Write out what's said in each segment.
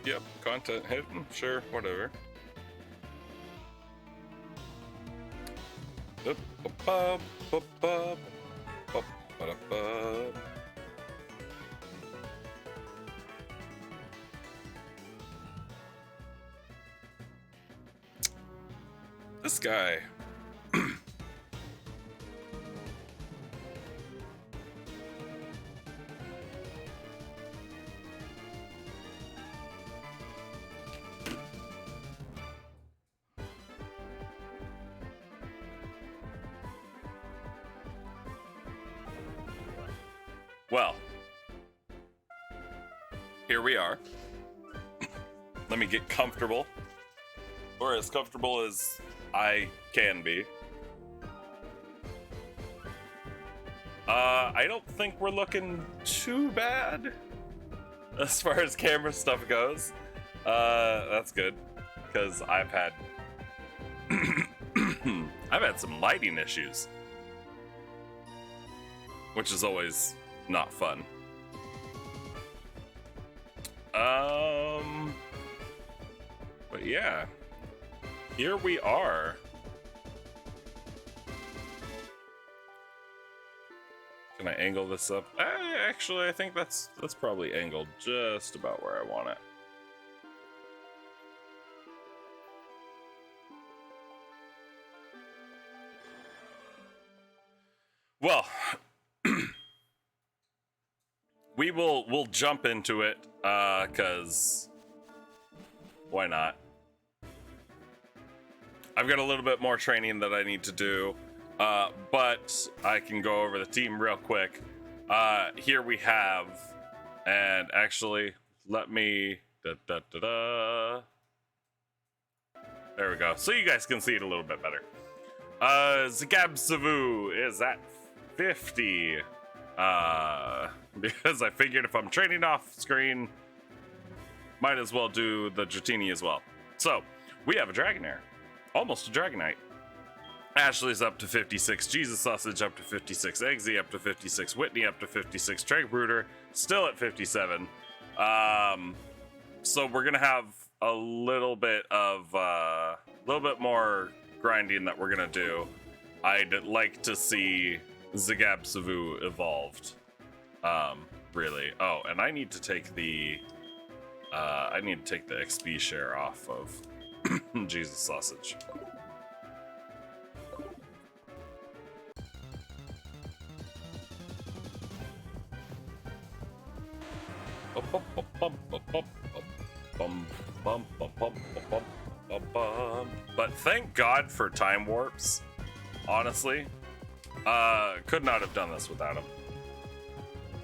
Yep, content hidden, sure, whatever. This guy. Well, here we are. Let me get comfortable, or as comfortable as I can be. I don't think we're looking too bad as far as camera stuff goes. That's good, because I've had I've had some lighting issues, which is always not fun. But yeah, here we are. Can I angle this up? Actually, I think that's probably angled just about where I want it. Well, we'll jump into it, cause why not? I've got a little bit more training that I need to do, but I can go over the team real quick. Here we have, and actually, let me there we go, so you guys can see it a little bit better. Zagabsavu is at 50. Because I figured if I'm trading off screen, might as well do the Dratini as well. So, we have a Dragonair. Almost a Dragonite. Ashley's up to 56. Jesus Sausage up to 56. Eggsy up to 56. Whitney up to 56. Treg Brooder still at 57. So we're gonna have a little bit more grinding that we're gonna do. I'd like to see Zagabsavu evolved. Really. Oh, and I need to take the XP share off of Jesus Sausage. But thank God for time warps. Honestly, could not have done this without him.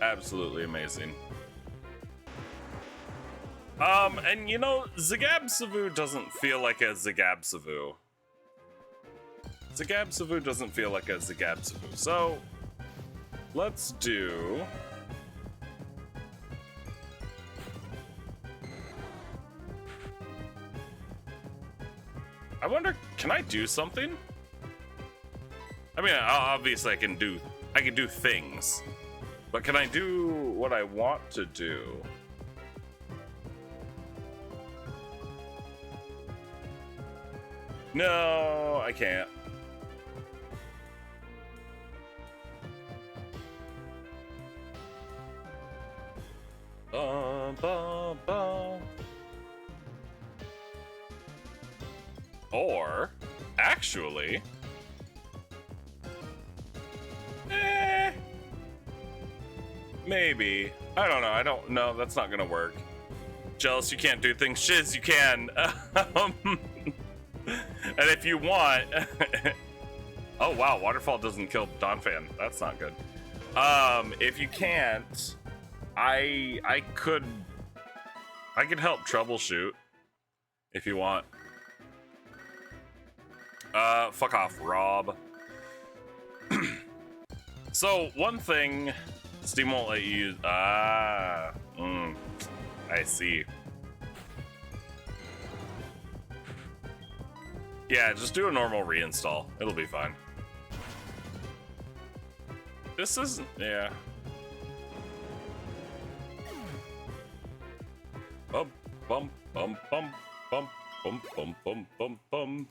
Absolutely amazing. And you know, Zagabsavu doesn't feel like a Zagabsavu. Zagabsavu doesn't feel like a Zagabsavu. So, let's do... I wonder, can I do something? I mean, obviously I can do things. But can I do what I want to do? No, I can't. Bum, bum, bum. Or, actually... maybe. I don't know. I don't know. That's not gonna work. Jealous, you can't do things. Shiz, you can. And if you want... oh, wow. Waterfall doesn't kill Donphan. That's not good. If you can't, I could help troubleshoot if you want. Fuck off, Rob. So, one thing... Steam won't let you use... I see. Yeah, just do a normal reinstall. It'll be fine. This isn't... Yeah. Bum, bum, bum, bum, bum, bum, bum, bum, bum, bum.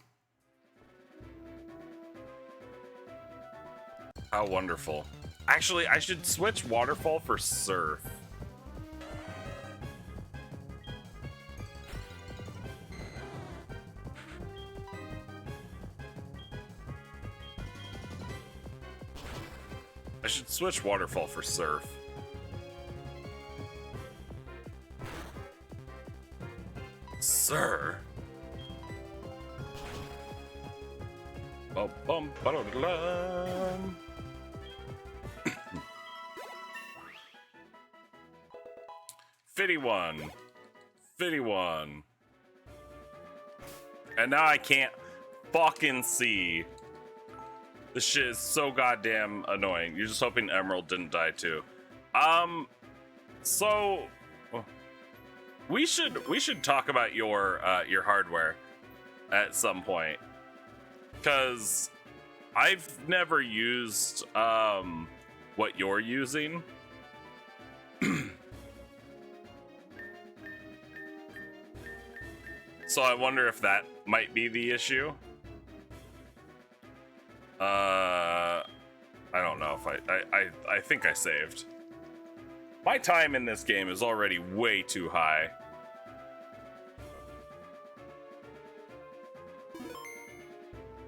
How wonderful. Actually, I should switch Waterfall for Surf. I should switch Waterfall for Surf. Sir. Bum, bum, ba-da-da-dum. 51. 51. And now I can't fucking see. This shit is so goddamn annoying. You're just hoping Emerald didn't die too. So we should talk about your hardware at some point, because I've never used what you're using. So I wonder if that might be the issue. I don't know if I think I saved. My time in this game is already way too high.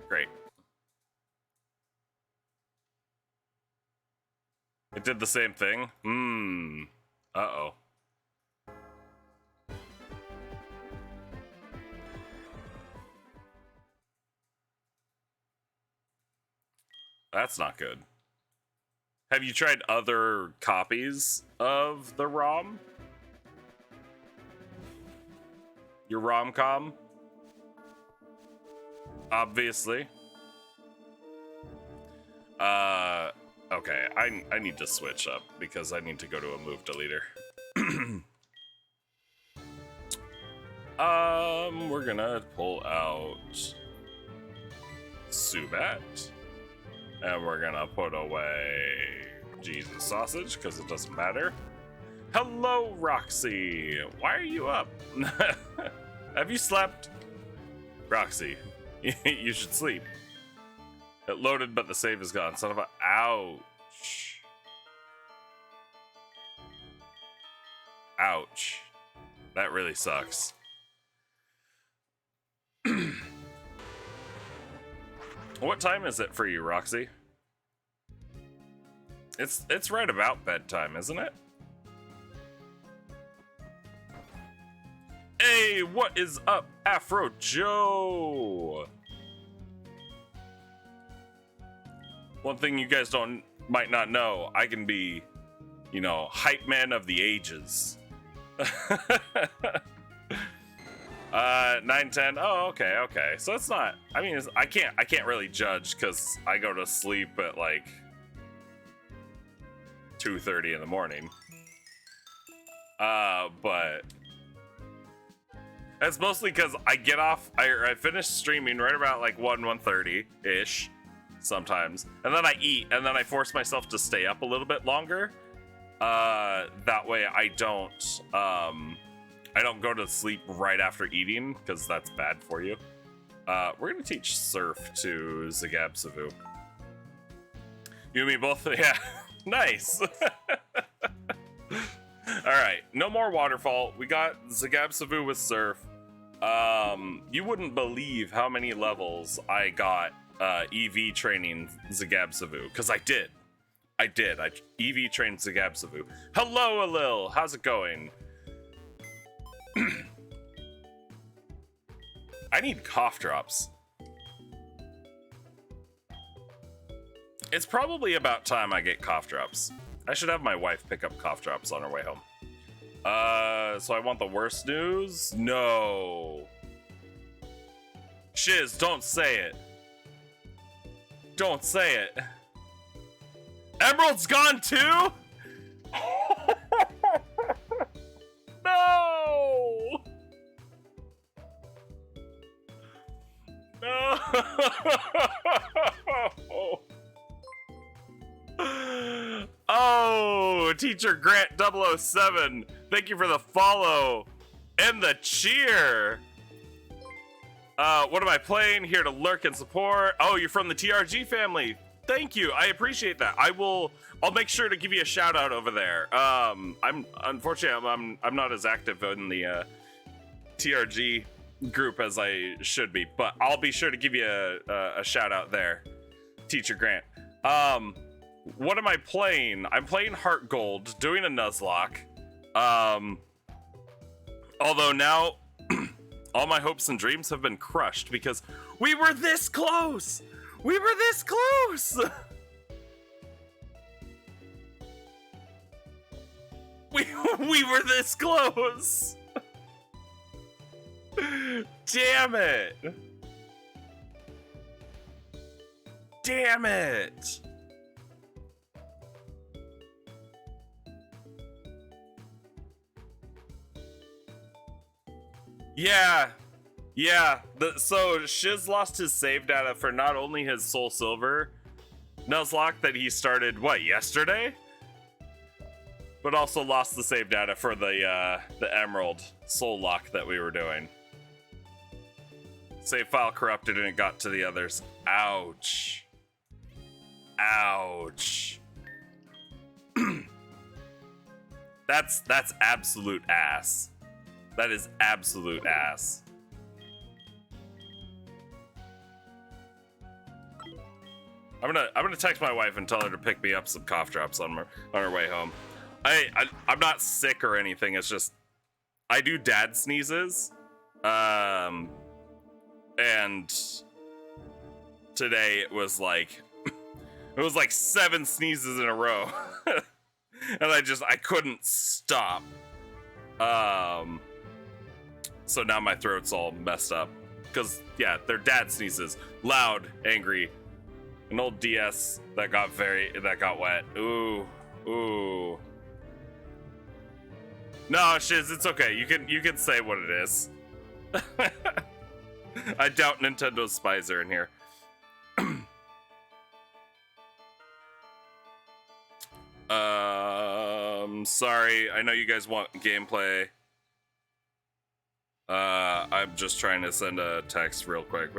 Great. It did the same thing? Uh-oh. That's not good. Have you tried other copies of the ROM? Your rom-com? Obviously. Okay, I need to switch up because I need to go to a move deleter. We're gonna pull out Subat. And we're gonna put away Jesus Sausage, because it doesn't matter. Hello, Roxy! Why are you up? Have you slept? Roxy, you should sleep. It loaded, but the save is gone. Son of a... Ouch. Ouch. That really sucks. What time is it for you, Roxy? It's right about bedtime, isn't it? Hey, what is up, Afro Joe? One thing you guys might not know, I can be, you know, hype man of the ages. 9:10. Oh, okay. So it's not. I mean, I can't really judge because I go to sleep at like 2:30 in the morning. But that's mostly because I get off. I finish streaming right about like 1:30 ish, sometimes, and then I eat, and then I force myself to stay up a little bit longer. That way I don't go to sleep right after eating, because that's bad for you. We're gonna teach Surf to Zagabsavu. You and me both? Yeah, nice. Alright, no more Waterfall. We got Zagabsavu with Surf. You wouldn't believe how many levels I got EV training Zagabsavu, because I did. I EV trained Zagabsavu. Hello, Alil. How's it going? I need cough drops. It's probably about time I get cough drops. I should have my wife pick up cough drops on her way home. So I want the worst news? No. Shiz, don't say it. Don't say it. Emerald's gone too? No! No! Oh, Teacher Grant 007, thank you for the follow and the cheer. What am I playing? Here to lurk and support. Oh, you're from the TRG family. Thank you. I appreciate that. I'll make sure to give you a shout out over there. Unfortunately I'm not as active in the TRG group as I should be, but I'll be sure to give you a shout out there, Teacher Grant. What am I playing? I'm playing Heart Gold, doing a Nuzlocke. Although now all my hopes and dreams have been crushed because we were this close. We were this close. we were this close. Damn it. Damn it. Yeah. So Shiz lost his save data for not only his Soul Silver Nuzlocke that he started, yesterday? But also lost the save data for the Emerald Soul Lock that we were doing. Save file corrupted and it got to the others. Ouch. Ouch. That's absolute ass. That is absolute ass. I'm gonna text my wife and tell her to pick me up some cough drops on her way home. I'm not sick or anything. It's just I do dad sneezes, and today it was like 7 sneezes in a row, and I couldn't stop. So now my throat's all messed up because they're dad sneezes, loud, angry. An old DS that got wet. Ooh. No, Shiz, it's okay. You can say what it is. I doubt Nintendo's spies are in here. Sorry. I know you guys want gameplay. I'm just trying to send a text real quick.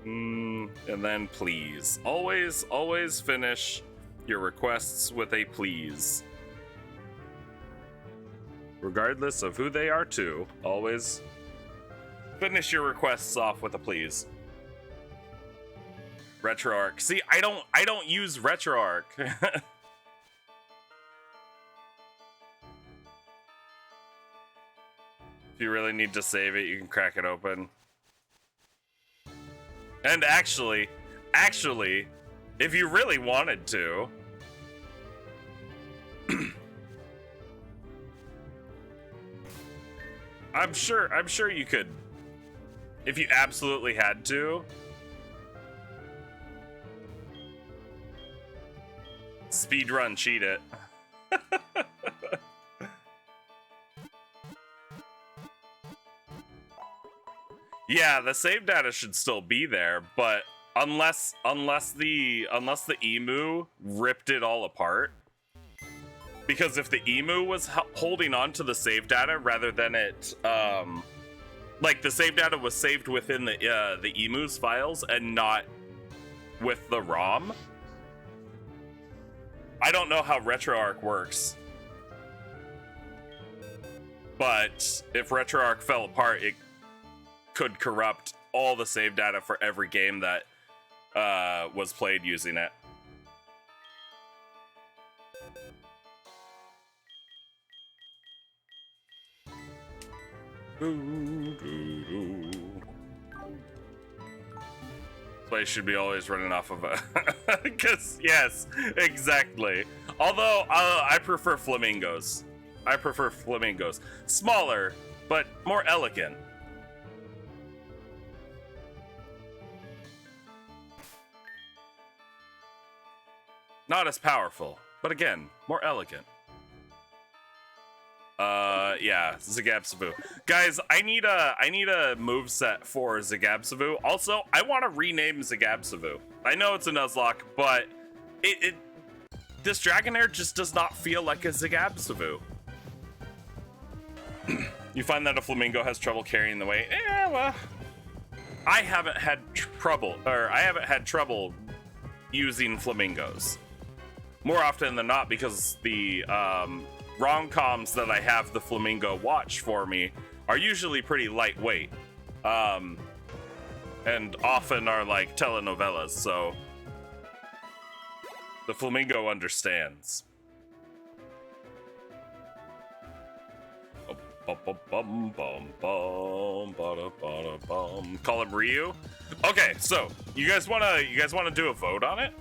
And then please. Always finish your requests with a please. Regardless of who they are to, always finish your requests off with a please. RetroArch. See, I don't use RetroArch. If you really need to save it, you can crack it open. And actually, if you really wanted to, I'm sure you could, if you absolutely had to. Speedrun cheat it. Yeah, the save data should still be there, but unless the emu ripped it all apart. Because if the emu was holding on to the save data rather than it, like the save data was saved within the emu's files and not with the ROM. I don't know how RetroArch works, but if RetroArch fell apart, it could corrupt all the save data for every game that was played using it. Play should be always running off of a because yes, exactly. Although I prefer flamingos. Smaller but more elegant. Not as powerful, but again, more elegant. Yeah, Zagabsavu. Guys, I need a move set for Zagabsavu. Also, I want to rename Zagabsavu. I know it's a Nuzlocke, but this Dragonair just does not feel like a Zagabsavu. You find that a flamingo has trouble carrying the weight? Yeah, well, I haven't had trouble using flamingos. More often than not, because the rom-coms that I have the flamingo watch for me are usually pretty lightweight, and often are like telenovelas, so the flamingo understands. Call him Ryu. Okay, so you guys wanna do a vote on it?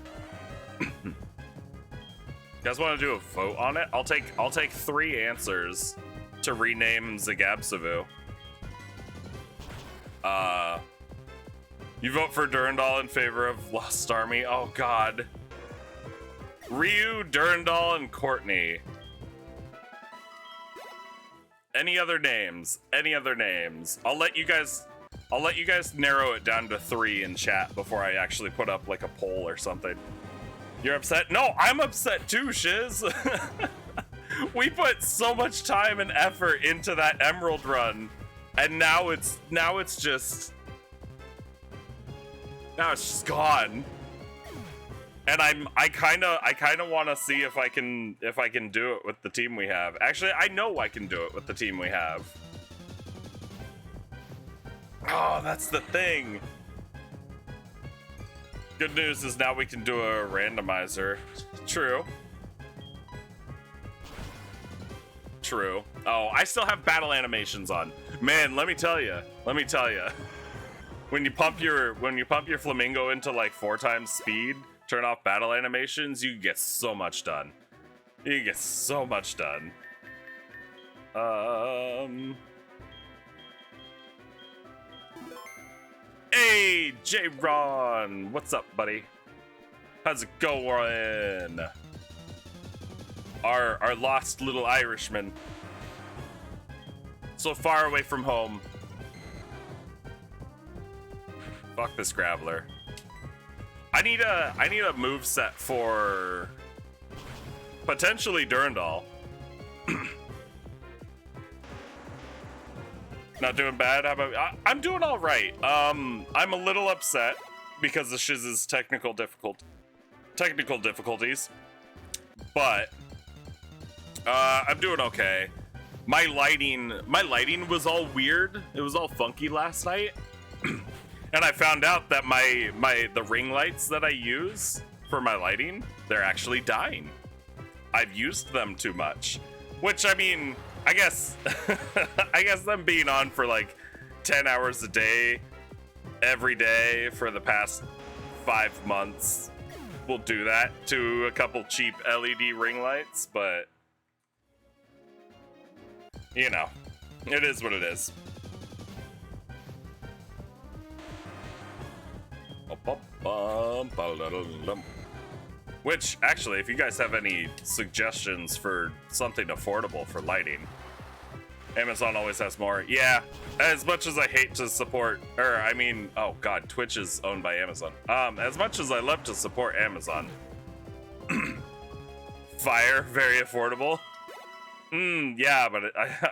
You guys want to do a vote on it? I'll take 3 answers to rename Zagabsavu. You vote for Durandal in favor of Lost Army. Oh God. Ryu, Durandal, and Courtney. Any other names? Any other names? I'll let you guys narrow it down to 3 in chat before I actually put up like a poll or something. You're upset? No, I'm upset too, Shiz. We put so much time and effort into that Emerald run, and now it's just gone. And I kind of want to see if I can do it with the team we have. Actually, I know I can do it with the team we have. Oh, that's the thing. Good news is now we can do a randomizer. True. True. Oh, I still have battle animations on. Man, let me tell you. When you pump your flamingo into like 4 times speed, turn off battle animations, you get so much done. You get so much done. Hey, J-Ron! What's up, buddy? How's it going? Our lost little Irishman. So far away from home. Fuck this Graveler. I need a move set for potentially Durandal. Not doing bad. How about I'm doing all right. I'm a little upset because of Shiz's technical difficulties, but I'm doing okay. My lighting was all weird. It was all funky last night, and I found out that the ring lights that I use for my lighting, they're actually dying. I've used them too much, which I mean. I guess them being on for like 10 hours a day, every day for the past 5 months will do that to a couple cheap LED ring lights, but you know, it is what it is. Which, actually, if you guys have any suggestions for something affordable for lighting, Amazon always has more. Yeah, as much as I hate to support, oh god, Twitch is owned by Amazon. As much as I love to support Amazon, Fire, very affordable. Yeah, but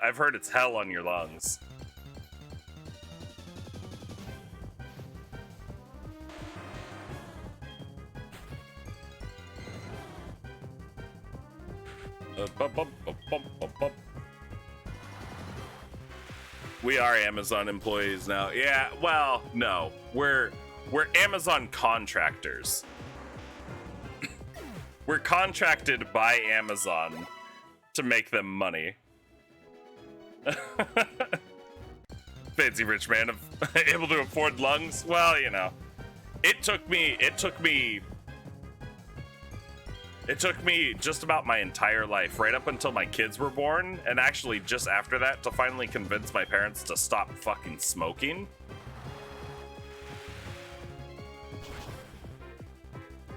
I've heard it's hell on your lungs. We are Amazon employees now. Yeah, well, no. We're Amazon contractors. We're contracted by Amazon to make them money. Fancy rich man able to afford lungs? Well, you know. It took me just about my entire life, right up until my kids were born, and actually just after that, to finally convince my parents to stop fucking smoking.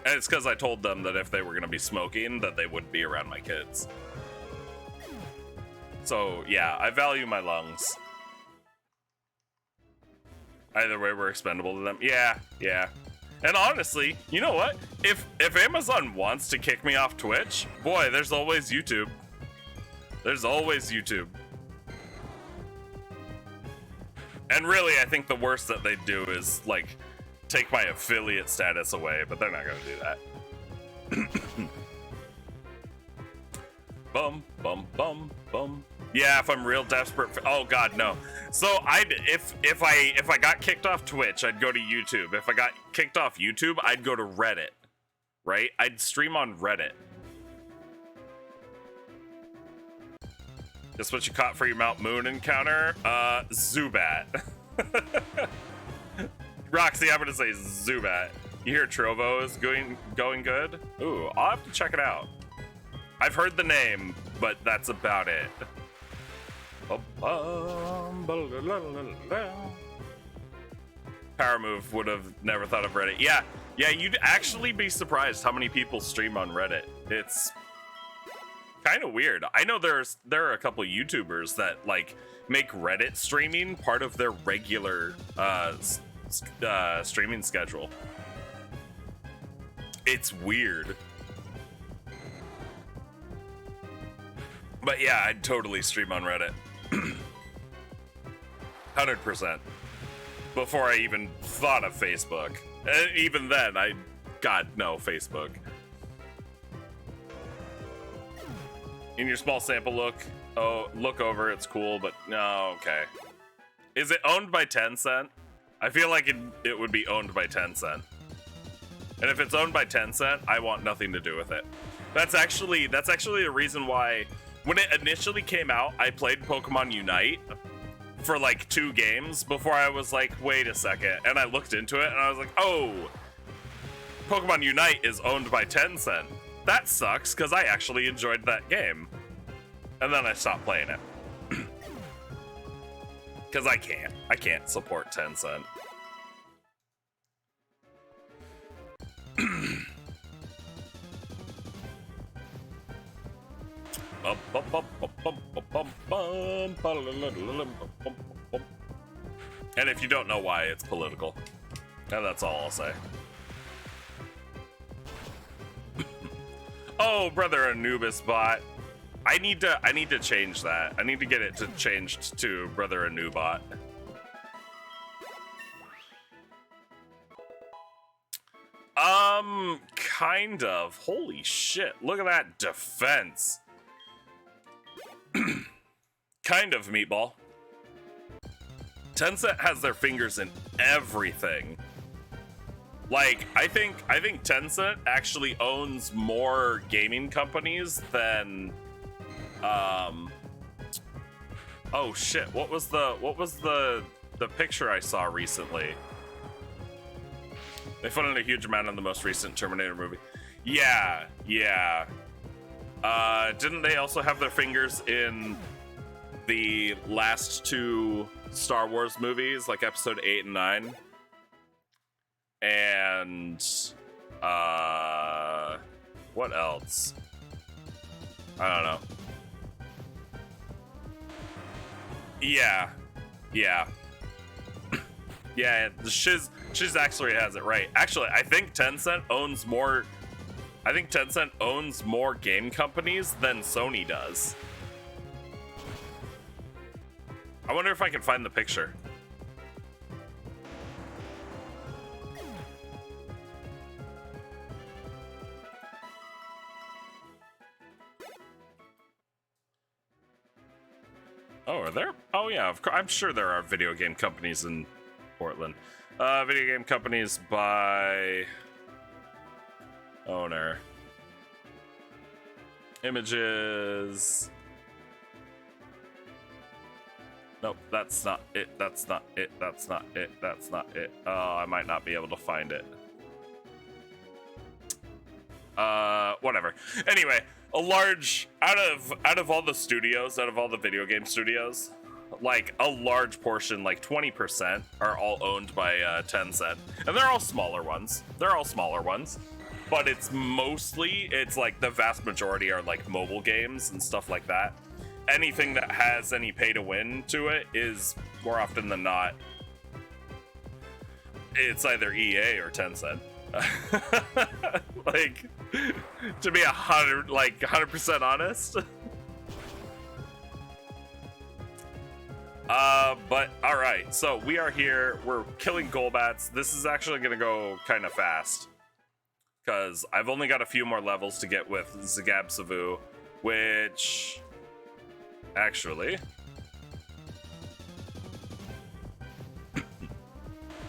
And it's because I told them that if they were going to be smoking, that they wouldn't be around my kids. So yeah, I value my lungs. Either way, we're expendable to them. Yeah, yeah. And honestly, you know what? If Amazon wants to kick me off Twitch, boy, there's always YouTube. There's always YouTube. And really, I think the worst that they do is, like, take my affiliate status away, but they're not gonna do that. Bum, bum, bum, bum. Yeah, if I'm real desperate for, oh god, no. So if I got kicked off Twitch, I'd go to YouTube. If I got kicked off YouTube, I'd go to Reddit. Right? I'd stream on Reddit. Guess what you caught for your Mount Moon encounter? Zubat. Roxy, I'm gonna say Zubat. You hear Trovo is going good? Ooh, I'll have to check it out. I've heard the name, but that's about it. Power move, would have never thought of Reddit. Yeah, you'd actually be surprised how many people stream on Reddit. It's kind of weird. I know there are a couple YouTubers that like make Reddit streaming part of their regular streaming schedule. It's weird. But yeah, I'd totally stream on Reddit. 100%. Before I even thought of Facebook. And even then, God, no, Facebook. In your small sample look over, it's cool, but no, okay. Is it owned by Tencent? I feel like it would be owned by Tencent. And if it's owned by Tencent, I want nothing to do with it. That's actually the reason why when it initially came out, I played Pokemon Unite for like 2 games before I was like, wait a second. And I looked into it and I was like, oh, Pokemon Unite is owned by Tencent. That sucks because I actually enjoyed that game. And then I stopped playing it. Because I can't support Tencent. And if you don't know why, it's political. And that's all I'll say. Oh, brother, a Nubs bot. I need to change that. I need to get it to changed to brother a new bot. Kind of. Holy shit. Look at that defense. Kind of, Meatball. Tencent has their fingers in everything. Like, I think Tencent actually owns more gaming companies than oh shit, what was the picture I saw recently? They funded a huge amount on the most recent Terminator movie. Yeah. Didn't they also have their fingers in the last 2 Star Wars movies, like episode 8 and 9? And what else? I don't know. Yeah. Yeah, the Shiz actually has it right. Actually, I think Tencent owns more game companies than Sony does. I wonder if I can find the picture. Oh, are there? Oh yeah, of course. I'm sure there are video game companies in Portland. Video game companies by owner. Images. Nope, that's not it. That's not it. That's not it. That's not it. Oh, I might not be able to find it. Whatever. Anyway, a large out of all the studios, out of all the video game studios, like a large portion, like 20%, are all owned by Tencent, and they're all smaller ones. But it's like the vast majority are like mobile games and stuff like that. anything that has any pay to win to it is more often than not, it's either EA or Tencent. Like, to be 100% honest. But all right, so we are here. We're killing Golbats. This is actually gonna go kind of fast because I've only got a few more levels to get with Zagab Savu, which actually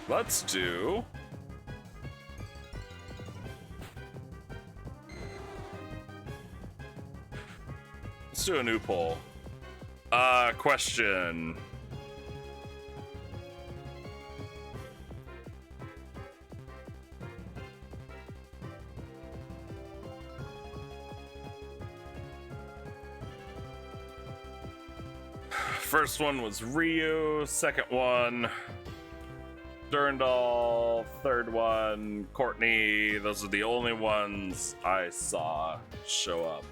let's do. Let's do a new poll. Question. First one was Ryu, second one Durandal, third one Courtney. Those are the only ones I saw show up.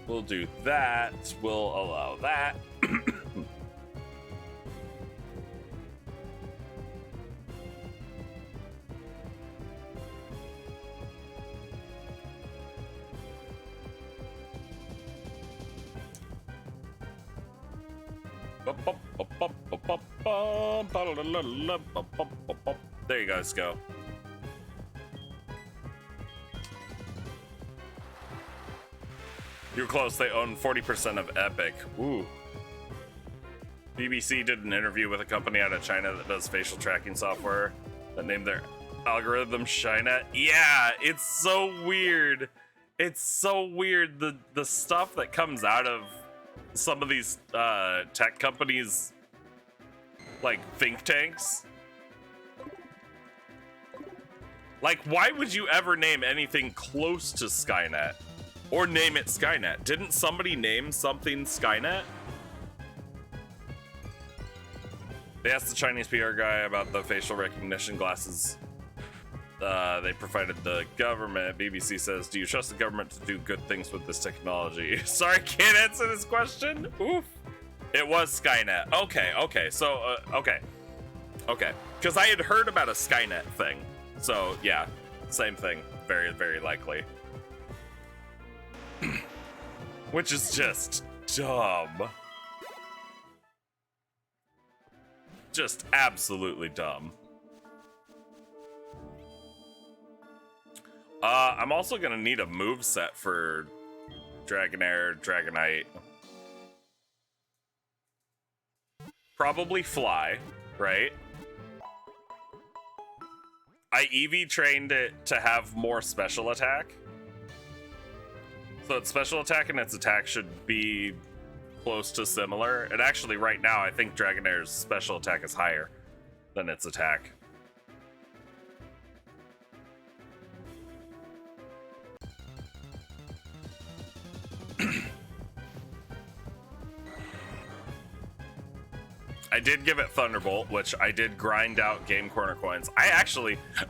We'll do that. We'll allow that. There you guys go. You're close. They own 40% of Epic. Ooh. BBC did an interview with a company out of China that does facial tracking software that named their algorithm Shynet. Yeah, it's so weird. It's so weird. The stuff that comes out of some of these tech companies, like think tanks. Like, why would you ever name anything close to Skynet? Or name it Skynet. Didn't somebody name something Skynet? They asked the Chinese PR guy about the facial recognition glasses they provided the government. BBC says, do you trust the government to do good things with this technology? Sorry, can't answer this question. Oof. It was Skynet. Okay. So, okay. Because I had heard about a Skynet thing. So, yeah. Same thing. Very, very likely. Which is just dumb. Just absolutely dumb. I'm also gonna need a move set for Dragonair, Dragonite. Probably Fly, right? I EV trained it to have more special attack. So its special attack and its attack should be close to similar. And actually, right now, I think Dragonair's special attack is higher than its attack. I did give it Thunderbolt, which I did grind out Game Corner coins. I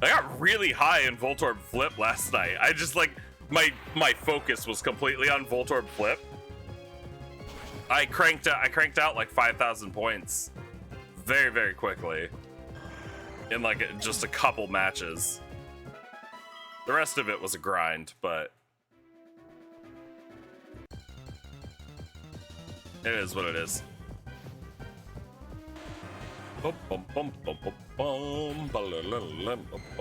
got really high in Voltorb Flip last night. I just like... My focus was completely on Voltorb Flip. I cranked out like 5,000 points very, very quickly in like just a couple matches. The rest of it was a grind, but it is what it is. Bum bum bum bum bum bum bum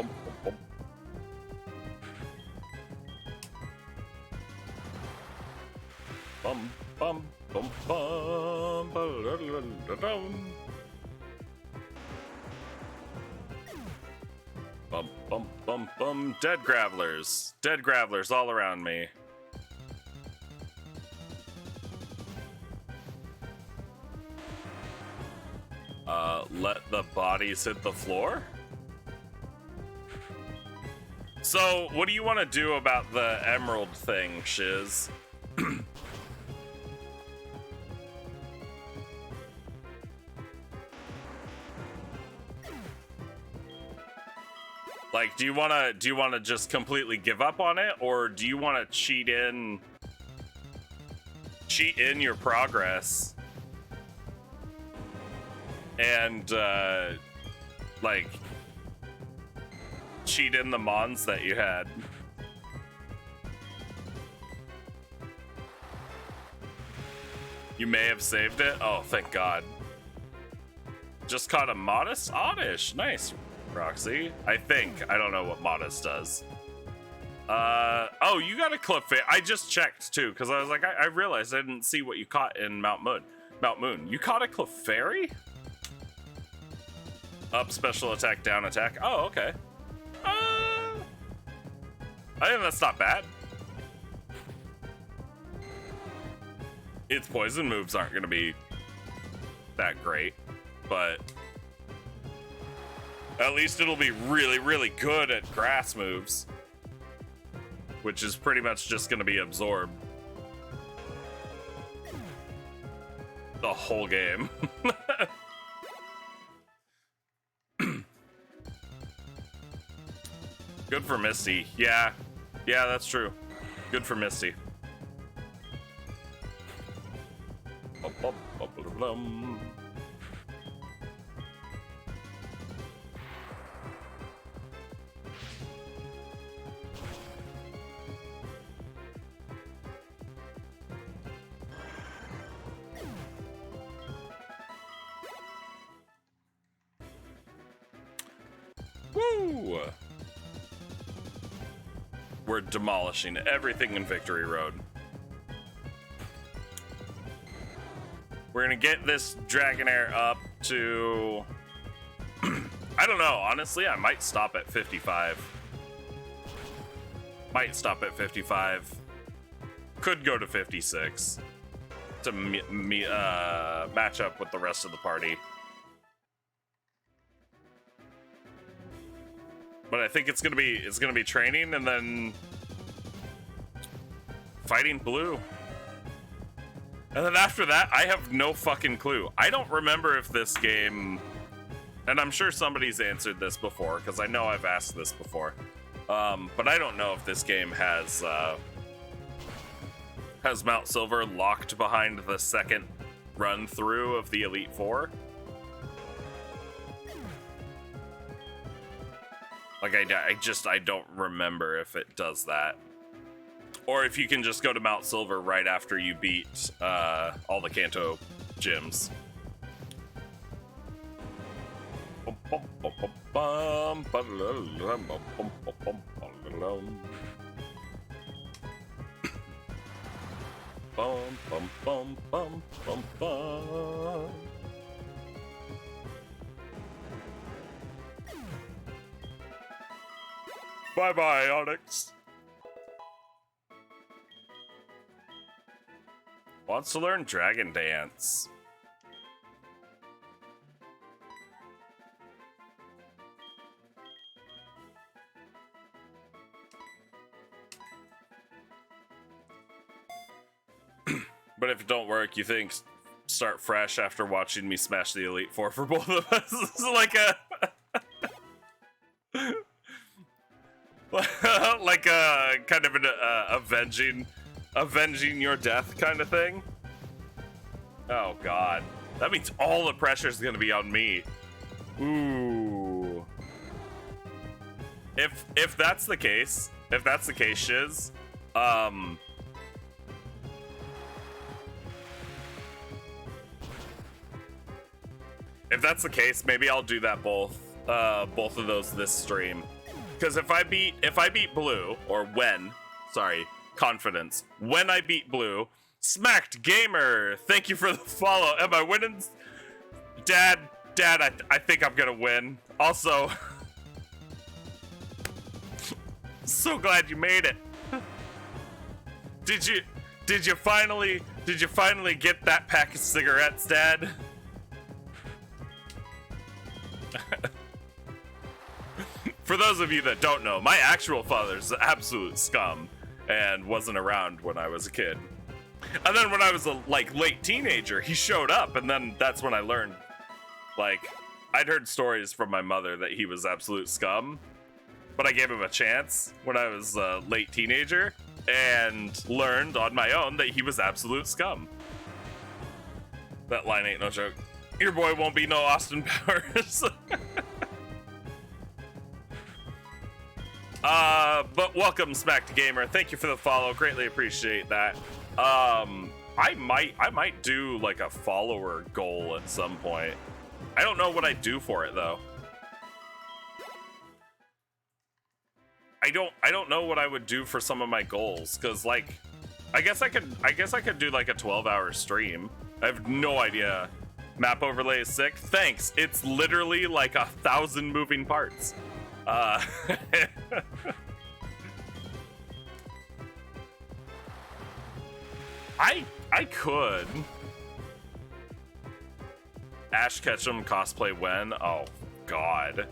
bum. Dead gravelers all around me. Let the bodies hit the floor. So what do you want to do about the emerald thing, Shiz? Like, do you wanna just completely give up on it, or do you wanna cheat in your progress and like cheat in the mons that you had? You may have saved it. Oh, thank God. Just caught a modest oddish. Nice, Roxy. I think. I don't know what modest does. Oh, you got a Clefairy. I just checked too, because I was like, I realized I didn't see what you caught in Mount Moon. You caught a Clefairy? Up special attack, down attack. Oh, okay. I think that's not bad. Its poison moves aren't going to be that great, but at least it'll be really, really good at grass moves, which is pretty much just going to be absorbed the whole game. Good for Misty. Yeah, that's true. Good for Misty. Woo! We're demolishing everything in Victory Road. We're gonna get this Dragonair up to... I don't know, honestly, I might stop at 55. Could go to 56 to match up with the rest of the party. But I think it's gonna be training and then fighting blue. And then after that, I have no fucking clue. I don't remember if this game, and I'm sure somebody's answered this before, because I know I've asked this before. But I don't know if this game has Mount Silver locked behind the second run through of the Elite Four. Like, I don't remember if it does that. Or if you can just go to Mount Silver right after you beat all the Kanto gyms. Bye-bye, Onyx. Wants to learn Dragon Dance. But if it don't work, you think start fresh after watching me smash the Elite Four for both of us. It's like a kind of an avenging your death kind of thing. Oh God, that means all the pressure is gonna be on me. Ooh. If that's the case, Shiz, if that's the case, maybe I'll do that both of those this stream. Because if I beat blue, or confidence, when I beat blue, Smacked Gamer, thank you for the follow. Am I winning? Dad, I think I'm gonna win. Also, so glad you made it. Did you finally get that pack of cigarettes, Dad? For those of you that don't know, my actual father's absolute scum and wasn't around when I was a kid. And then when I was a late teenager, he showed up, and then that's when I learned, I'd heard stories from my mother that he was absolute scum. but I gave him a chance when I was a late teenager and learned on my own that he was absolute scum. That line ain't no joke. Your boy won't be no Austin Powers. But welcome, Smack to Gamer. Thank you for the follow. Greatly appreciate that. I might do like a follower goal at some point. I don't know what I do for it though. I don't know what I would do for some of my goals, because like I guess I could do like a 12-hour stream. I have no idea. Map overlay is sick. Thanks. It's literally like 1,000 moving parts. I could. Ash Ketchum cosplay when? Oh God.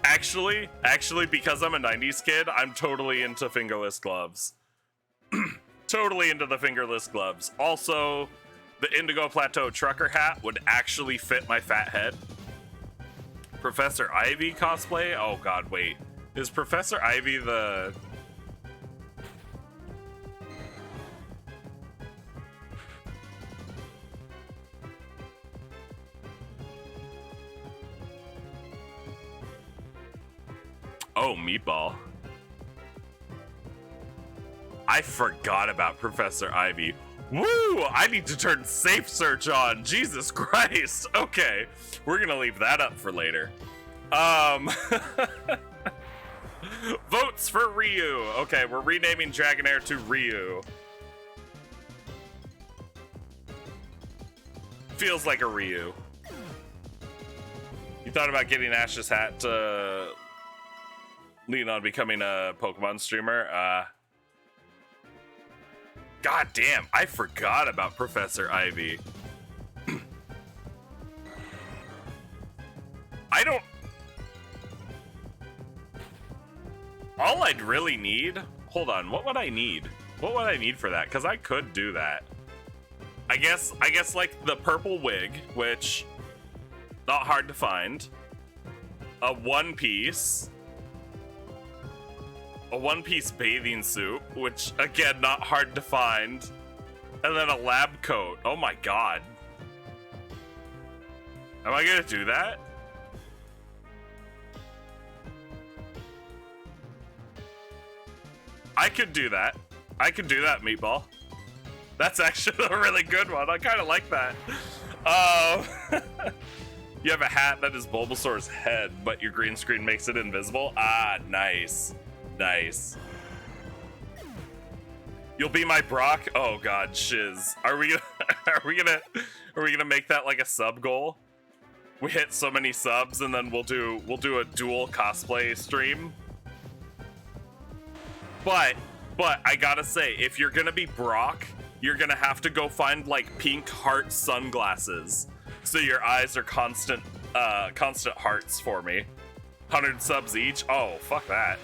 Actually, because I'm a 90s kid, I'm totally into fingerless gloves. Totally into the fingerless gloves. Also, the Indigo Plateau trucker hat would actually fit my fat head. Professor Ivy cosplay? Oh God, wait. Is Professor Ivy the... Oh, Meatball. I forgot about Professor Ivy. Woo! I need to turn Safe Search on. Jesus Christ. Okay, we're gonna leave that up for later. Votes for Ryu. Okay, we're renaming Dragonair to Ryu. Feels like a Ryu. You thought about getting Ash's hat to lean on becoming a Pokemon streamer? God damn, I forgot about Professor Ivy. All I'd really need... Hold on, what would I need? What would I need for that? Because I could do that. I guess like the purple wig, which... Not hard to find. A one-piece bathing suit, which again not hard to find, and then a lab coat. Oh my God, am I gonna do that? I could do that. Meatball. That's actually a really good one. I kind of like that. You have a hat that is Bulbasaur's head, but your green screen makes it invisible. Ah, nice. Nice. You'll be my Brock. Oh God, shiz. Are we gonna make that like a sub goal? We hit so many subs, and then we'll do a dual cosplay stream. But I gotta say, if you're gonna be Brock, you're gonna have to go find like pink heart sunglasses, so your eyes are constant hearts for me. 100 subs each. Oh, fuck that.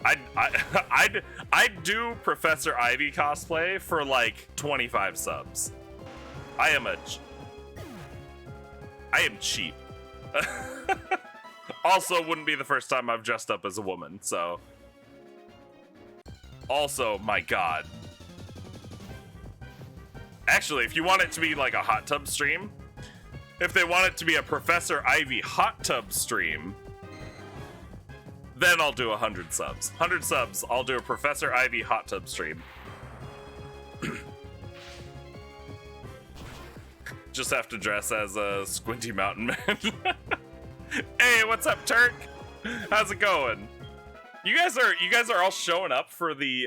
I'd do Professor Ivy cosplay for like 25 subs. I am cheap. Also, wouldn't be the first time I've dressed up as a woman, so. Also, my God. Actually, if you want it to be like a hot tub stream, if they want it to be a Professor Ivy hot tub stream, then I'll do 100 subs. 100 subs, I'll do a Professor Ivy hot tub stream. Just have to dress as a Squinty Mountain Man. Hey, what's up, Turk? How's it going? You guys are all showing up for the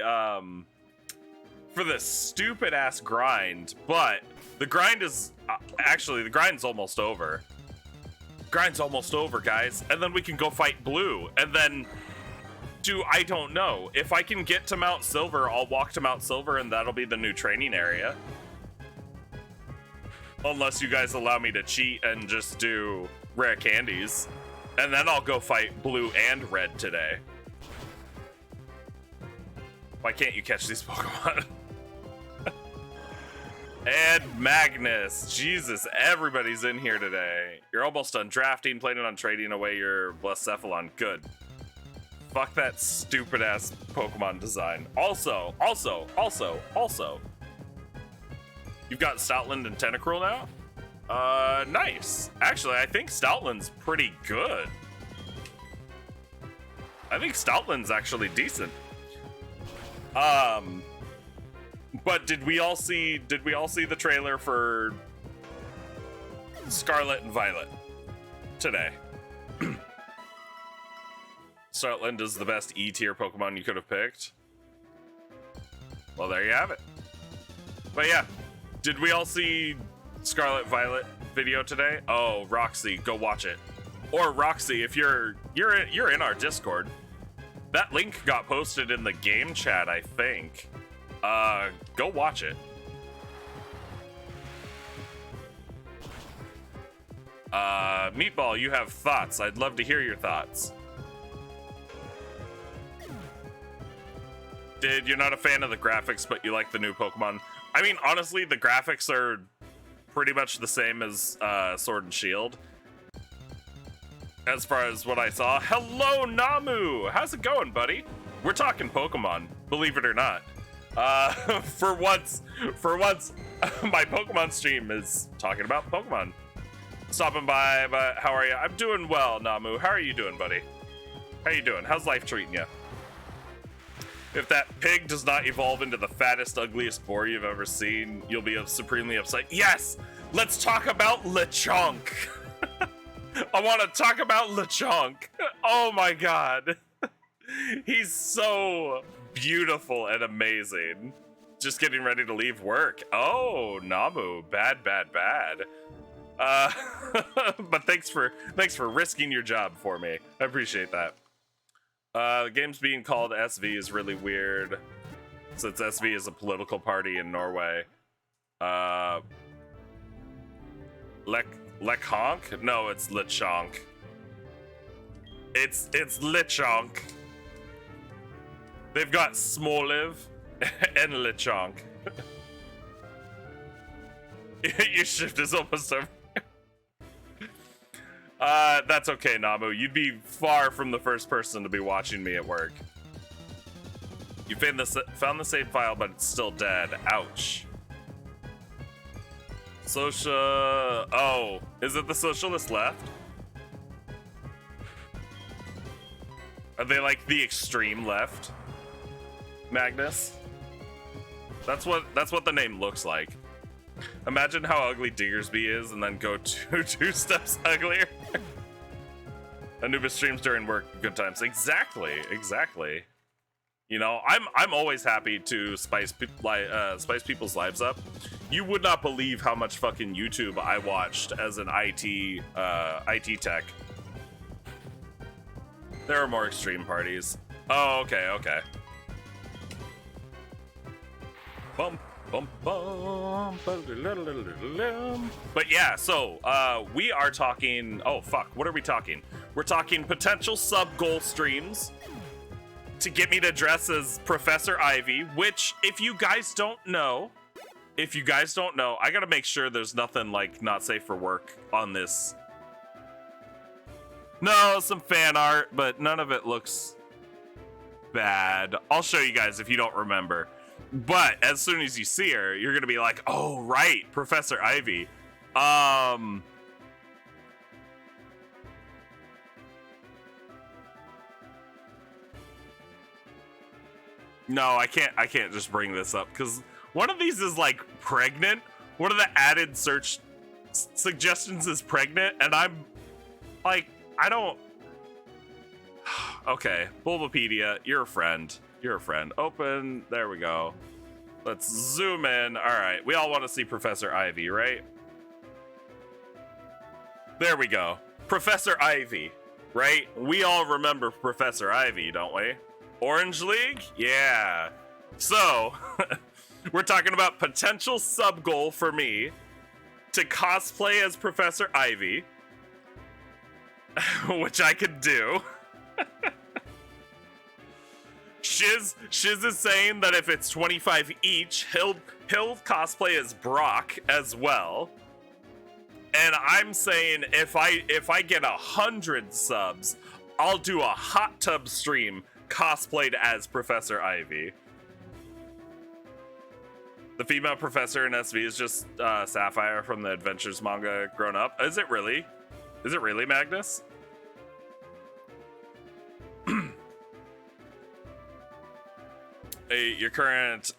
stupid ass grind, but the grind is actually the grind's almost over. Grind's almost over, guys, and then we can go fight Blue, and then I don't know. If I can get to Mount Silver, I'll walk to Mount Silver, and that'll be the new training area. Unless you guys allow me to cheat and just do rare candies, and then I'll go fight Blue and Red today. Why can't you catch these Pokemon? And Magnus. Jesus, everybody's in here today. You're almost done drafting, planning on trading away your Blacephalon. Good. Fuck that stupid ass Pokemon design. Also. You've got Stoutland and Tentacruel now? Nice. Actually, I think Stoutland's pretty good. I think Stoutland's actually decent. But did we all see the trailer for Scarlet and Violet today? Stoutland is the best E-tier Pokemon you could have picked. Well, there you have it. But yeah, did we all see Scarlet Violet video today? Oh, Roxy, go watch it. Or Roxy, if you're in our Discord. That link got posted in the game chat, I think. Go watch it. Meatball, you have thoughts. I'd love to hear your thoughts. You're not a fan of the graphics, but you like the new Pokemon? I mean, honestly, the graphics are pretty much the same as Sword and Shield. As far as what I saw. Hello, Namu! How's it going, buddy? We're talking Pokemon, believe it or not. For once, my Pokemon stream is talking about Pokemon. Stopping by, but how are you? I'm doing well, Namu. How are you doing, buddy? How you doing? How's life treating you? If that pig does not evolve into the fattest, ugliest boar you've ever seen, you'll be supremely upset. Yes! Let's talk about Lechonk! I want to talk about Lechonk! Oh my god! He's so beautiful and amazing. Just getting ready to leave work. Oh, Namu, bad. But thanks for risking your job for me. I appreciate that. The game's being called SV is really weird, since SV is a political party in Norway. Lechonk? No, it's Lechonk. It's Lechonk. They've got Smoliv and Lechonk. Your shift is almost over. That's okay, Namu. You'd be far from the first person to be watching me at work. You found the save file, but it's still dead. Ouch. Oh, is it the socialist left? Are they like the extreme left? Magnus? That's what the name looks like. Imagine how ugly Diggersby is and then go two steps uglier. Anubis streams during work, good times. Exactly. You know, I'm always happy to spice people's lives up. You would not believe how much fucking YouTube I watched as an IT tech. There are more extreme parties. Oh, okay. Bum. But yeah, so we are talking. Oh fuck, what are we talking? We're talking potential sub-goal streams to get me to dress as Professor Ivy, which, if you guys don't know, I gotta make sure there's nothing like not safe for work on this. No, some fan art, but none of it looks bad. I'll show you guys if you don't remember. But as soon as you see her, you're gonna be like, oh right, Professor Ivy. No, I can't just bring this up because one of these is like pregnant. One of the added search suggestions is pregnant, and I'm like, I don't. Okay, Bulbapedia, you're a friend. Open. There we go. Let's zoom in. All right, we all want to see Professor Ivy, right? There we go. Professor Ivy, right? We all remember Professor Ivy, don't we? Orange League? Yeah. So, we're talking about potential sub-goal for me to cosplay as Professor Ivy, which I could do. Shiz is saying that if it's 25 each, he'll cosplay as Brock as well. And I'm saying if I get 100 subs, I'll do a hot tub stream cosplayed as Professor Ivy. The female professor in SV is just Sapphire from the Adventures manga grown up. Is it really? Is it really, Magnus? Hey, your current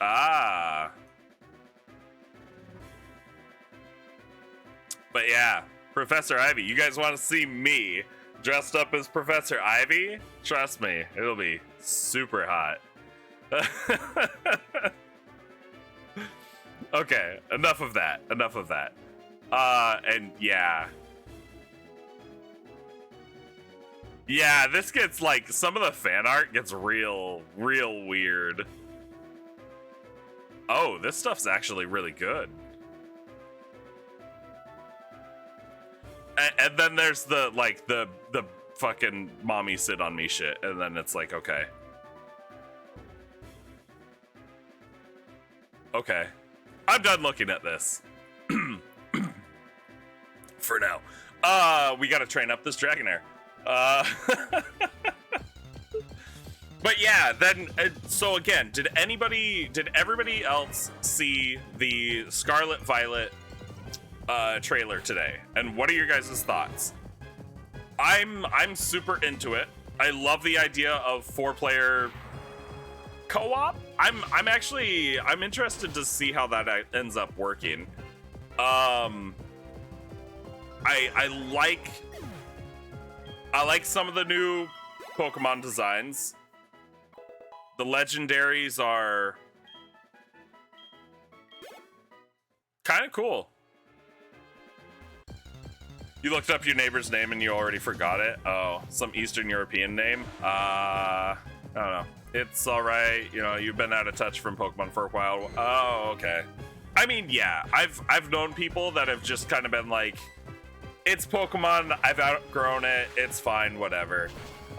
But yeah, Professor Ivy. You guys want to see me dressed up as Professor Ivy? Trust me, it'll be super hot. Okay, enough of that. And yeah. Yeah, this gets like, some of the fan art gets real weird. Oh, this stuff's actually really good. And then there's the fucking mommy sit on me shit, and then it's like, okay. Okay. I'm done looking at this. For now. We gotta train up this Dragonair. But yeah, then, so again, did everybody else see the Scarlet Violet trailer today? And what are your guys' thoughts? I'm super into it. I love the idea of 4-player co-op. I'm interested to see how that ends up working. I like some of the new Pokemon designs. The legendaries are kind of cool. You looked up your neighbor's name and you already forgot it? Oh, some Eastern European name? I don't know. It's alright, you know, you've been out of touch from Pokemon for a while. Oh, okay. I mean, yeah, I've known people that have just kind of been like, it's Pokemon, I've outgrown it, it's fine, whatever.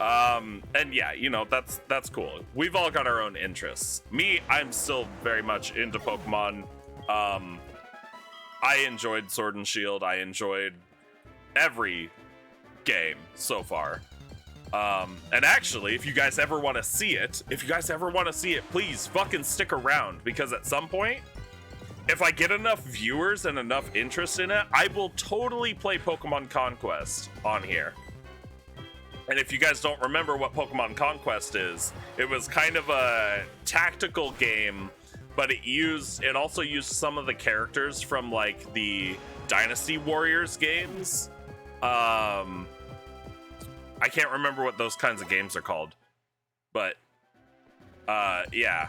And yeah, you know, that's cool. We've all got our own interests. Me, I'm still very much into Pokemon. I enjoyed Sword and Shield. I enjoyed every game so far. And actually, if you guys ever want to see it, please fucking stick around, because at some point, if I get enough viewers and enough interest in it, I will totally play Pokemon Conquest on here. And if you guys don't remember what Pokemon Conquest is, it was kind of a tactical game, but it also used some of the characters from like the Dynasty Warriors games. I can't remember what those kinds of games are called, but yeah.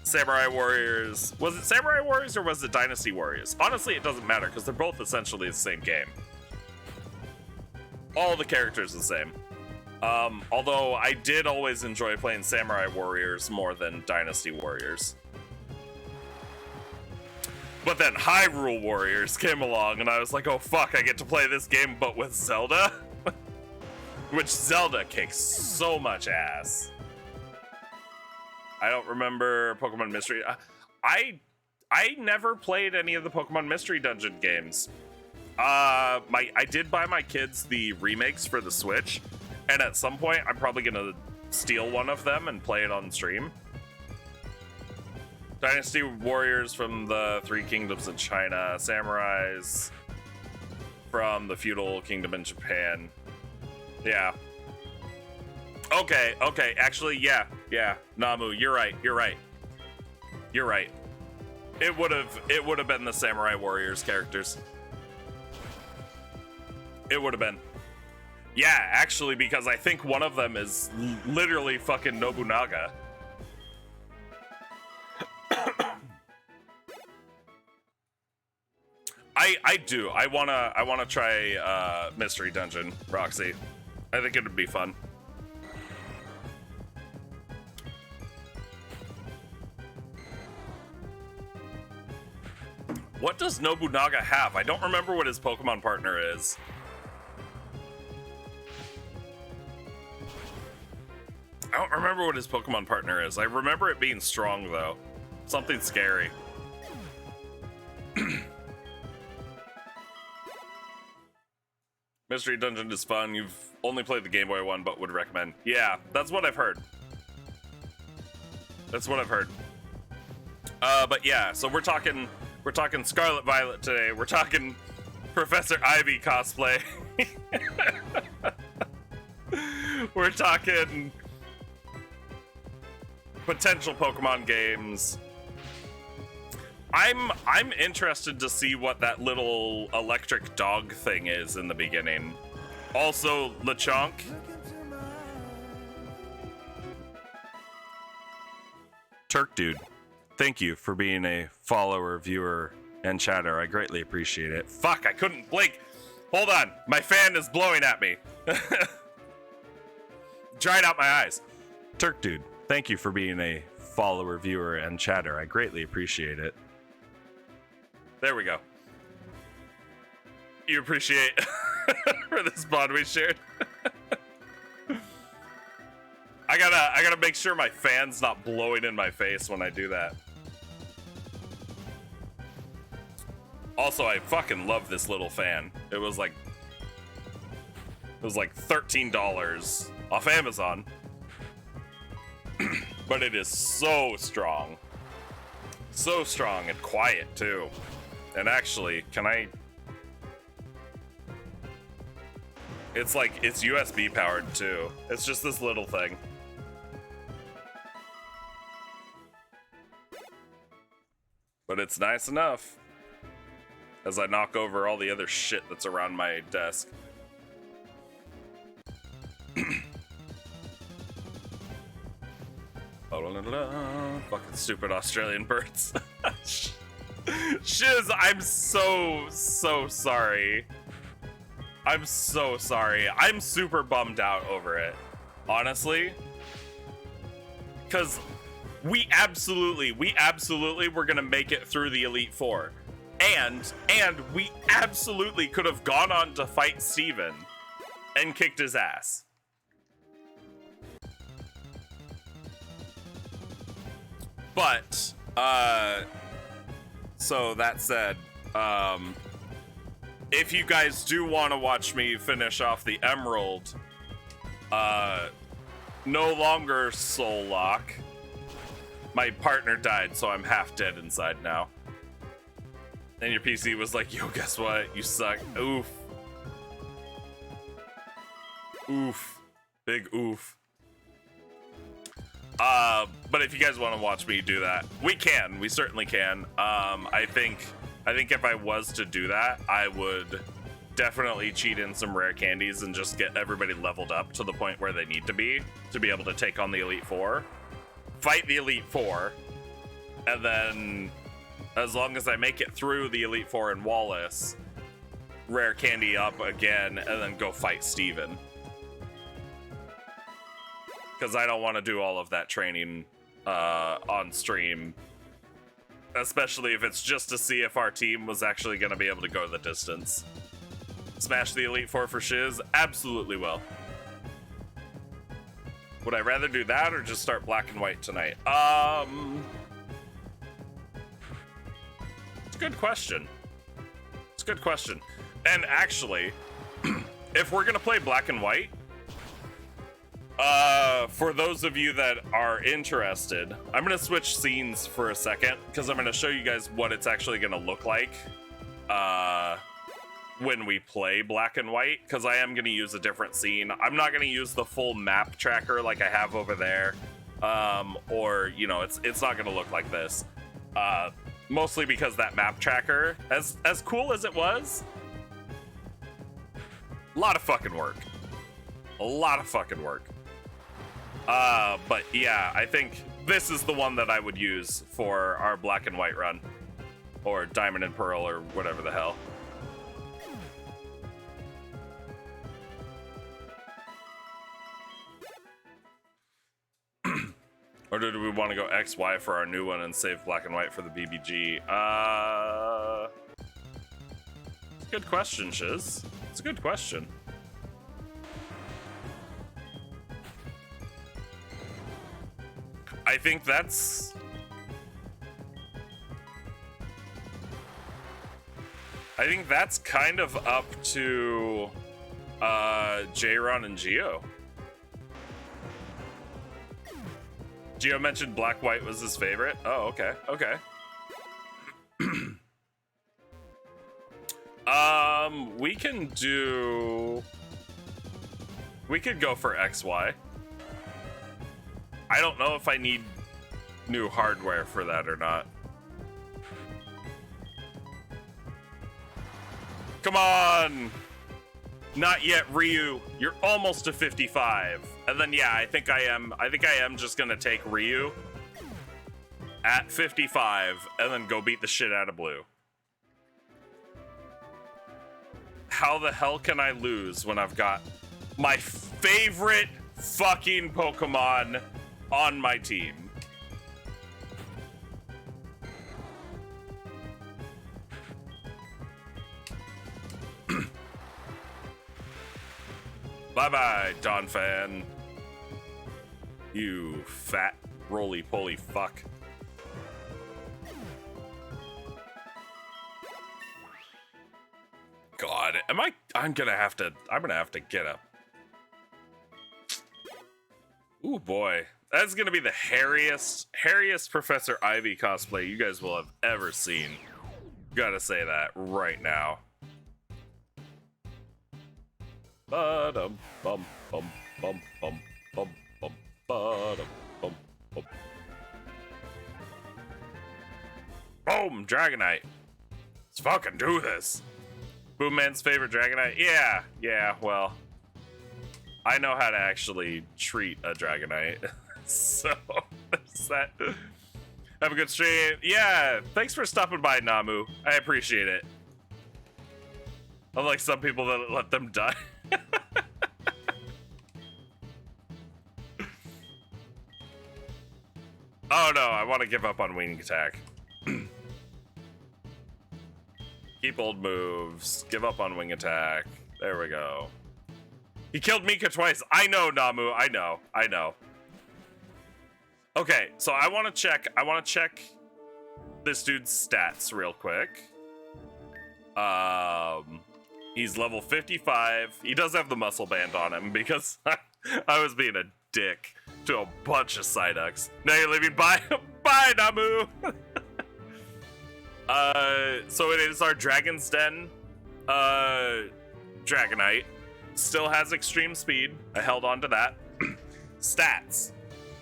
Samurai Warriors. Was it Samurai Warriors or was it Dynasty Warriors? Honestly, it doesn't matter because they're both essentially the same game. All the characters the same. Although I did always enjoy playing Samurai Warriors more than Dynasty Warriors. But then Hyrule Warriors came along and I was like, oh fuck, I get to play this game but with Zelda? Which Zelda kicks so much ass. I don't remember Pokemon Mystery. I never played any of the Pokemon Mystery Dungeon games. I did buy my kids the remakes for the Switch, and at some point I'm probably gonna steal one of them and play it on stream. Dynasty Warriors from the Three Kingdoms in China, Samurais from the Feudal Kingdom in Japan. Yeah. Okay, actually, yeah, Namu, you're right. It would have been the Samurai Warriors characters. It would have been. Yeah, actually, because I think one of them is literally fucking Nobunaga. I do. I wanna try Mystery Dungeon, Roxy. I think it would be fun. What does Nobunaga have? I don't remember what his Pokemon partner is. I don't remember what his Pokemon partner is. I remember it being strong, though. Something scary. Mystery Dungeon is fun. You've only played the Game Boy one, but would recommend. Yeah, that's what I've heard. That's what I've heard. But yeah, so we're talking Scarlet Violet today. We're talking Professor Ivy cosplay. We're talking potential Pokemon games. I'm interested to see what that little electric dog thing is in the beginning. Also, Lechonk. Turk Dude, thank you for being a follower, viewer, and chatter. I greatly appreciate it. Fuck, I couldn't blink. Hold on, my fan is blowing at me. Dried out my eyes. Turk Dude, thank you for being a follower, viewer, and chatter. I greatly appreciate it. There we go. You appreciate for this bond we shared. I gotta make sure my fan's not blowing in my face when I do that. Also, I fucking love this little fan. It was like $13 off Amazon. But it is so strong. So strong and quiet too. And actually, can I... It's like, it's USB powered too. It's just this little thing. But it's nice enough. As I knock over all the other shit that's around my desk. Fucking stupid Australian birds. Shiz, I'm so sorry. I'm so sorry. I'm super bummed out over it, honestly. Because we absolutely were gonna make it through the Elite Four. And we absolutely could have gone on to fight Steven and kicked his ass. But, so that said, if you guys do want to watch me finish off the Emerald, no longer Soul Lock. My partner died, so I'm half dead inside now. And your PC was like, yo, guess what? You suck. Oof. Oof. Big oof. But if you guys want to watch me do that, we can. We certainly can. I think if I was to do that, I would definitely cheat in some rare candies and just get everybody leveled up to the point where they need to be able to take on the Elite Four, fight the Elite Four, and then as long as I make it through the Elite Four and Wallace, rare candy up again, and then go fight Steven. Because I don't want to do all of that training on stream. Especially if it's just to see if our team was actually going to be able to go the distance. Smash the Elite Four for shiz? Absolutely will. Would I rather do that or just start Black and White tonight? It's a good question. It's a good question. And actually, if we're going to play Black and White, for those of you that are interested, I'm going to switch scenes for a second because I'm going to show you guys what it's actually going to look like when we play Black and White, because I am going to use a different scene. I'm not going to use the full map tracker like I have over there, or, you know, it's not going to look like this. Mostly because that map tracker, as cool as it was, a lot of fucking work. A lot of fucking work. But yeah, I think this is the one that I would use for our Black and White run. Or Diamond and Pearl, or whatever the hell. Or do we want to go XY for our new one and save Black and White for the BBG? It's a good question, Shiz. It's a good question. I think that's... I think that's kind of up to J-Ron and Geo. Geo mentioned Black White was his favorite. Oh, okay, okay. We can do... We could go for XY. I don't know if I need new hardware for that or not. Come on! Not yet, Ryu. You're almost to 55. And then yeah, I think I am just gonna take Ryu at 55 and then go beat the shit out of Blue. How the hell can I lose when I've got my favorite fucking Pokemon on my team? Bye-bye, Don Fan. You fat, roly-poly fuck. God, I'm gonna have to get up. Ooh, boy. That's gonna be the hairiest Professor Ivy cosplay you guys will have ever seen. Gotta say that right now. Ba-dum, bum, bum, bum, bum, bum, bum, ba-dum, bum, bum. Boom! Dragonite. Let's fucking do this. Boomman's favorite Dragonite? Yeah, well, I know how to actually treat a Dragonite. So, there's that. Have a good stream. Yeah, thanks for stopping by, Namu. I appreciate it. Unlike some people that let them die. Oh no, I want to give up on Wing Attack. Keep old moves. Give up on Wing Attack. There we go. He killed Mika twice. I know, Namu. I know. Okay, so I want to check this dude's stats real quick. He's level 55. He does have the muscle band on him because I was being a dick to a bunch of Psyducks. Now you're leaving. Bye, bye, Namu. So it is our Dragon's Den, Dragonite. Still has extreme speed. I held on to that. Stats.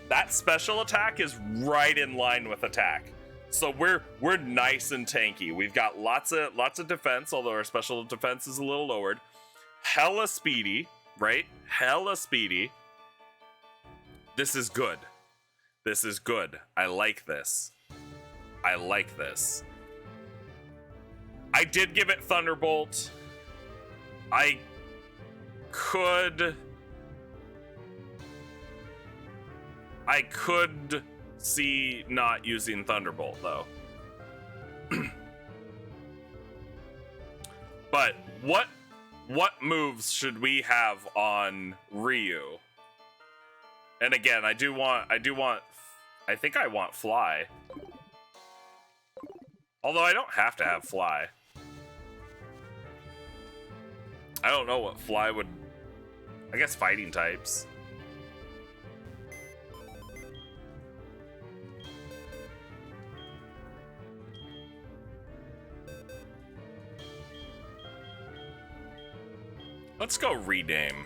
That special attack is right in line with attack. So we're nice and tanky. We've got lots of defense, although our special defense is a little lowered. Hella speedy, right? Hella speedy. This is good. This is good. I like this. I like this. I did give it Thunderbolt. I could see not using Thunderbolt though. But what moves should we have on Ryu? And again, I think I want Fly. Although I don't have to have Fly. I don't know what Fly would... I guess fighting types. Let's go rename.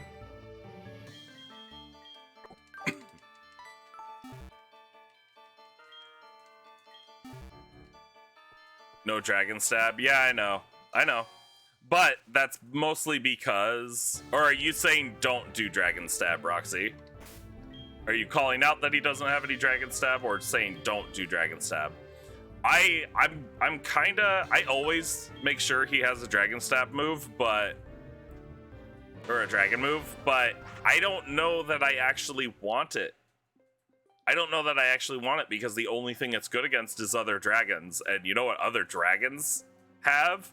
No Dragon Stab? Yeah, I know. But that's mostly because... Or are you saying don't do Dragon Stab, Roxy? Are you calling out that he doesn't have any Dragon Stab, or saying don't do Dragon Stab? I'm kinda... I always make sure he has a Dragon Stab move, but... Or a Dragon move, but I don't know that I actually want it. I don't know that I actually want it because the only thing it's good against is other dragons. And you know what other dragons have?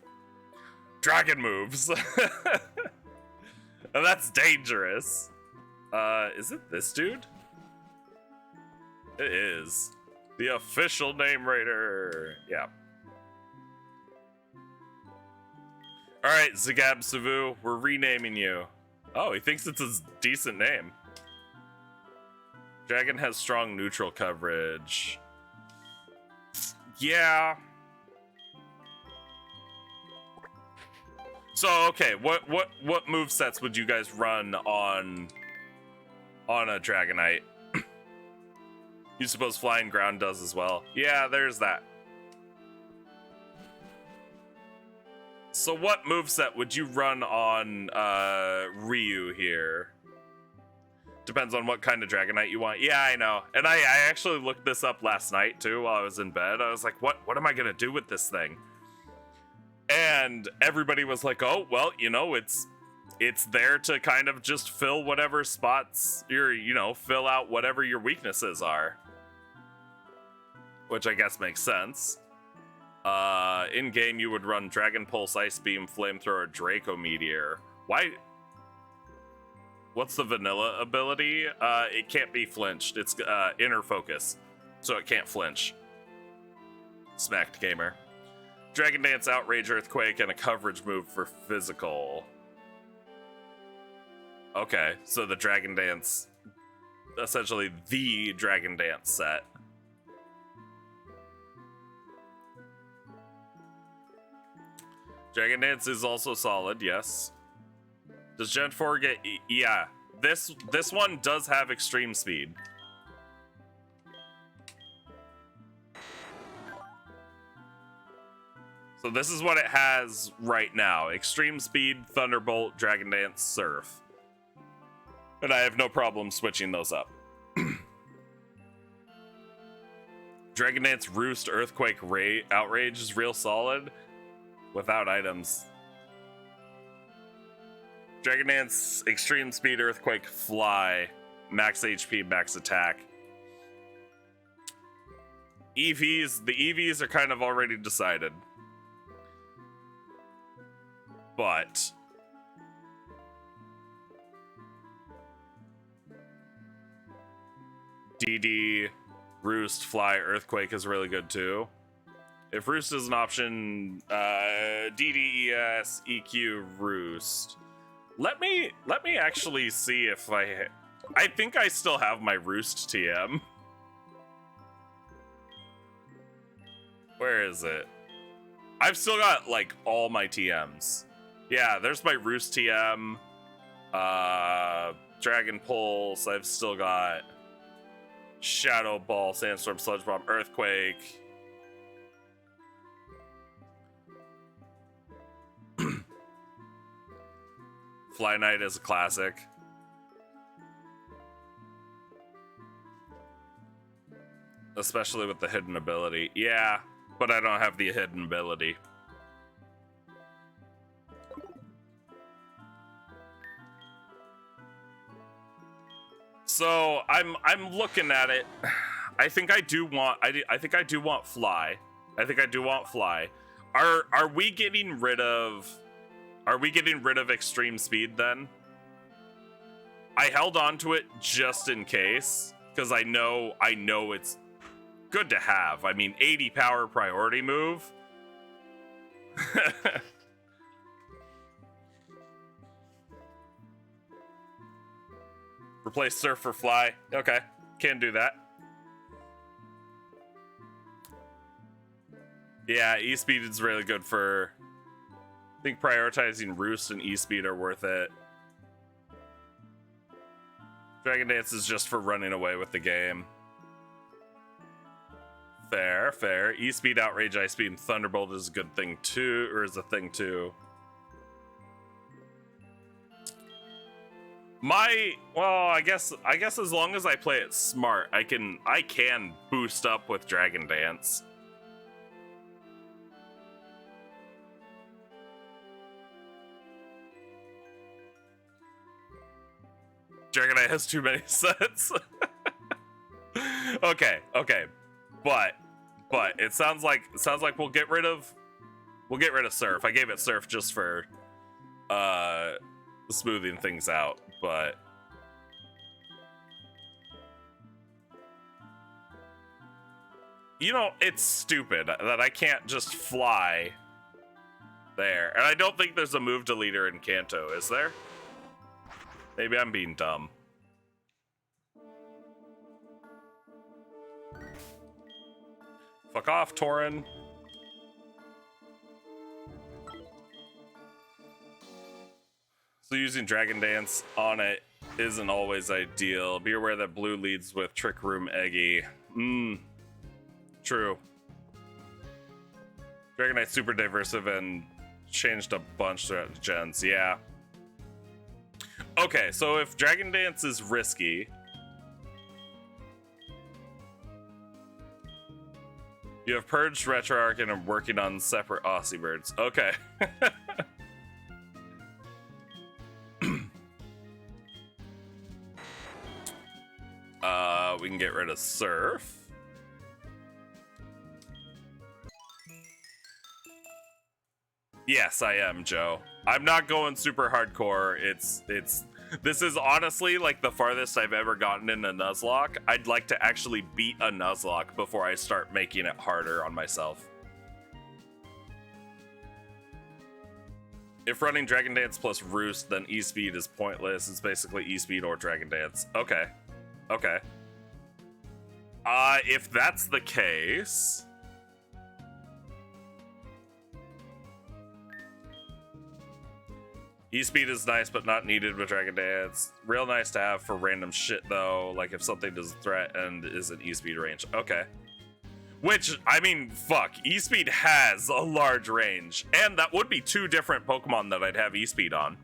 Dragon moves. And that's dangerous. Is it this dude? It is. The official name raider. Yeah. Alright, Zagab Savu, we're renaming you. Oh, he thinks it's a decent name. Dragon has strong neutral coverage. Yeah. So, okay, what movesets would you guys run on a Dragonite? You suppose flying ground does as well? Yeah, there's that. So what moveset would you run on Ryu here? Depends on what kind of Dragonite you want. Yeah, I know. And I actually looked this up last night too while I was in bed. I was like, what am I gonna do with this thing? And everybody was like, oh, well, you know, it's there to kind of just fill whatever spots fill out whatever your weaknesses are. Which I guess makes sense. In game, you would run Dragon Pulse, Ice Beam, Flamethrower, Draco Meteor. Why? What's the vanilla ability? It can't be flinched. It's inner focus, so it can't flinch. Smacked gamer. Dragon Dance, Outrage, Earthquake, and a coverage move for physical. Okay, so the Dragon Dance, essentially the Dragon Dance set. Dragon Dance is also solid, yes. Does Gen 4 get... Yeah, this one does have extreme speed. So this is what it has right now. Extreme speed, Thunderbolt, Dragon Dance, Surf. And I have no problem switching those up. Dragon Dance, Roost, Earthquake, Outrage is real solid. Without items. Dragon Dance, Extreme Speed, Earthquake, Fly, Max HP, Max Attack. The EVs are kind of already decided. But DD, Roost, Fly, Earthquake is really good too. If Roost is an option, DDES, EQ, Roost. Let me actually see if I think I still have my Roost TM. Where is it? I've still got like all my TMs. Yeah, there's my Roost TM. Dragon Pulse. I've still got Shadow Ball, Sandstorm, Sludge Bomb, Earthquake. Fly Knight is a classic. Especially with the hidden ability. Yeah, but I don't have the hidden ability. So I'm looking at it. I think I do want Fly. I think I do want Fly. Are we getting rid of extreme speed then? I held on to it just in case, because I know it's good to have. I mean, 80 power priority move. Replace Surf for Fly. Okay, can do that. Yeah, E-Speed is really good for... I think prioritizing Roost and E-Speed are worth it. Dragon Dance is just for running away with the game. Fair, fair. E-Speed, Outrage, Ice Beam, Thunderbolt is a good thing too, or is a thing too. I guess as long as I play it smart, I can boost up with Dragon Dance. Dragonite has too many sets. Okay, but it sounds like we'll get rid of Surf. I gave it Surf just for smoothing things out, but You know, it's stupid that I can't just fly there. And I don't think there's a move deleter in Kanto, is there? Maybe I'm being dumb. Fuck off, Torin. So using Dragon Dance on it isn't always ideal. Be aware that blue leads with Trick Room Eggy. True. Dragonite's super diversive and changed a bunch throughout the gens. Yeah. Okay, so if Dragon Dance is risky, you have purged RetroArch and are working on separate Aussie birds. Okay. We can get rid of Surf. Yes, I am, Joe. I'm not going super hardcore. This is honestly like the farthest I've ever gotten in a Nuzlocke. I'd like to actually beat a Nuzlocke before I start making it harder on myself. If running Dragon Dance plus Roost, then E-Speed is pointless. It's basically E-Speed or Dragon Dance. Okay. Okay. If that's the case... E-Speed is nice, but not needed with Dragon Dance. Real nice to have for random shit, though. Like, if something does a threat and is an E-Speed range. Okay. Which, I mean, fuck. E-Speed has a large range. And that would be 2 different Pokemon that I'd have E-Speed on.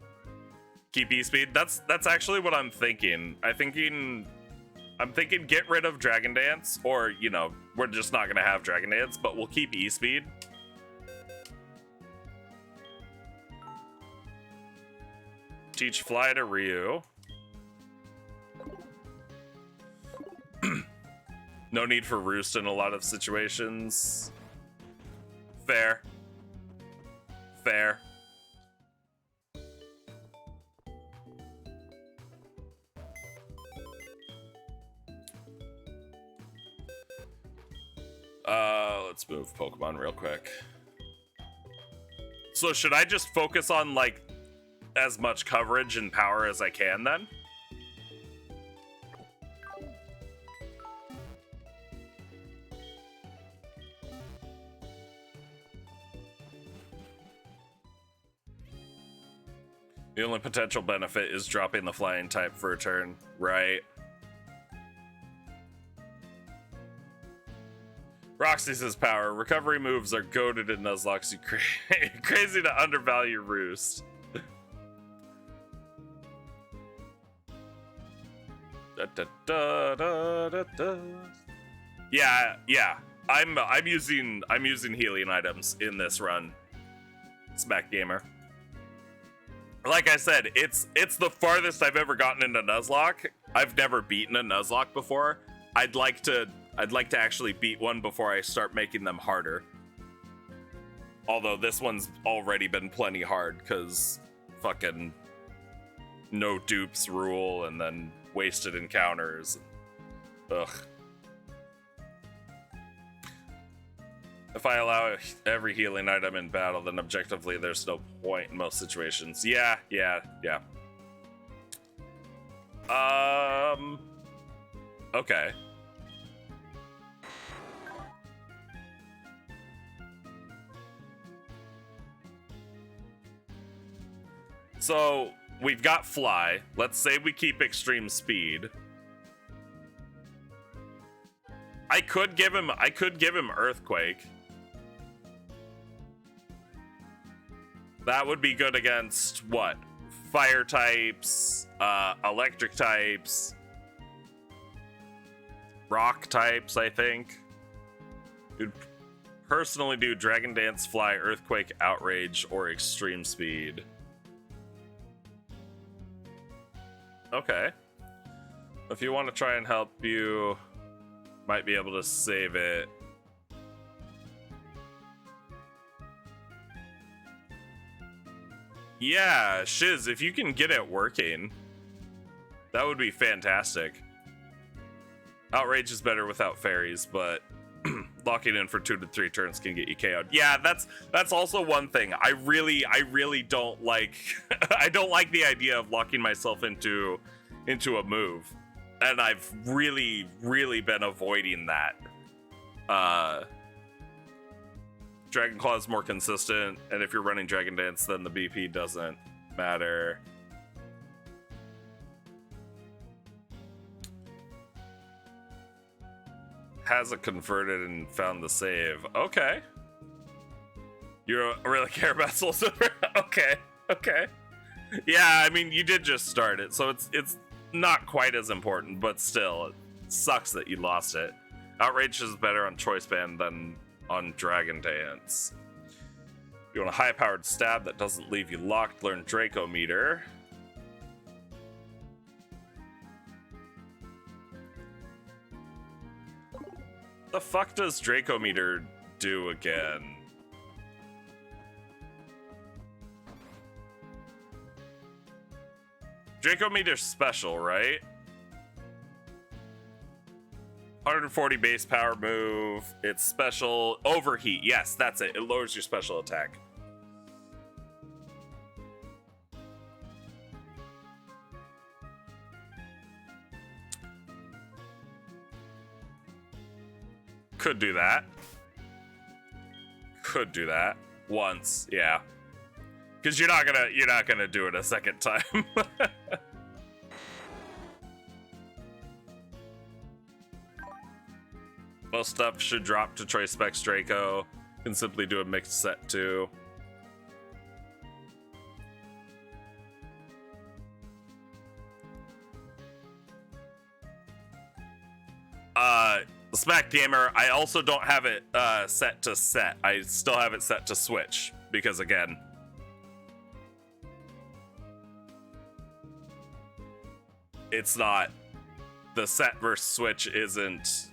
Keep E-Speed? That's actually what I'm thinking. I'm thinking get rid of Dragon Dance. Or, you know, we're just not going to have Dragon Dance, but we'll keep E-Speed. Teach Fly to Ryu. No need for Roost in a lot of situations. Fair. Fair. Let's move Pokemon real quick. So should I just focus on, like, as much coverage and power as I can then? The only potential benefit is dropping the flying type for a turn, right? Roxy says power. Recovery moves are goated in Nuzlocke. You crazy to undervalue Roost. Yeah. I'm using healing items in this run. Smack Gamer. Like I said, it's the farthest I've ever gotten into Nuzlocke. I've never beaten a Nuzlocke before. I'd like to actually beat one before I start making them harder. Although this one's already been plenty hard because fucking no dupes rule and then wasted encounters. Ugh. If I allow every healing item in battle, then objectively there's no point in most situations. Yeah. Okay. So, we've got Fly. Let's say we keep Extreme Speed. I could give him Earthquake. That would be good against what? Fire types, electric types, rock types, I think. You'd personally do Dragon Dance, Fly, Earthquake, Outrage, or Extreme Speed. Okay. If you want to try and help, you might be able to save it. Yeah, Shiz, if you can get it working, that would be fantastic. Outrage is better without fairies, but locking in for 2 to 3 turns can get you KO'd. Yeah, that's also one thing. I really don't like. I don't like the idea of locking myself into a move, and I've really been avoiding that. Dragon Claw is more consistent, and if you're running Dragon Dance, then the BP doesn't matter. Has it converted and found the save. Okay. You don't really care about Soul Silver? Okay. Yeah, I mean, you did just start it, so it's not quite as important, but still, it sucks that you lost it. Outrage is better on Choice Band than on Dragon Dance. You want a high-powered stab that doesn't leave you locked, learn Draco Meter. The fuck does Draco Meter do again? Draco Meter's special, right? 140 base power move. It's special. Overheat. Yes, that's it. It lowers your special attack. Could do that. Could do that once, yeah. Because you're not gonna do it a second time. Most stuff should drop to Choice Specs Draco. Can simply do a mixed set too. Smack Gamer, I also don't have it set to set. I still have it set to switch because, again, it's not, the set versus switch isn't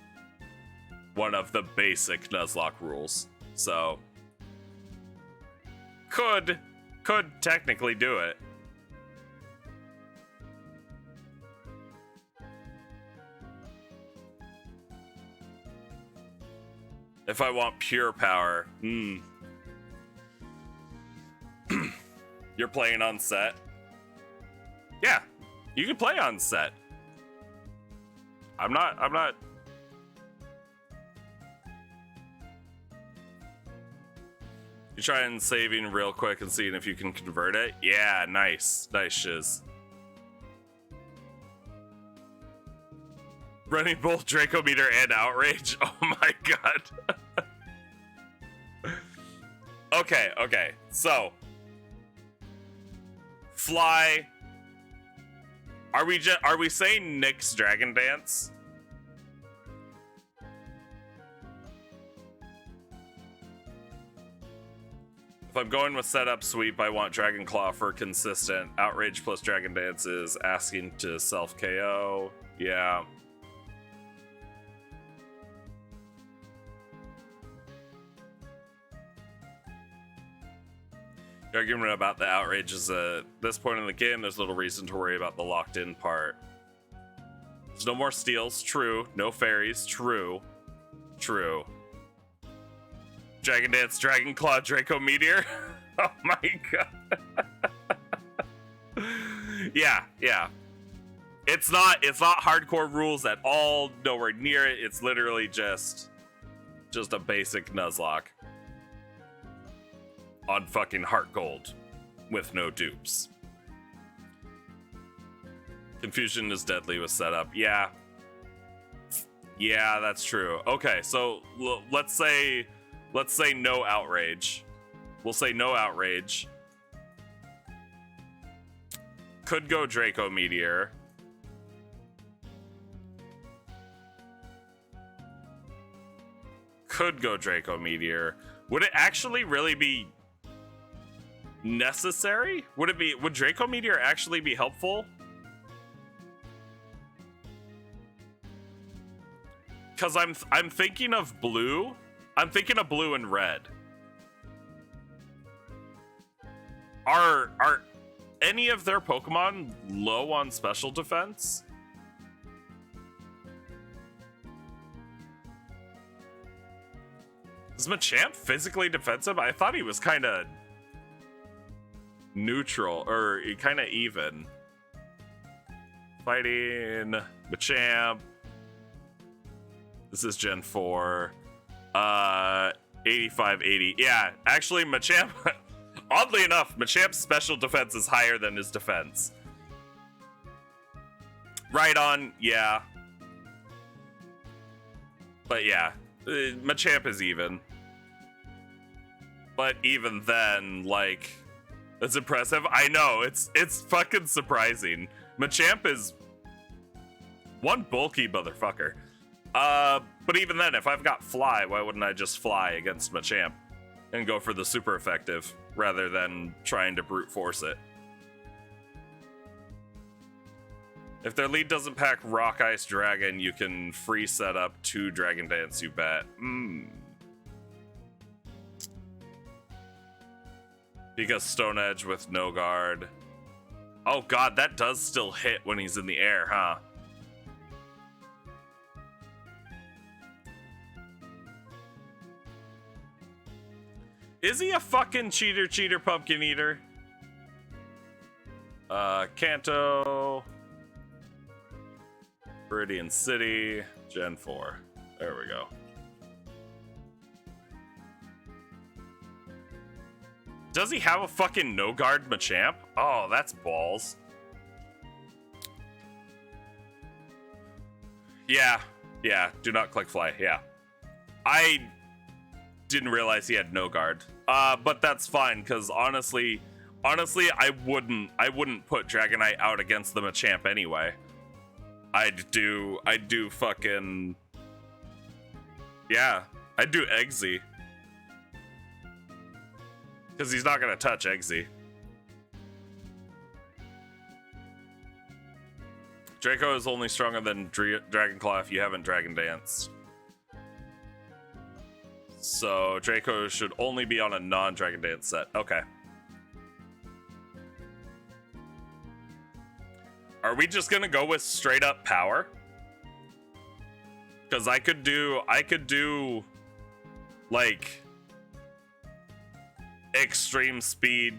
one of the basic Nuzlocke rules. So could technically do it. If I want pure power, You're playing on set? Yeah, you can play on set. I'm not. You trying saving real quick and seeing if you can convert it? Yeah, nice shiz. Running both Draco Meter and Outrage. Oh my god. Okay. So, Fly. Are we saying Nick's Dragon Dance? If I'm going with setup sweep, I want Dragon Claw for consistent. Outrage plus Dragon Dance is asking to self KO. Yeah. The argument about the outrage is at this point in the game, there's little reason to worry about the locked in part. There's no more steals, true. No fairies, true. Dragon Dance, Dragon Claw, Draco Meteor. Oh my god. Yeah. It's not hardcore rules at all, nowhere near it. It's literally just a basic Nuzlocke. On fucking Heart Gold with no dupes. Confusion is deadly with setup. Yeah, that's true. Okay, so let's say no outrage. We'll say no outrage. Could go Draco Meteor. Could go Draco Meteor. Would it actually really be necessary? Would Draco Meteor actually be helpful? Because I'm thinking of blue. I'm thinking of blue and red. Are any of their Pokemon low on special defense? Is Machamp physically defensive? I thought he was kind of neutral, or kind of even. Fighting Machamp. This is Gen 4. 85-80. Yeah, actually, Machamp... Oddly enough, Machamp's special defense is higher than his defense. Right on, yeah. But yeah, Machamp is even. But even then, like, that's impressive. I know, it's fucking surprising. Machamp is one bulky motherfucker. But even then, if I've got Fly, why wouldn't I just fly against Machamp and go for the super effective rather than trying to brute force it? If their lead doesn't pack Rock Ice Dragon, you can free set up 2 Dragon Dance, you bet. Because Stone Edge with no guard. Oh god, that does still hit when he's in the air, huh? Is he a fucking cheater pumpkin eater? Kanto. Viridian City. Gen 4. There we go. Does he have a fucking no guard Machamp? Oh, that's balls. Yeah. Do not click fly. Yeah. I didn't realize he had no guard. But that's fine, because honestly, I wouldn't put Dragonite out against the Machamp anyway. I'd do fucking... Yeah, I'd do Eggsy. Because he's not gonna touch Eggsy. Draco is only stronger than Dragon Claw if you haven't Dragon Danced. So Draco should only be on a non-Dragon Dance set. Okay. Are we just gonna go with straight up power? Because I could do like extreme speed,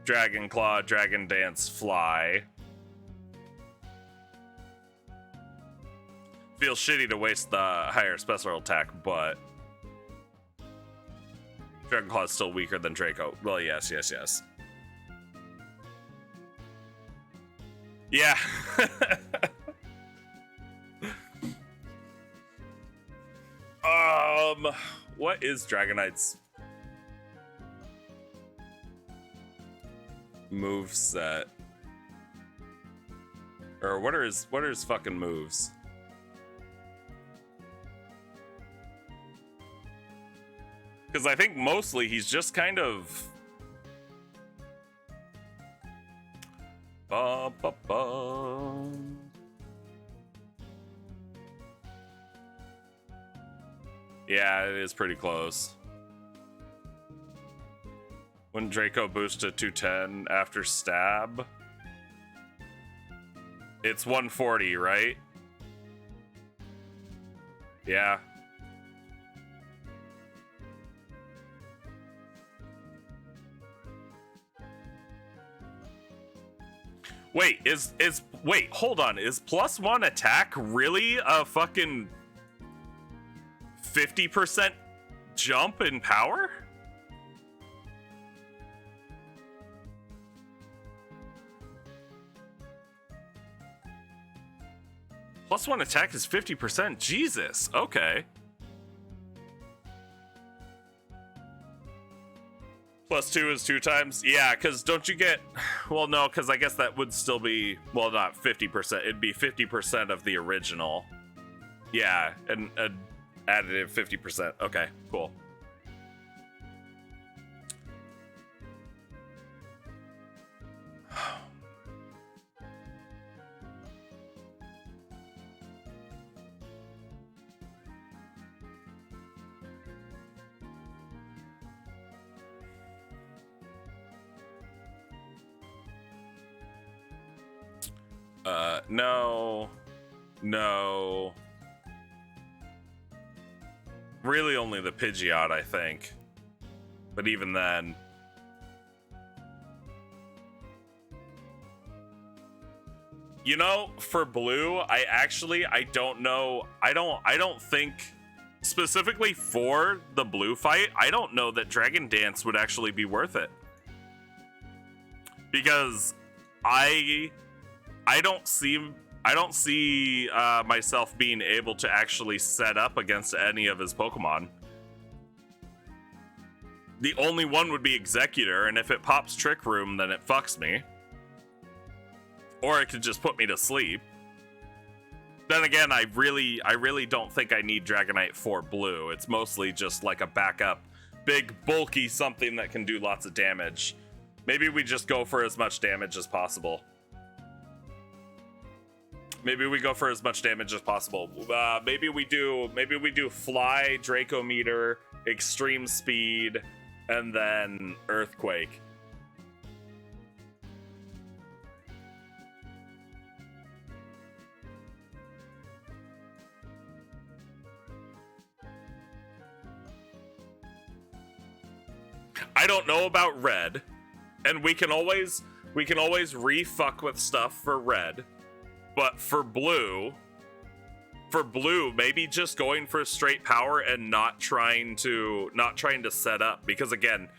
Dragon Claw, Dragon Dance, Fly. Feels shitty to waste the higher special attack, but Dragon Claw is still weaker than Draco. Well, yes. Yeah. What is Dragonite's move set? Or what are his fucking moves? Because I think mostly he's just kind of... Yeah, it is pretty close. When Draco boosts to 210 after stab, it's 140, right? Yeah. Wait, wait, hold on. Is +1 attack really a fucking 50% jump in power? +1 attack is 50%. Jesus. Okay. +2 is 2 times. Yeah, because don't you get... Well, no, because I guess that would still be... Well, not 50%. It'd be 50% of the original. Yeah, and additive 50%. Okay, cool. No. Really only the Pidgeot, I think. But even then... You know, for blue, I don't know. I don't think, specifically for the blue fight, I don't know that Dragon Dance would actually be worth it. Because I don't see myself being able to actually set up against any of his Pokemon. The only one would be Executor, and if it pops Trick Room, then it fucks me. Or it could just put me to sleep. Then again, I really don't think I need Dragonite for blue. It's mostly just like a backup, big, bulky something that can do lots of damage. Maybe we just go for as much damage as possible. Maybe we go for as much damage as possible. Maybe we do Fly, Draco Meter, Extreme Speed, and then Earthquake. I don't know about red, and we can always re-fuck with stuff for red, but for blue, maybe just going for straight power and not trying to set up, because again,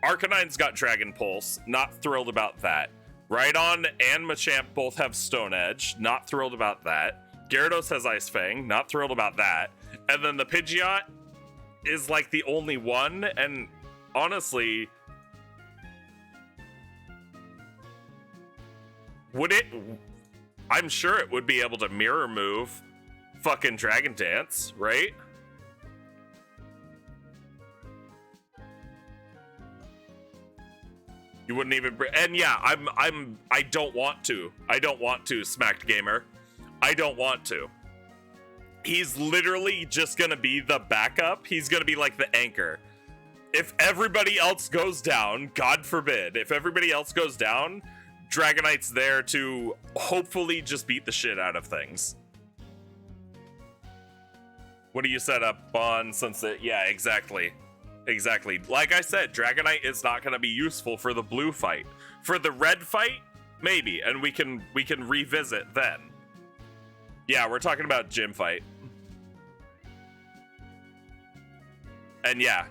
Arcanine's got Dragon Pulse, not thrilled about that. Rhydon and Machamp both have Stone Edge, not thrilled about that. Gyarados has Ice Fang, not thrilled about that. And then the Pidgeot is like the only one, and honestly, would it? I'm sure it would be able to mirror move fucking Dragon Dance, right? You wouldn't even, and yeah, I don't want to, Smacked Gamer. I don't want to. He's literally just gonna be the backup. He's gonna be like the anchor. If everybody else goes down, God forbid, if everybody else goes down, Dragonite's there to hopefully just beat the shit out of things. What do you set up on Sunset? Yeah, exactly. Exactly. Like I said, Dragonite is not going to be useful for the blue fight. For the red fight, maybe, and we can revisit then. Yeah, we're talking about gym fight. And yeah,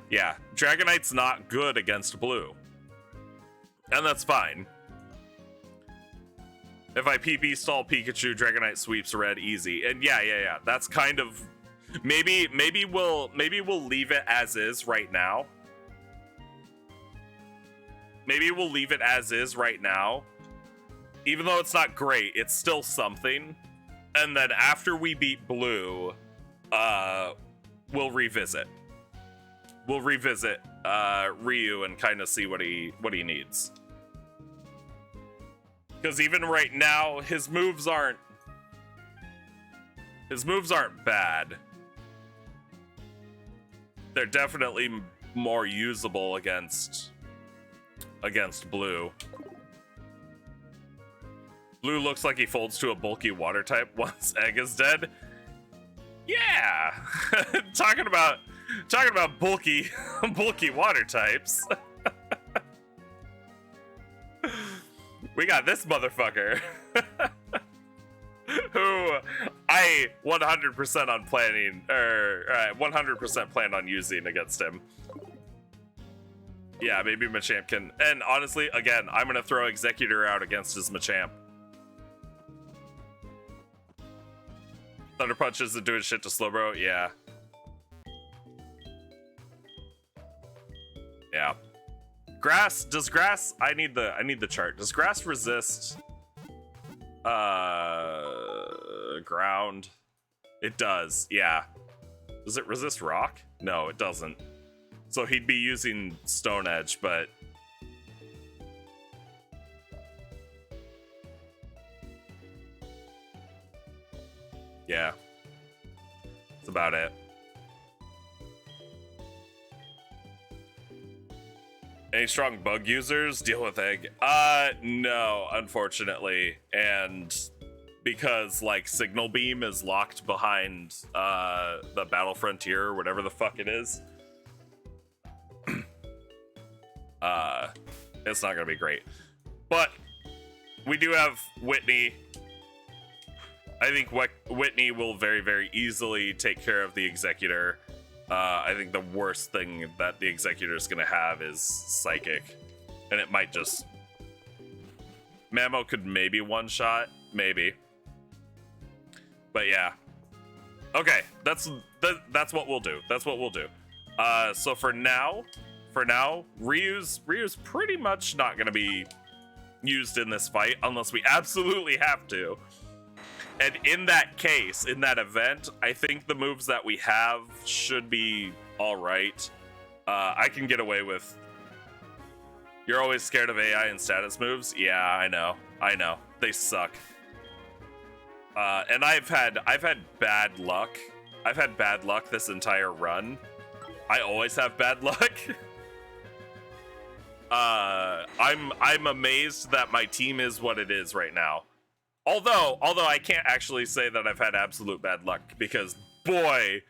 Dragonite's not good against blue. And that's fine. If I PP stall Pikachu, Dragonite sweeps red easy. And yeah. That's kind of, maybe we'll leave it as is right now. Maybe we'll leave it as is right now. Even though it's not great, it's still something. And then after we beat blue, we'll revisit. We'll revisit Ryu and kind of see what he needs. Because even right now, his moves aren't bad. They're definitely more usable against blue. Blue looks like he folds to a bulky water type once Egg is dead. Yeah, talking about bulky water types. We got this motherfucker. Who I 100% on planning, or 100% plan on using against him. Yeah, maybe Machamp can, and honestly, again, I'm gonna throw Executor out against his Machamp. Thunder Punch isn't doing shit to Slowbro, yeah. Yeah. Grass, does grass, I need the chart. Does grass resist ground? It does, yeah. Does it resist rock? No, it doesn't. So he'd be using Stone Edge, but yeah. That's about it. Any strong bug users? Deal with Egg. No, unfortunately. And because like signal beam is locked behind the battle frontier or whatever the fuck it is. It's not gonna be great, but we do have Whitney. I think Whitney will very, very easily take care of the Executor. I think the worst thing that the Executor is going to have is Psychic. And it might just... Mamo could maybe one-shot. Maybe. But yeah. Okay, that's what we'll do. That's what we'll do. So for now, Ryu's pretty much not going to be used in this fight unless we absolutely have to. And in that case, in that event, I think the moves that we have should be all right. I can get away with... You're always scared of AI and status moves? Yeah, I know. They suck. And I've had bad luck. I've had bad luck this entire run. I always have bad luck. I'm amazed that my team is what it is right now. Although I can't actually say that I've had absolute bad luck, because boy,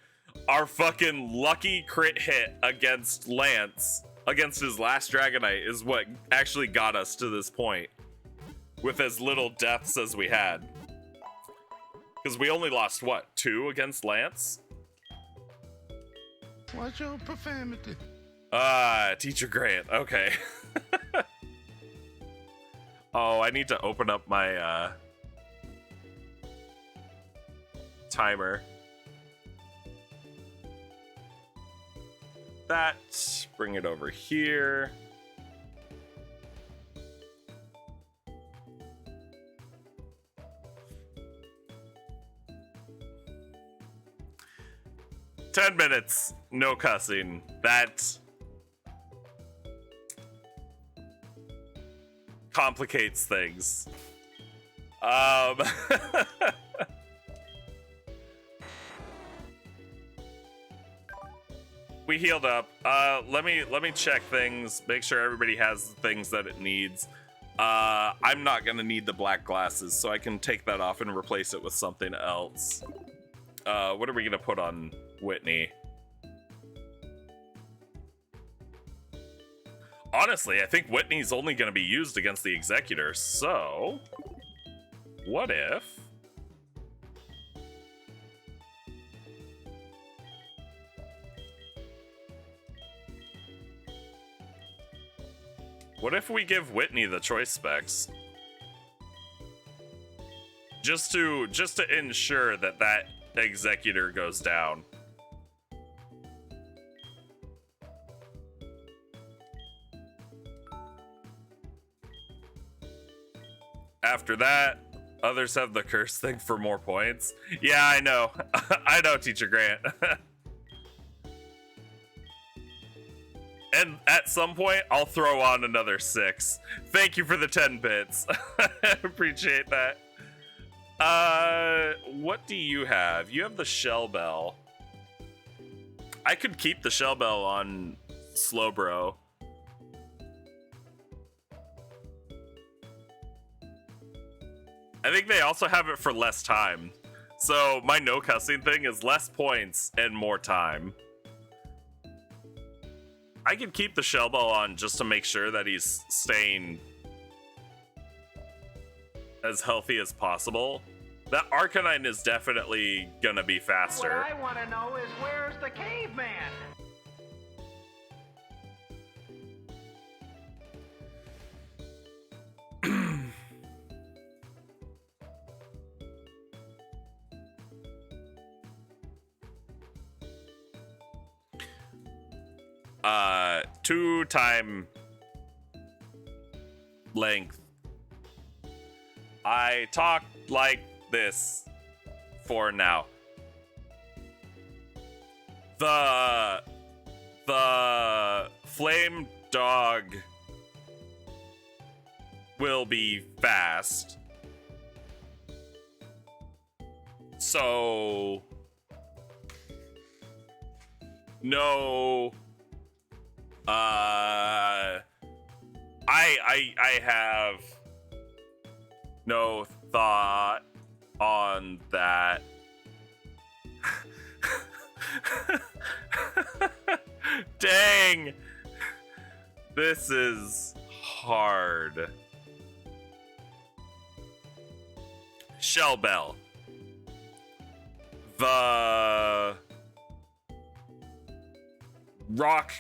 our fucking lucky crit hit against Lance, against his last Dragonite, is what actually got us to this point, with as little deaths as we had. Because we only lost, what, 2 against Lance? What's your profanity? Teacher Grant, okay. Oh, I need to open up my, timer. Bring it over here. "10 minutes, no cussing." That complicates things. We healed up. Let me check things, make sure everybody has the things that it needs. I'm not gonna need the black glasses, so I can take that off and replace it with something else. What are we gonna put on Whitney? Honestly, I think Whitney's only gonna be used against the Executor, so what if... What if we give Whitney the choice specs? Just to ensure that Executor goes down. After that, others have the curse thing for more points. Yeah, I know. I know, Teacher Grant. And at some point, I'll throw on another 6. Thank you for the 10 bits. Appreciate that. What do you have? You have the Shell Bell. I could keep the Shell Bell on Slowbro. I think they also have it for less time. So my no cussing thing is less points and more time. I could keep the Shell Bell on just to make sure that he's staying as healthy as possible. That Arcanine is definitely gonna be faster. What I want to know is, where's the caveman? Two-time length. I talk like this for now. The flame dog will be fast. So no, I have no thought on that. Dang! This is hard. Shell Bell. The rock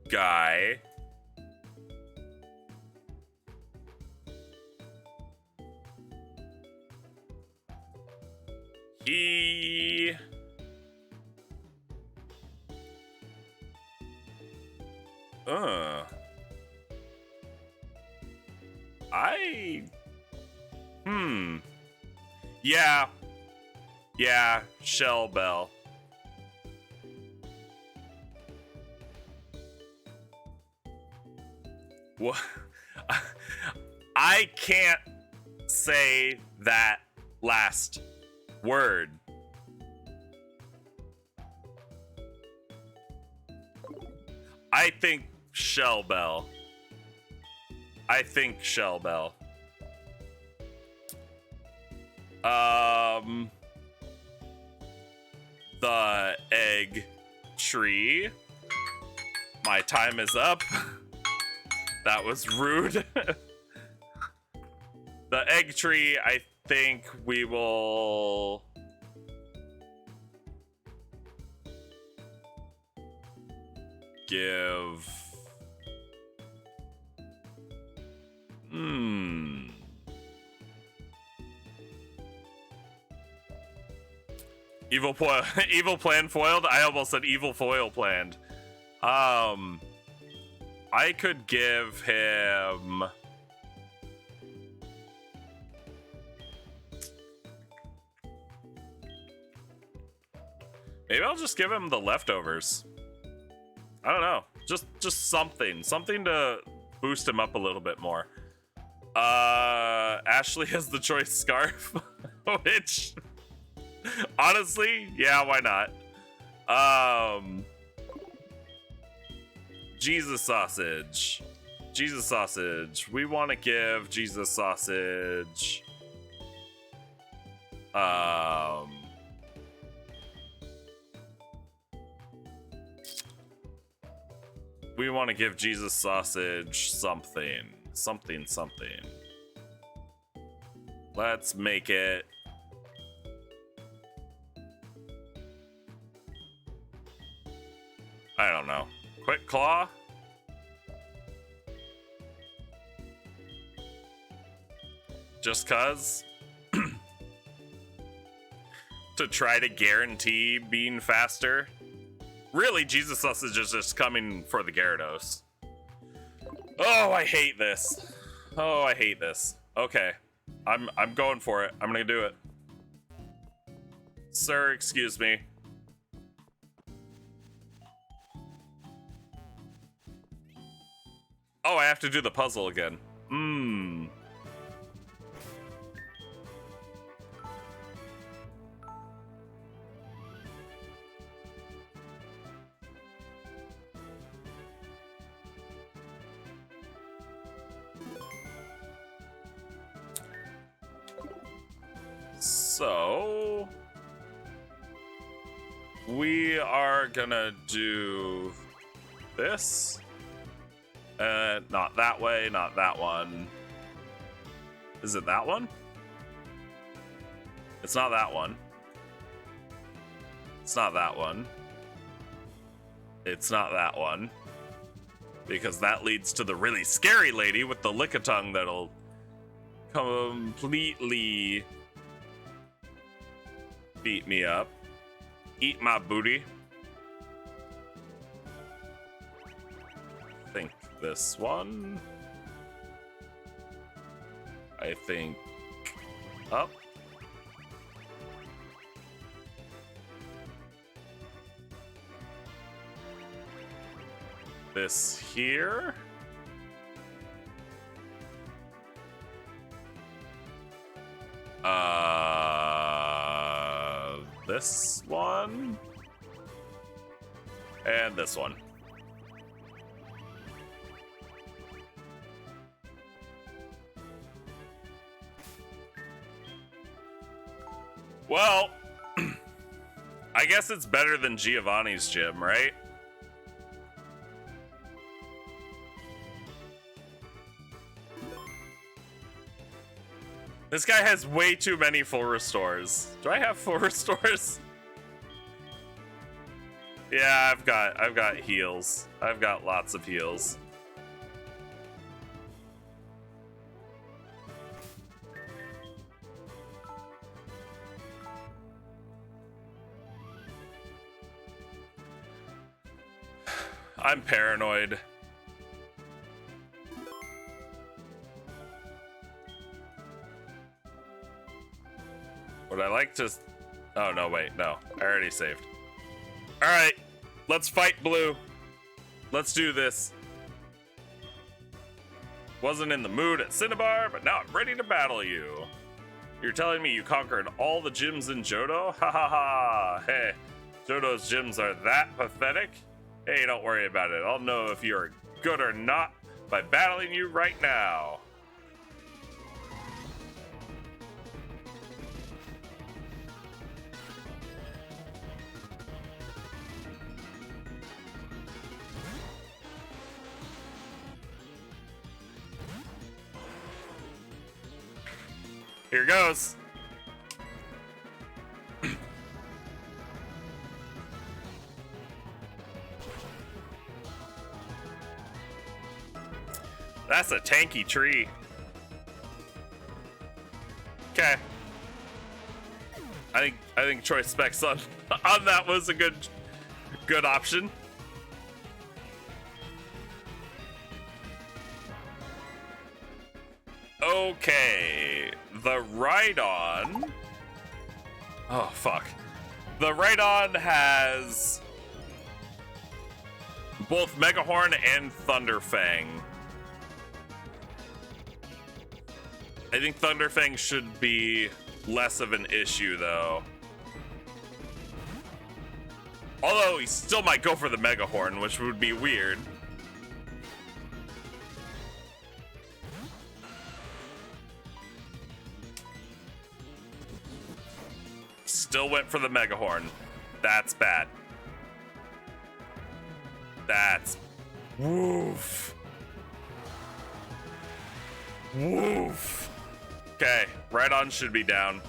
guy. He Yeah, Shell Bell. What? I can't say that last word. I think Shell Bell. I think Shell Bell. The egg tree. My time is up. That was rude. The egg tree, I think we will give evil plan foiled. I almost said evil foil planned. I could give him maybe I'll just give him the leftovers. I don't know. Just something to boost him up a little bit more. Ashley has the choice scarf, which honestly, yeah, why not? Jesus sausage. Jesus sausage. We want to give Jesus sausage. We want to give Jesus sausage something. Let's make it I don't know. Quick Claw? Just cuz? To try to guarantee being faster? Really, Jesus Sausage is just coming for the Gyarados. Oh, I hate this. Oh, I hate this. Okay. I'm going for it. I'm gonna do it. Sir, excuse me. Oh, I have to do the puzzle again. So we are gonna do this. Not that way, not that one. Is it that one? It's not that one. It's not that one. It's not that one. Because that leads to the really scary lady with the lick-a-tongue that'll completely beat me up. Eat my booty. I think this one. I think up. This here. This one. And this one. Well, I guess it's better than Giovanni's gym, right? This guy has way too many full restores. Do I have full restores? Yeah, I've got heals. I've got lots of heals. I'm paranoid. Would I like to... Oh, no, wait, no. I already saved. Alright, let's fight Blue. Let's do this. Wasn't in the mood at Cinnabar, but now I'm ready to battle you. You're telling me you conquered all the gyms in Johto? Ha ha ha! Hey, Johto's gyms are that pathetic? Hey, don't worry about it. I'll know if you're good or not by battling you right now. Here goes. That's a tanky tree. Okay. I think choice specs on that was a good option. Okay. The Rhydon. Oh fuck. The Rhydon has both Megahorn and Thunderfang. I think Thunderfang should be less of an issue, though. Although he still might go for the Megahorn, which would be weird. Still went for the Megahorn. That's bad. That's... Woof. Woof. Okay, Rhydon should be down.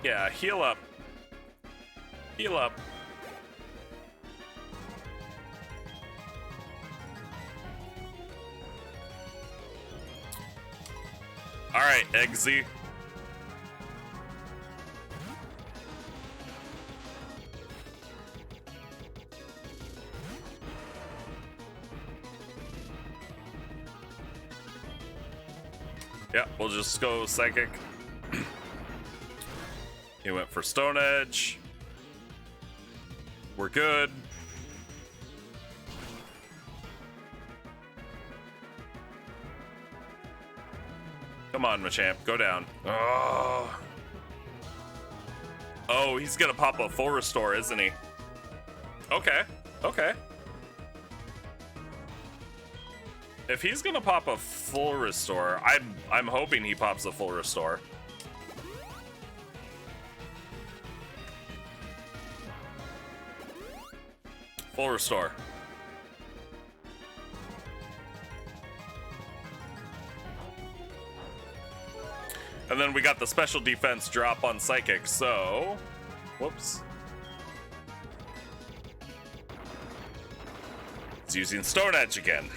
Yeah, heal up. Heal up. Alright, Eggsy. Yeah, we'll just go Psychic. He went for Stone Edge. We're good. Come on, Machamp, go down. Oh. Oh, he's gonna pop a full restore, isn't he? Okay, okay. If he's gonna pop a full restore, I'm hoping he pops a full restore. Full restore. And then we got the special defense drop on Psychic, so... Whoops. It's using Stone Edge again.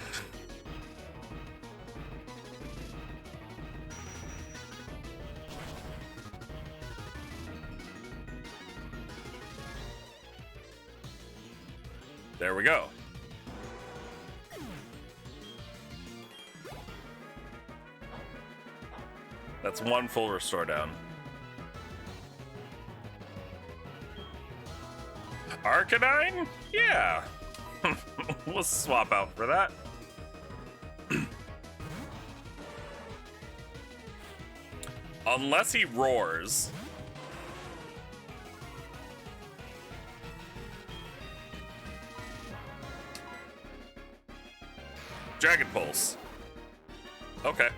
There we go. That's one full restore down. Arcanine? Yeah. We'll swap out for that. Unless he roars. Dragon Pulse. Okay.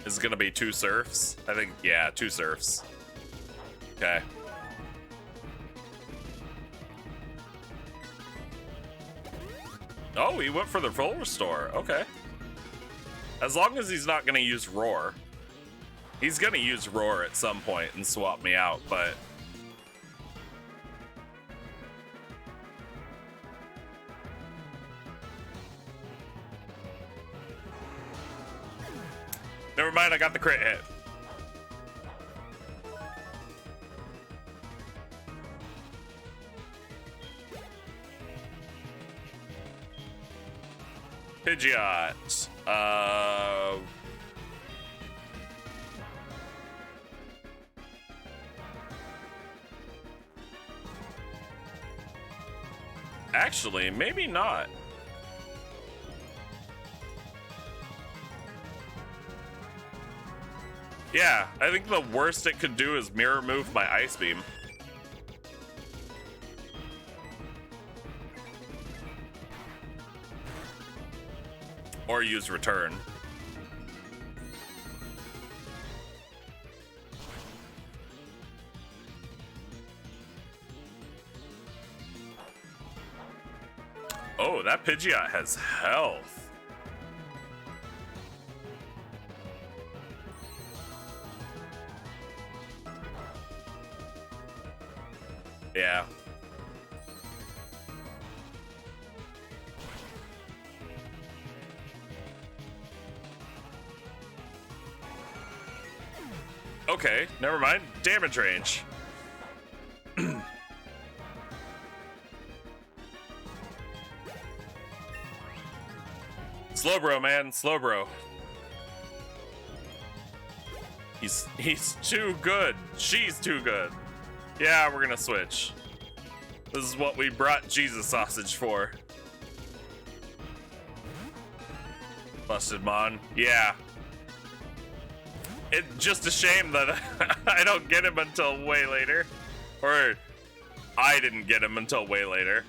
Is it gonna be 2 surfs? I think, yeah, 2 surfs. Okay. Oh, he went for the full restore. Okay. As long as he's not gonna use Roar. He's gonna use Roar at some point and swap me out, but... Never mind, I got the crit hit. Pidgeot. Actually, maybe not. Yeah, I think the worst it could do is mirror move my Ice Beam. Or use Return. Oh, that Pidgeot has health. Yeah. Okay, never mind. Damage range. Slowbro, man, Slowbro. He's too good. She's too good. Yeah, we're gonna switch. This is what we brought Jesus sausage for. Busted Mon. Yeah. It's just a shame that I don't get him until way later. Or I didn't get him until way later.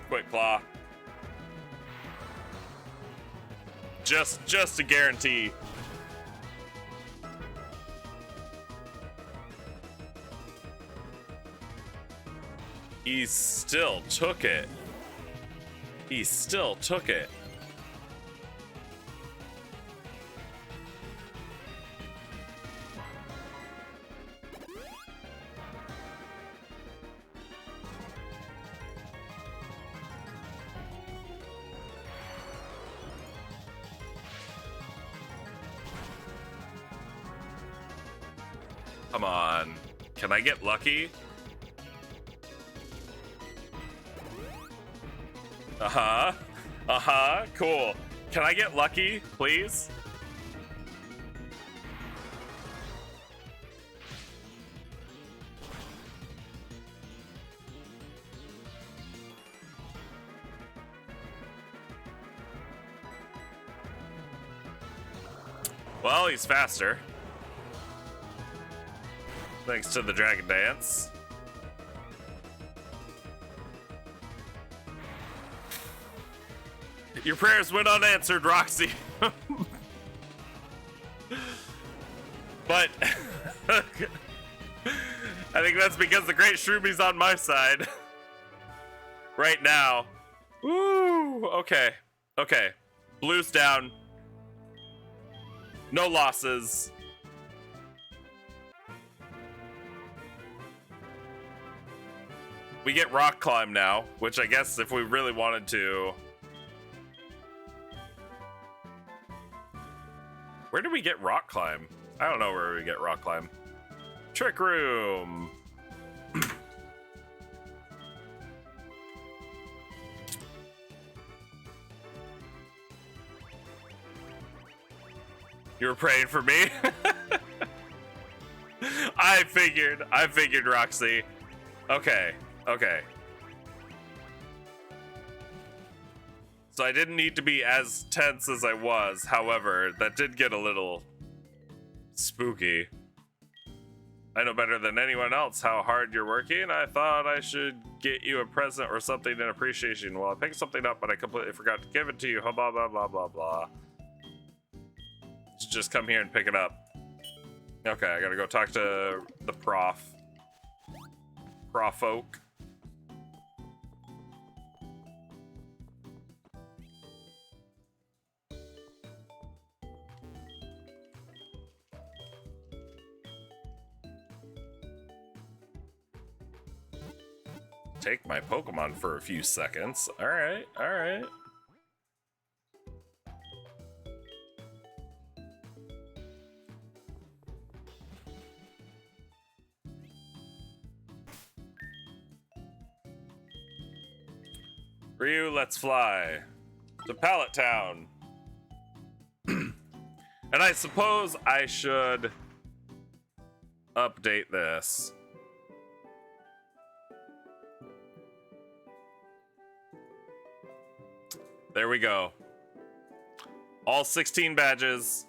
Quick Claw. Just to guarantee. He still took it. He still took it. Come on. Can I get lucky? Uh-huh. Uh-huh. Cool. Can I get lucky, please? Well, he's faster. Thanks to the Dragon Dance. Your prayers went unanswered, Roxy. But I think that's because the Great Shroomi's on my side right now. Woo! Okay. Okay. Blue's down. No losses. We get Rock Climb now, which I guess if we really wanted to... Where do we get Rock Climb? I don't know where we get Rock Climb. Trick Room! You were praying for me? I figured, Roxy. Okay, okay. So I didn't need to be as tense as I was. However, that did get a little spooky. I know better than anyone else how hard you're working. I thought I should get you a present or something in appreciation. Well, I picked something up, but I completely forgot to give it to you. Blah, blah, blah, blah, blah. Just come here and pick it up. Okay, I gotta go talk to the prof. Prof-oak. Take my Pokemon for a few seconds. Alright, alright. Ryu, let's fly to Pallet Town. And I suppose I should update this. There we go. All 16 badges.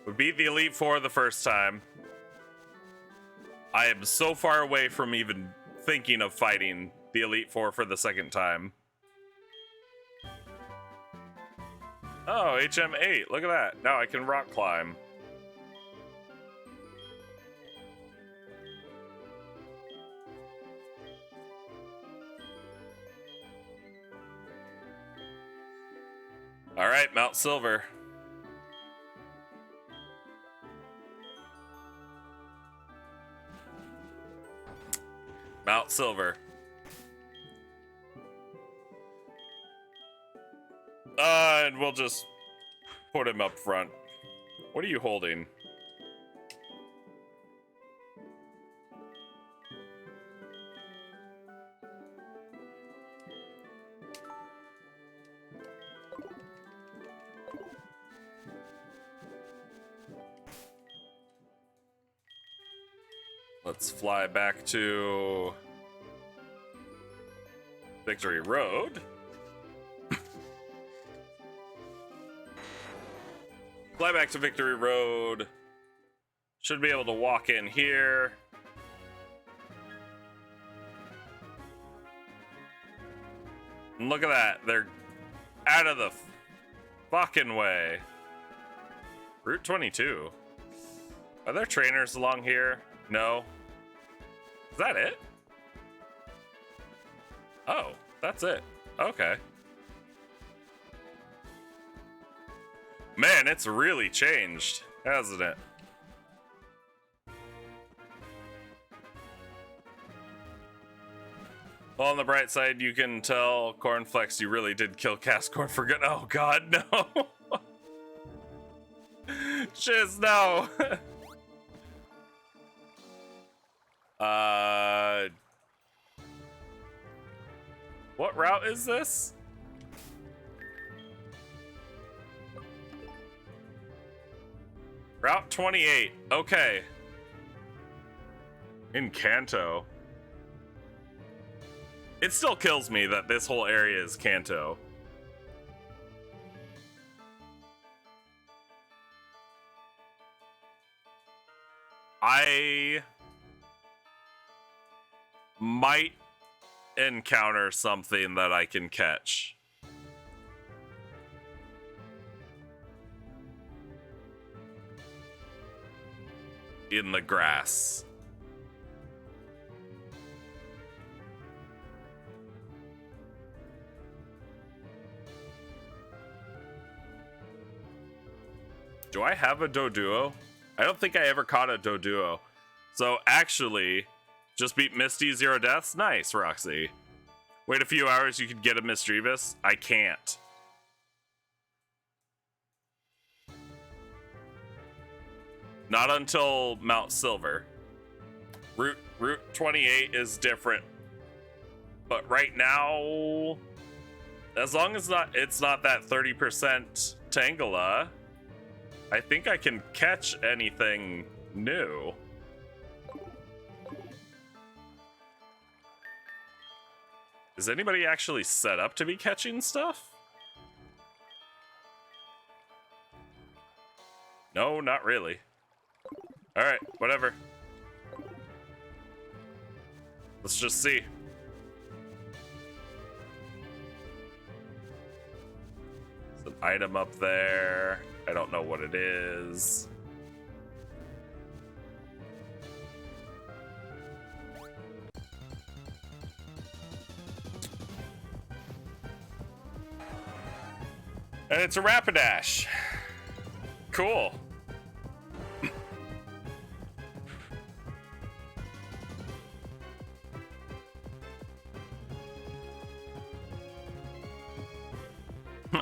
We beat the Elite Four the first time. I am so far away from even thinking of fighting the Elite Four for the second time. Oh, HM8. Look at that. Now I can rock climb. All right, Mount Silver. Mount Silver. And we'll just put him up front. What are you holding? Let's fly back to Victory Road. Fly back to Victory Road. Should be able to walk in here. And look at that. They're out of the fucking way. Route 22. Are there trainers along here? No. Is that it? Oh, that's it. Okay. Man, it's really changed, hasn't it? Well, on the bright side, you can tell Cornflex you really did kill Cascorn for good. Oh god, no. Shiz, no. What route is this? Route 28. Okay. In Kanto. It still kills me that this whole area is Kanto. I might encounter something that I can catch. In the grass. Do I have a Doduo? I don't think I ever caught a Doduo. So actually, just beat Misty, 0 deaths? Nice, Roxy. Wait a few hours, you could get a Misdreavus? I can't. Not until Mount Silver. Route 28 is different. But right now, as long as it's not that 30% Tangela, I think I can catch anything new. Is anybody actually set up to be catching stuff? No, not really. Alright, whatever. Let's just see. There's an item up there. I don't know what it is. And it's a Rapidash. Cool.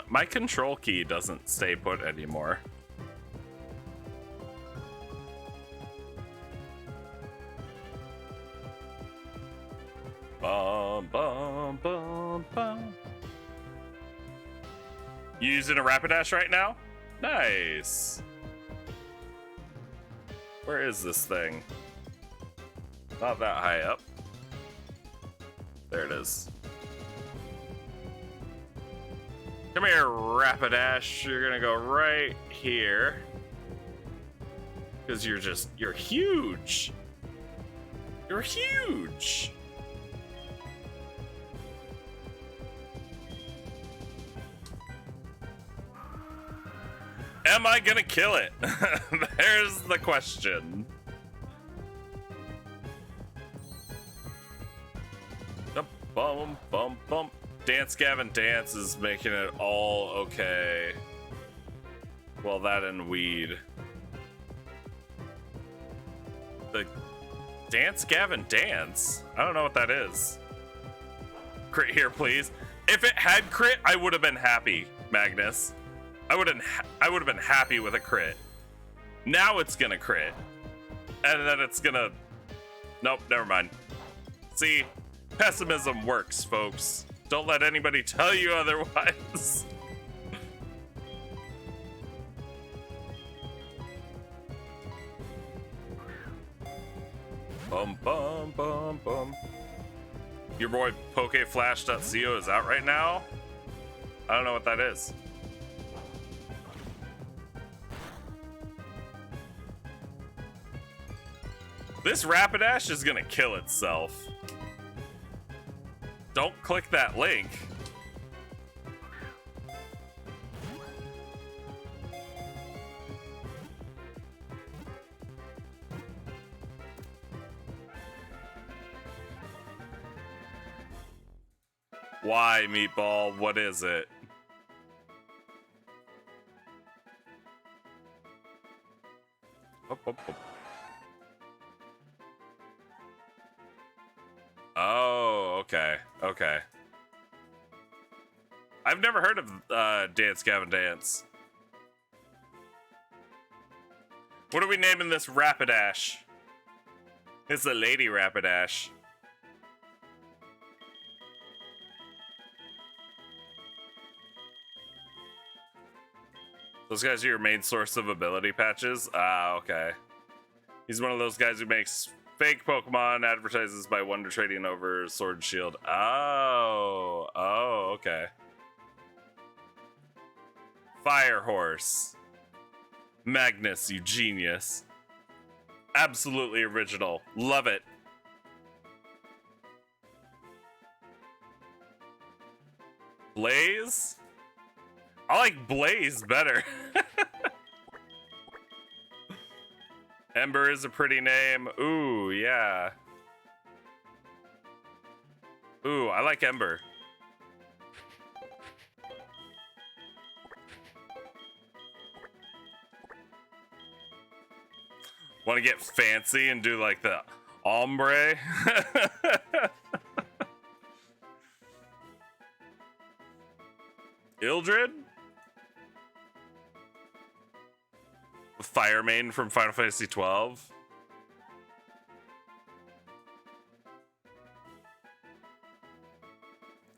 My control key doesn't stay put anymore. Bum, bum, bum, bum. You using a Rapidash right now? Nice. Where is this thing? Not that high up. There it is. Come here, Rapidash. You're gonna go right here. Because you're huge. You're huge. Am I gonna kill it? There's the question. Bum, bum, bum. Dance Gavin Dance is making it all okay. Well, that and weed. The Dance Gavin Dance? I don't know what that is. Crit here, please. If it had crit, I would have been happy, Magnus. I would have been happy with a crit. Now it's gonna crit. And then it's gonna... Nope, never mind. See, pessimism works, folks. Don't let anybody tell you otherwise. Bum, bum, bum, bum. Your boy PokeFlash.co is out right now? I don't know what that is. This Rapidash is gonna kill itself. Don't click that link. Why, Meatball? What is it? Up, up, up. Oh, okay. Okay. I've never heard of Dance Gavin Dance. What are we naming this Rapidash? It's a lady Rapidash. Those guys are your main source of ability patches? Ah, okay. He's one of those guys who makes fake Pokemon, advertises by Wonder Trading over Sword and Shield. Oh. Oh, okay. Fire Horse. Magnus, you genius. Absolutely original. Love it. Blaze? I like Blaze better. Ember is a pretty name. Ooh, yeah. Ooh, I like Ember. Want to get fancy and do like the ombre? Ildred? Fire Maiden from Final Fantasy 12.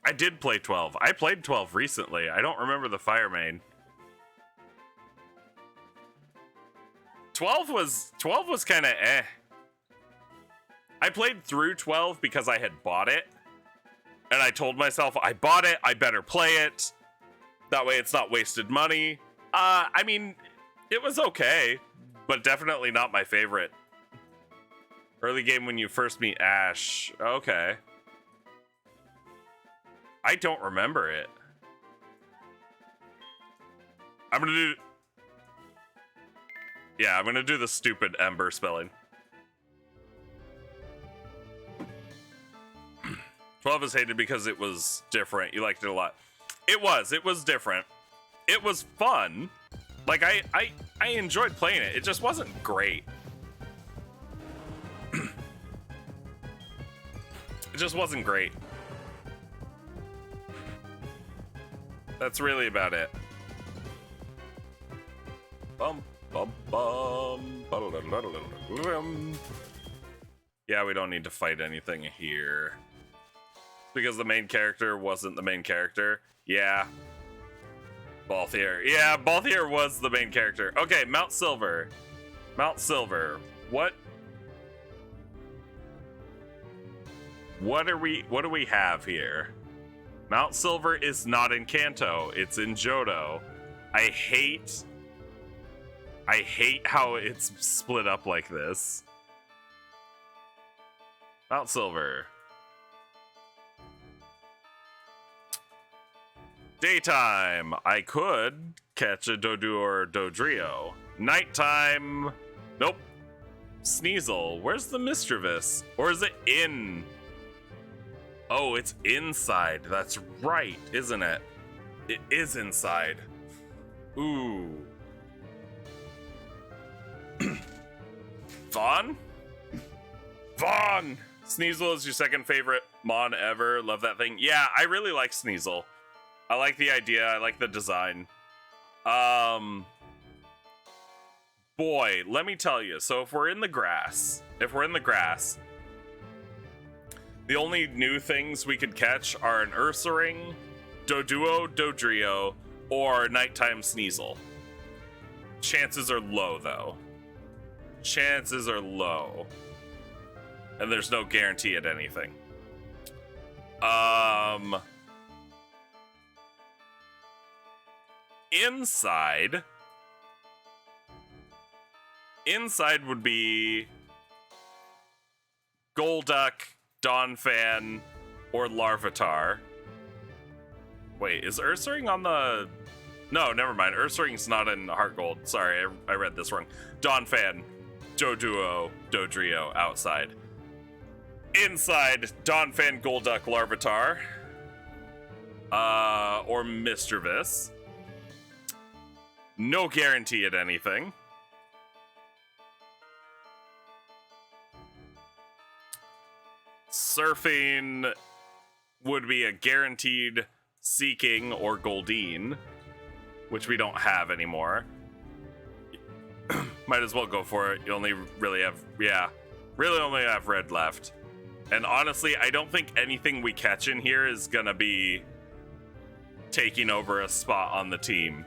I did play 12. I played 12 recently. I don't remember the Fire Maiden. 12 was kind of eh. I played through 12 because I had bought it. And I told myself, I bought it, I better play it. That way it's not wasted money. I mean, it was okay, but definitely not my favorite. Early game when you first meet Ash. Okay. I don't remember it. I'm gonna do the stupid Ember spelling. 12 is hated because it was different. You liked it a lot. It was different. It was fun. Like, I enjoyed playing it. It just wasn't great. It just wasn't great. That's really about it. Bum, bum, bum. Yeah, we don't need to fight anything here. Because the main character wasn't the main character. Yeah. Balthier. Yeah, Balthier was the main character. Okay, Mount Silver. Mount Silver. What do we have here? Mount Silver is not in Kanto. It's in Johto. I hate how it's split up like this. Mount Silver. Daytime. I could catch a Doduo or Dodrio. Nighttime. Nope. Sneasel. Where's the Mischievous? Or is it in? Oh, it's inside. That's right, isn't it? It is inside. Ooh. Vaughn? Vaughn! Sneasel is your second favorite Mon ever. Love that thing. Yeah, I really like Sneasel. I like the idea. I like the design. Boy, let me tell you. So if we're in the grass, the only new things we could catch are an Ursaring, Doduo, Dodrio, or Nighttime Sneasel. Chances are low, though. Chances are low. And there's no guarantee at anything. Inside would be Golduck, Donphan, or Larvitar. Wait, is Ursaring on the... No, never mind. Ursaring's not in Heart Gold. Sorry, I read this wrong. Donphan, Doduo, Dodrio, outside. Inside, Donphan, Golduck, Larvitar. Or Mischievous. No guarantee at anything. Surfing would be a guaranteed Seeking or Goldeen, which we don't have anymore. Might as well go for it. You only really have, really only have red left. And honestly, I don't think anything we catch in here is gonna be taking over a spot on the team.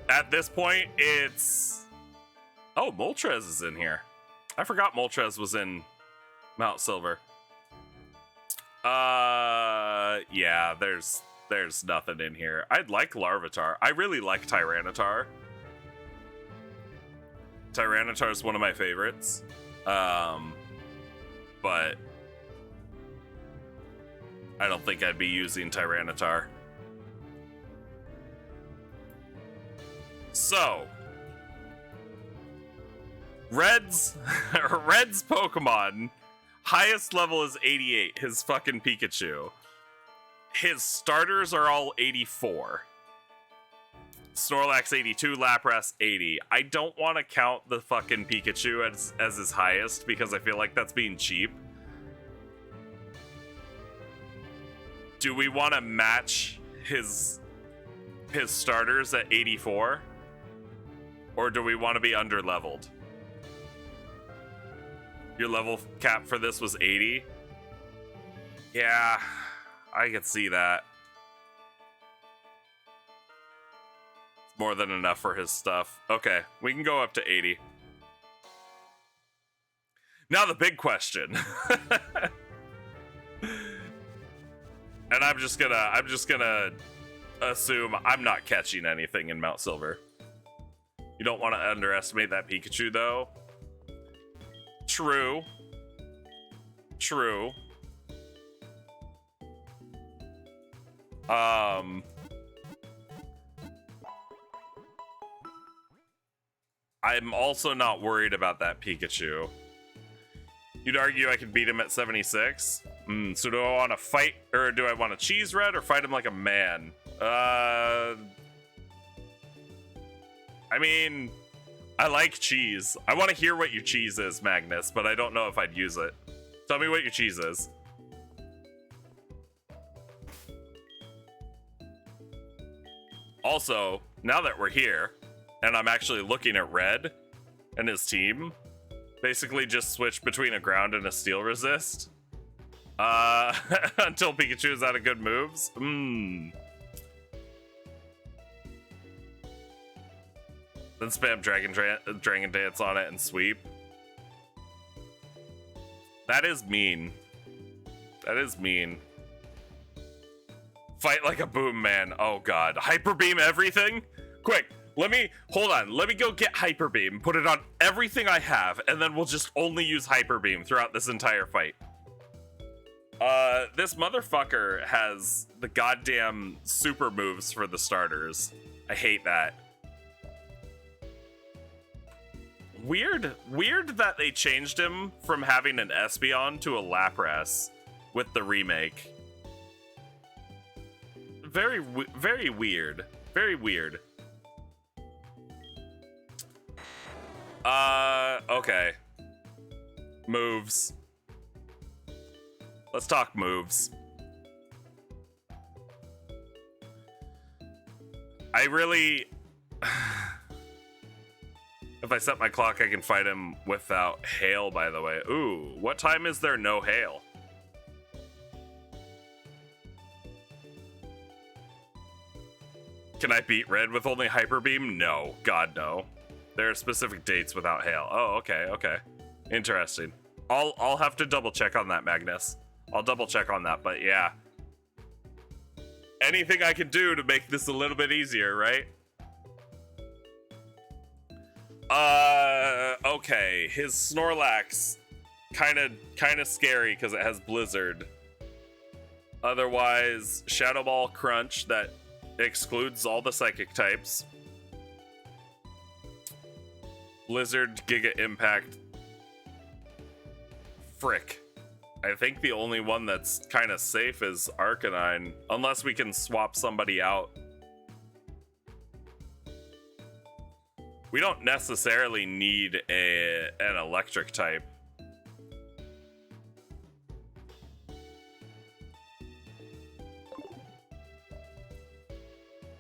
At this point, it's... Oh, Moltres is in here. I forgot Moltres was in Mount Silver. Yeah, there's nothing in here. I'd like Larvitar. I really like Tyranitar. Tyranitar's one of my favorites. But I don't think I'd be using Tyranitar. So, Red's Pokemon, highest level is 88, his fucking Pikachu. His starters are all 84. Snorlax 82, Lapras 80. I don't want to count the fucking Pikachu as his highest because I feel like that's being cheap. Do we want to match his starters at 84? Or do we want to be under-leveled? Your level cap for this was 80? Yeah, I could see that. It's more than enough for his stuff. Okay, we can go up to 80. Now the big question. And I'm just gonna assume I'm not catching anything in Mount Silver. You don't want to underestimate that Pikachu, though. True. True. I'm also not worried about that Pikachu. You'd argue I could beat him at 76? So do I want to fight, or do I want to cheese red, or fight him like a man? I mean, I like cheese. I want to hear what your cheese is, Magnus, but I don't know if I'd use it. Tell me what your cheese is. Also, now that we're here, and I'm actually looking at Red and his team, basically just switch between a ground and a steel resist. Until Pikachu is out of good moves. Then spam Dragon Dance on it and sweep. That is mean. That is mean. Fight like a boom man. Oh god. Hyper Beam everything? Quick, hold on. Let me go get Hyper Beam, put it on everything I have, and then we'll just only use Hyper Beam throughout this entire fight. This motherfucker has the goddamn super moves for the starters. I hate that. Weird that they changed him from having an Espeon to a Lapras with the remake. Very weird. Very weird. Okay. Moves. Let's talk moves. I really... If I set my clock, I can fight him without hail, by the way. Ooh, what time is there no hail? Can I beat Red with only Hyper Beam? No. God, no. There are specific dates without hail. Oh, okay, okay. Interesting. I'll have to double check on that, Magnus. I'll double check on that, but yeah. Anything I can do to make this a little bit easier, right? Okay. His Snorlax, kind of scary because it has Blizzard. Otherwise, Shadow Ball Crunch that excludes all the Psychic types. Blizzard, Giga Impact. Frick. I think the only one that's kind of safe is Arcanine, unless we can swap somebody out. We don't necessarily need an electric type.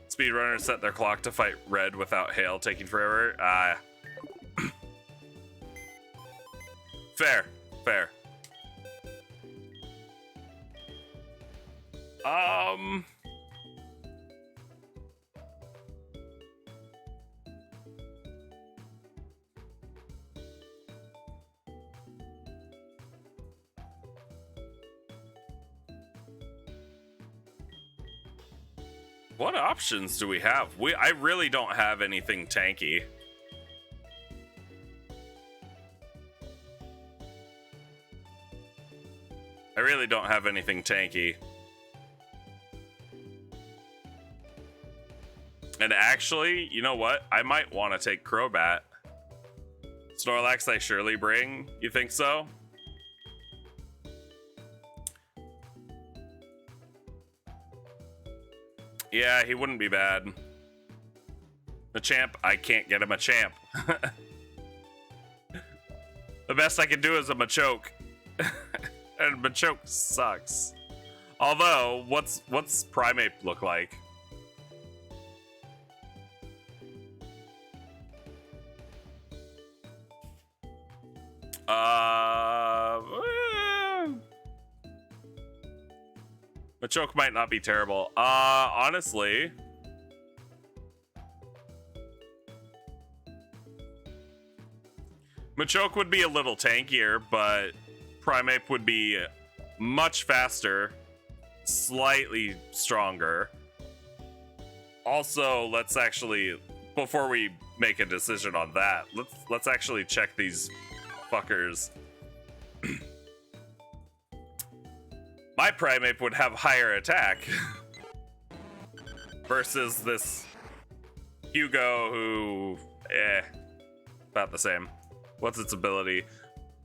Speedrunners set their clock to fight Red without hail taking forever. Fair. What options do we have? I really don't have anything tanky. I really don't have anything tanky. And actually, you know what? I might want to take Crobat. Snorlax I surely bring. You think so? Yeah, he wouldn't be bad. Machamp, I can't get him a champ. The best I can do is a Machoke. And Machoke sucks. Although, what's Primeape look like? Machoke might not be terrible. Honestly, Machoke would be a little tankier, but Primeape would be much faster, slightly stronger. Also, let's actually, before we make a decision on that, let's actually check these fuckers. My Primeape would have higher attack versus this Hugo who, about the same. What's its ability?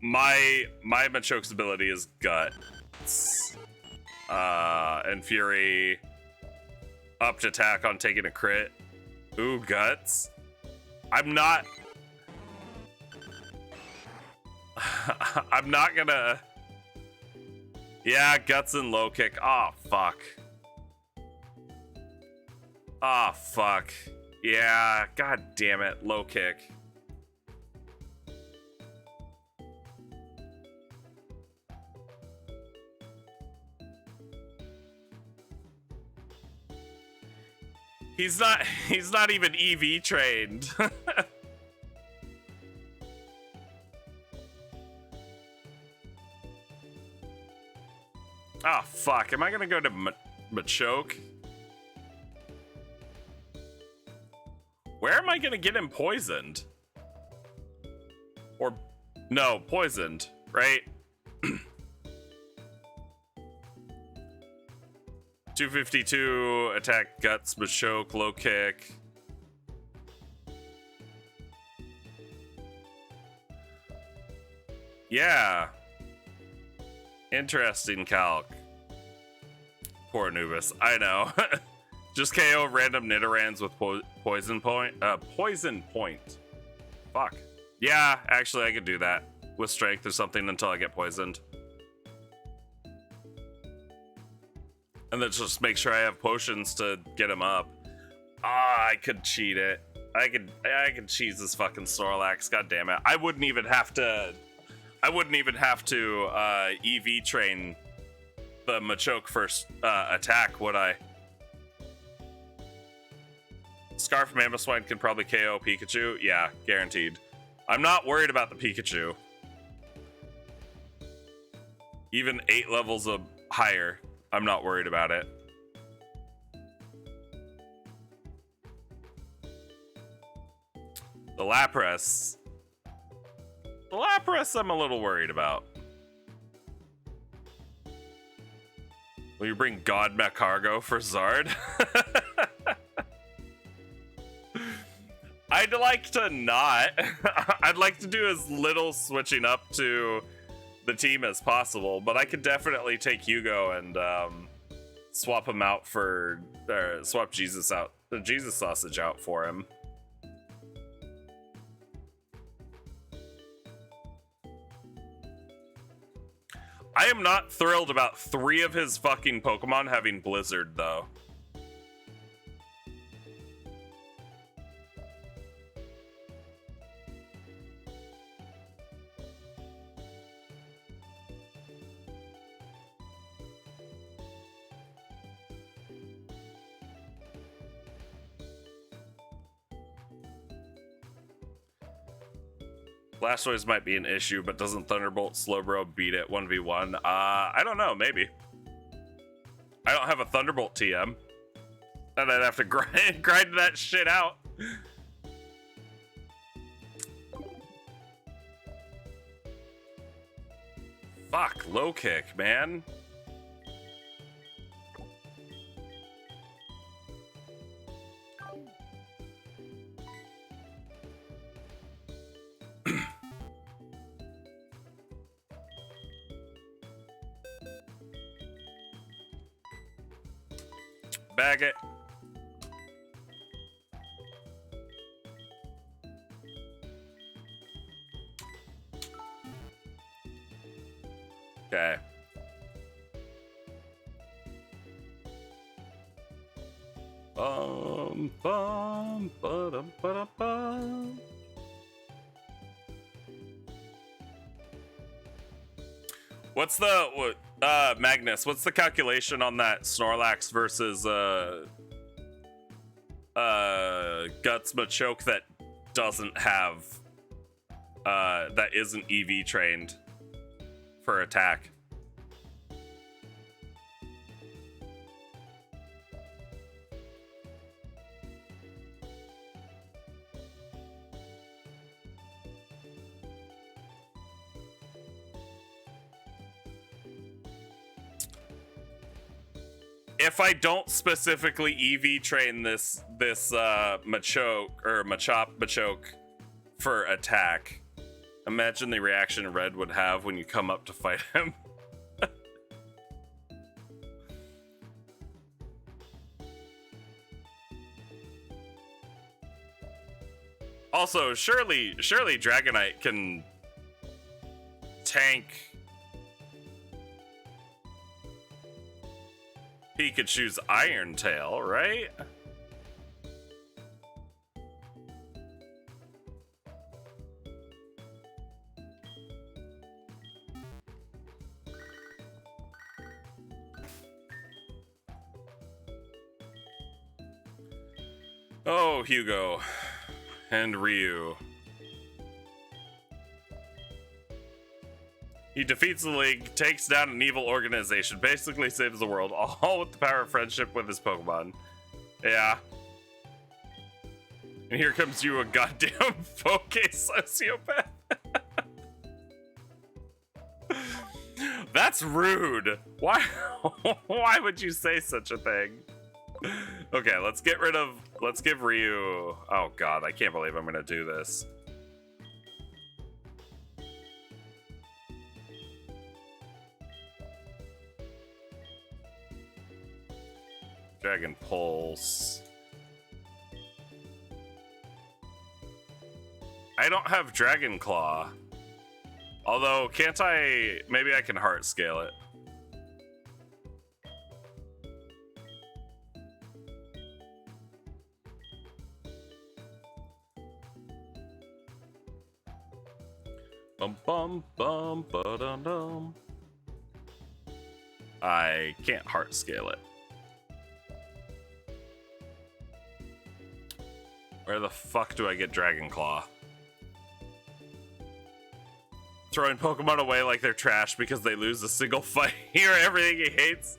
My Machoke's ability is Guts. And Fury. Upped attack on taking a crit. Ooh, Guts. I'm not gonna... Yeah, Guts and low kick. Oh, fuck. Oh, fuck. Yeah, god damn it. Low kick. He's not even EV trained. Oh, fuck. Am I gonna go to Machoke? Where am I gonna get him poisoned? Or, no, poisoned, right? 252, attack, Guts, Machoke, low kick. Yeah. Interesting calc. Poor Nubis. I know. Just KO random Nidorans with poison point. Poison point. Fuck. Yeah, actually I could do that. With strength or something until I get poisoned. And then just make sure I have potions to get him up. Ah, I could cheat it. I could cheese this fucking Snorlax. God damn it. I wouldn't even have to EV train the Machoke first attack, would I? Scarf Mamoswine can probably KO Pikachu. Yeah, guaranteed. I'm not worried about the Pikachu. Even 8 levels of higher, I'm not worried about it. The Lapras. The Lapras I'm a little worried about. Will you bring God Macargo for Zard? I'd like to not. I'd like to do as little switching up to the team as possible, but I could definitely take Hugo and swap him out for, swap Jesus out, the Jesus sausage out for him. I am not thrilled about 3 of his fucking Pokemon having Blizzard, though. Blastoise might be an issue, but doesn't Thunderbolt Slowbro beat it 1v1? I don't know, maybe. I don't have a Thunderbolt TM. And I'd have to grind that shit out. Fuck, low kick, man. Bag it. Okay. Bum bum ba-dum ba-dum. What's the Magnus, what's the calculation on that Snorlax versus Guts Machoke that doesn't have that isn't EV trained for attack? if I don't specifically EV train this Machoke for attack, imagine the reaction Red would have when you come up to fight him. Also, surely Dragonite can tank Pikachu's Iron Tail, right? Oh, Hugo and Ryu. He defeats the League, takes down an evil organization, basically saves the world, all with the power of friendship with his Pokemon. Yeah. And here comes you, a goddamn Poke sociopath. That's rude. Why? Why would you say such a thing? Okay, let's give Ryu. Oh god, I can't believe I'm gonna do this. Dragon Pulse. I don't have Dragon Claw. Although, can't I? Maybe I can heart scale it. Bum bum bum ba dum dum. I can't heart scale it. Where the fuck do I get Dragon Claw? Throwing Pokemon away like they're trash because they lose a single fight or everything he hates.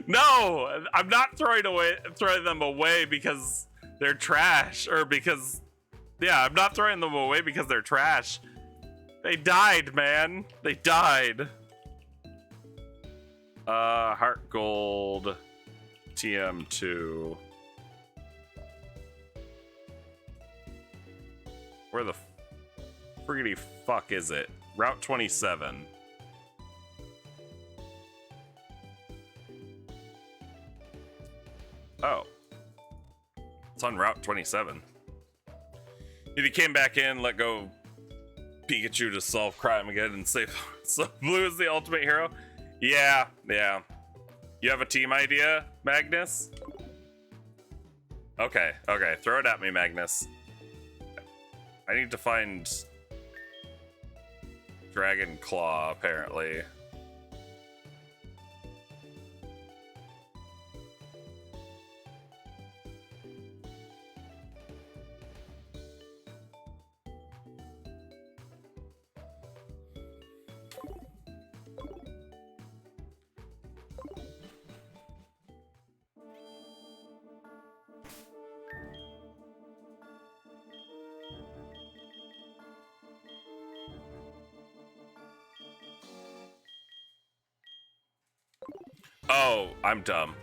No, I'm not throwing them away because they're trash, or because, yeah, I'm not throwing them away because they're trash. They died, man. They died. Heart Gold, TM2. Where the friggity fuck is it? Route 27. Oh. It's on Route 27. If he came back in, let go Pikachu to solve crime again and save so Blue is the ultimate hero? Yeah. You have a team idea, Magnus? Okay, throw it at me, Magnus. I need to find Dragon Claw, apparently. Oh, I'm dumb.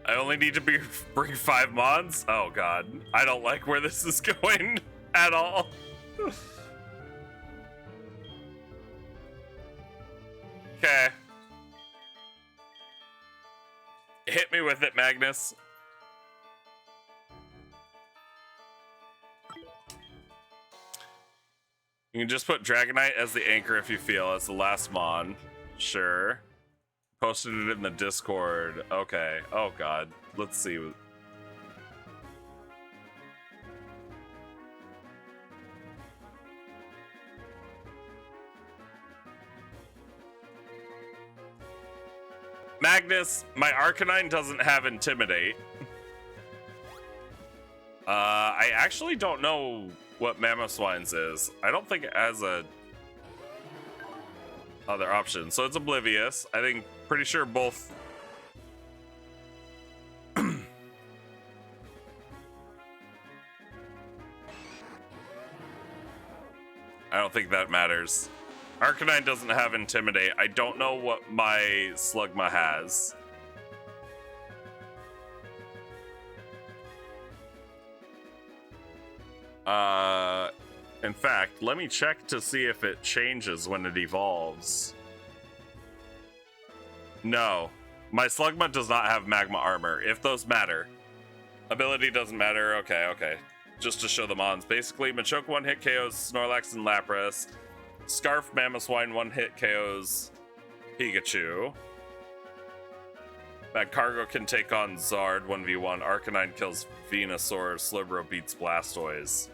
I only need to bring 5 Mons? Oh god. I don't like where this is going at all. Okay. Hit me with it, Magnus. You can just put Dragonite as the anchor if you feel, as the last Mon. Sure. Posted it in the Discord. Okay. Oh god. Let's see. Magnus, my Arcanine doesn't have Intimidate. I actually don't know what Mamoswine's is. I don't think it has a other option. So it's Oblivious. I think, pretty sure both. I don't think that matters. Arcanine doesn't have Intimidate. I don't know what my Slugma has. In fact, let me check to see if it changes when it evolves. No, my Slugma does not have Magma Armor, if those matter. Ability doesn't matter, okay. Just to show the mons. Basically, Machoke one-hit KOs Snorlax and Lapras. Scarf Mamoswine one-hit KOs Pikachu. Magcargo can take on Zard 1v1. Arcanine kills Venusaur. Slowbro beats Blastoise.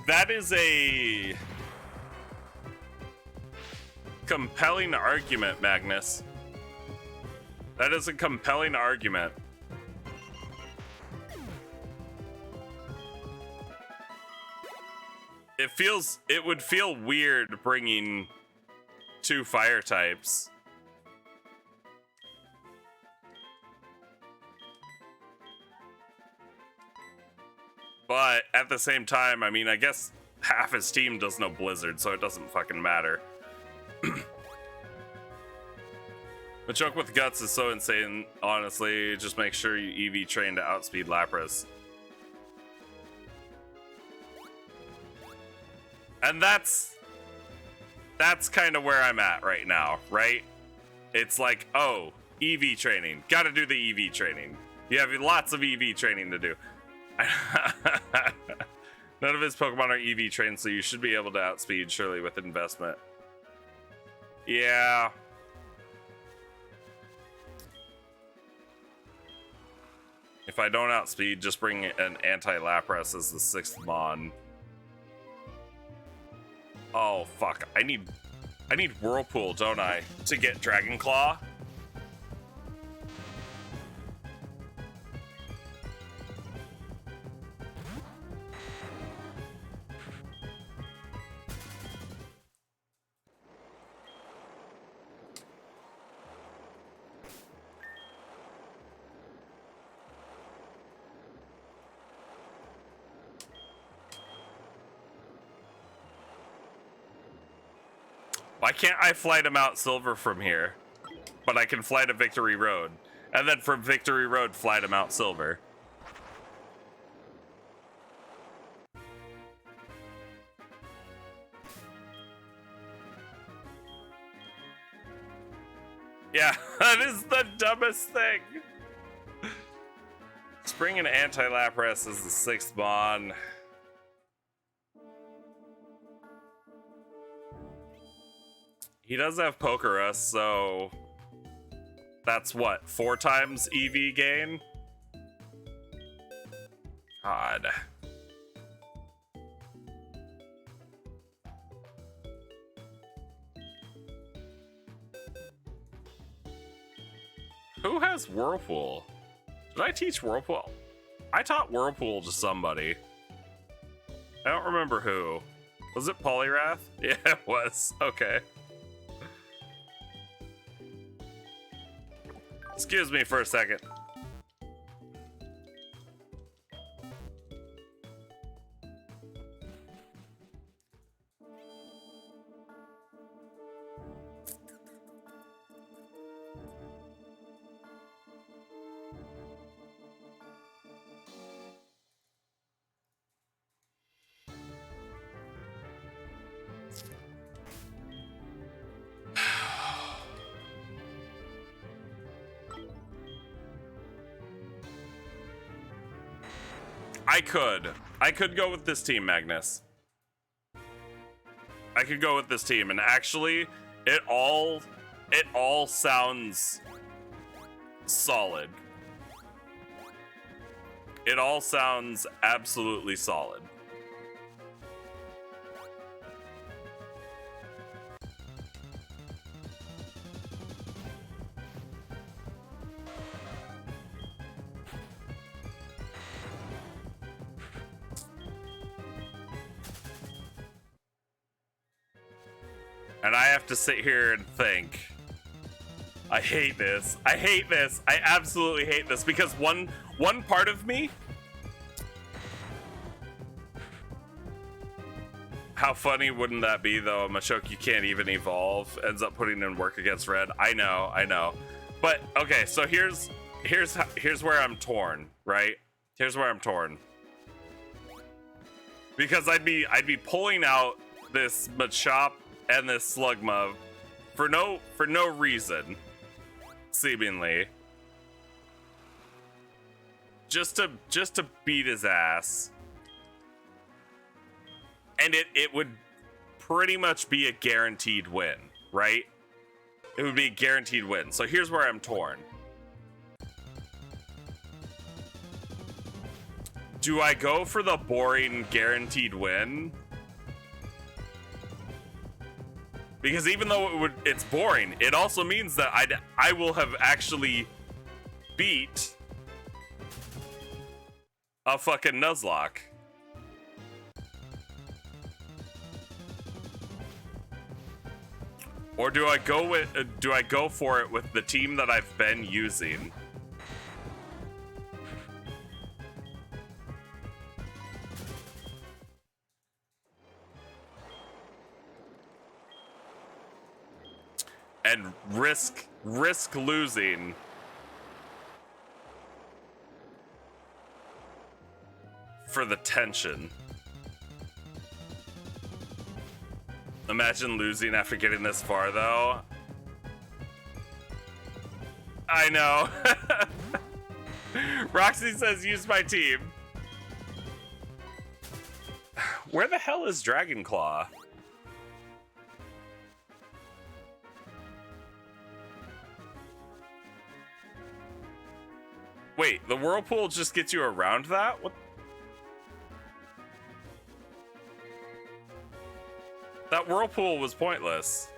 That is a compelling argument, Magnus. That is a compelling argument. It would feel weird bringing two fire types. But at the same time, I mean, I guess half his team does know Blizzard, so it doesn't fucking matter. Machoke with Guts is so insane, honestly. Just make sure you EV train to outspeed Lapras. And that's kind of where I'm at right now, right? It's like, oh, EV training. Gotta do the EV training. You have lots of EV training to do. None of his Pokemon are EV trained, so you should be able to outspeed surely with investment. Yeah. If I don't outspeed, just bring an anti-Lapras as the 6th Mon. Oh fuck! I need Whirlpool, don't I, to get Dragon Claw? Why can't I fly to Mount Silver from here? But I can fly to Victory Road. And then from Victory Road, fly to Mount Silver. Yeah, that is the dumbest thing. Spring and Anti-Lapras is the 6th Mon. He does have Pokerus, so that's what, 4 times EV gain? God. Who has Whirlpool? Did I teach Whirlpool? I taught Whirlpool to somebody. I don't remember who. Was it Poliwrath? Yeah, it was. Okay. Excuse me for a second. I could go with this team, Magnus. I could go with this team, and actually, it all sounds solid. It all sounds absolutely solid. And I have to sit here and think. I hate this. I hate this. I absolutely hate this because one part of me. How funny wouldn't that be though? A Machoke you can't even evolve ends up putting in work against red. I know. But okay, so here's where I'm torn, right? Here's where I'm torn. Because I'd be pulling out this Machop and this Slugma for no reason, seemingly. Just to beat his ass. And it would pretty much be a guaranteed win, right? It would be a guaranteed win. So here's where I'm torn. Do I go for the boring guaranteed win? Because even though it's boring, it also means that I will have actually beat a fucking Nuzlocke. Or do I go for it with the team that I've been using? And risk losing for the tension. Imagine losing after getting this far, though. I know. Roxy says, use my team. Where the hell is Dragonclaw? Wait, the Whirlpool just gets you around that? What? That Whirlpool was pointless.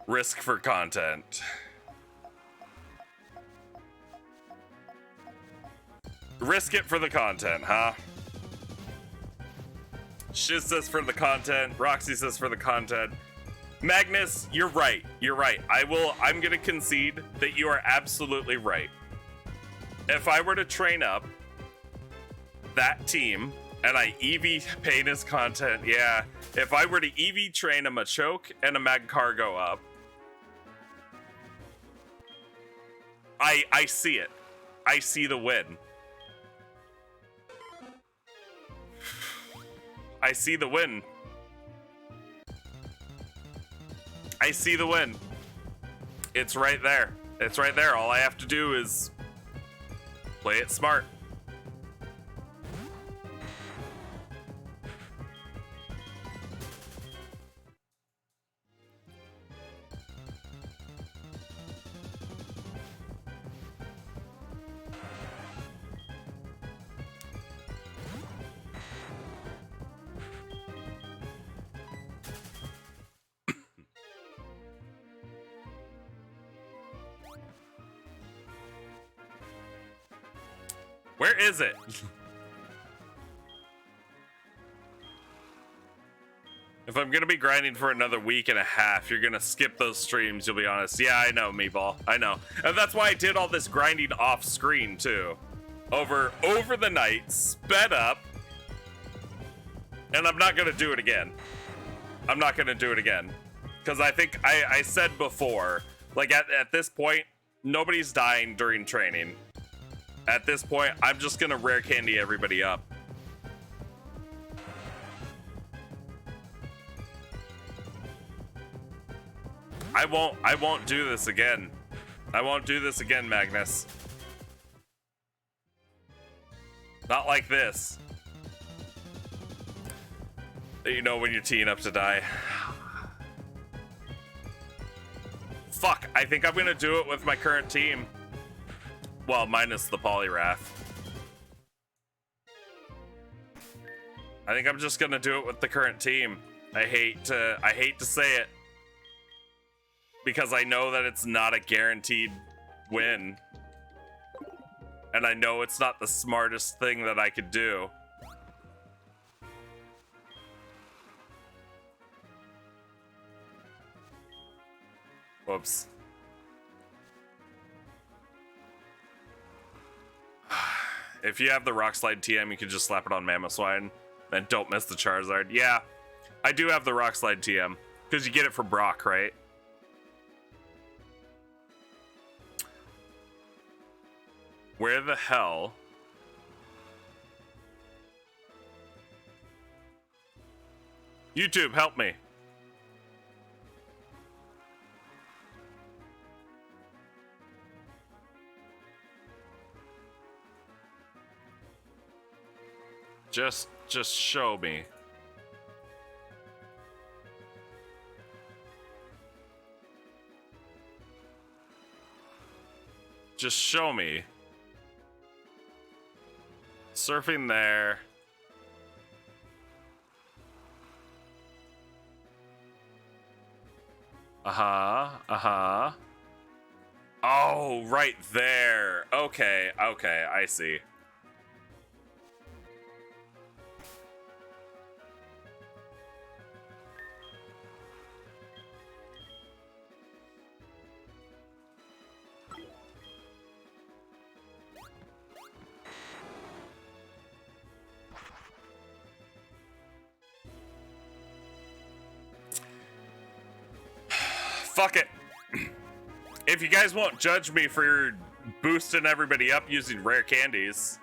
Risk for content. Risk it for the content, huh? Shiz says for the content. Roxy says for the content. Magnus, you're right. You're right. I'm gonna concede that you are absolutely right. If I were to train up that team and I EV paint as content, yeah. If I were to EV train a Machoke and a Magcargo up, I see it. I see the win. I see the win. I see the win. It's right there. It's right there. All I have to do is play it smart. Where is it? If I'm gonna be grinding for another week and a half, you're gonna skip those streams, you'll be honest. Yeah, I know, Meatball. I know. And that's why I did all this grinding off screen too. Over the night, sped up. And I'm not gonna do it again. I'm not gonna do it again. Because I think I said before, like at this point, nobody's dying during training. At this point, I'm just gonna rare candy everybody up. I won't do this again. I won't do this again, Magnus. Not like this. You know when you're teeing up to die. Fuck, I think I'm gonna do it with my current team. Well, minus the Poliwrath. I think I'm just gonna do it with the current team. I hate to say it. because I know that it's not a guaranteed win. And I know it's not the smartest thing that I could do. Whoops. If you have the Rock Slide TM, you can just slap it on Mamoswine and don't miss the Charizard. Yeah, I do have the Rock Slide TM because you get it for Brock, right? Where the hell? YouTube, help me. Just show me. Just show me. Surfing there. Uh-huh. Oh, right there. Okay, I see. Fuck it. If you guys won't judge me for boosting everybody up using rare candies,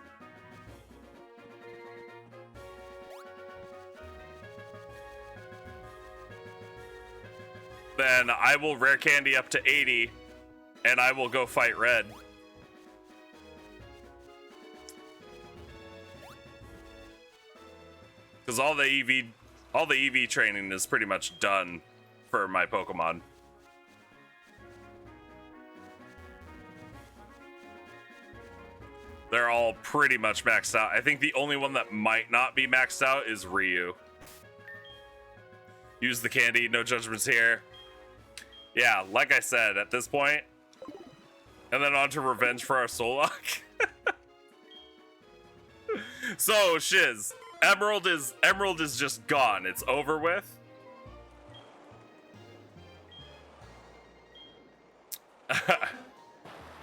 then I will rare candy up to 80 and I will go fight red. Because all the EV training is pretty much done for my Pokemon. They're all pretty much maxed out. I think the only one that might not be maxed out is Ryu. Use the candy, no judgments here. Yeah, like I said, at this point, and then on to revenge for our Nuzlocke. So, Shiz, Emerald is just gone. It's over with.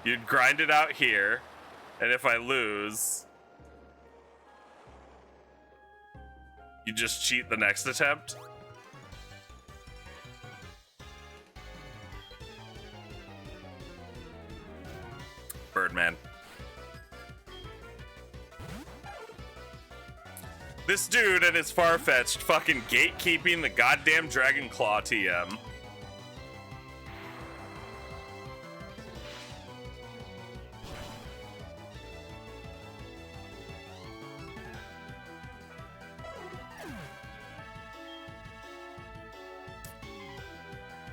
You'd grind it out here. And if I lose, you just cheat the next attempt. Birdman. This dude and his Farfetch'd fucking gatekeeping the goddamn Dragon Claw TM.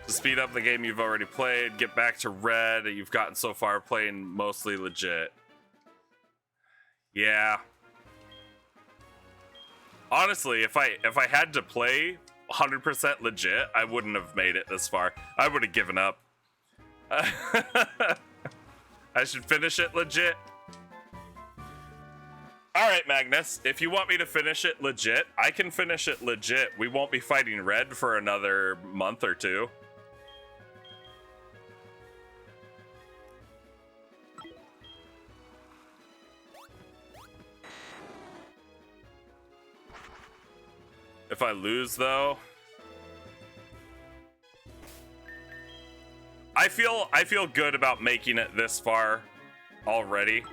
To speed up the game you've already played, get back to red. You've gotten so far playing mostly legit. Yeah. Honestly, if I had to play 100% legit, I wouldn't have made it this far. I would have given up. I should finish it legit. All right, Magnus, if you want me to finish it legit, I can finish it legit. We won't be fighting red for another month or two. If I lose, though, I feel good about making it this far already.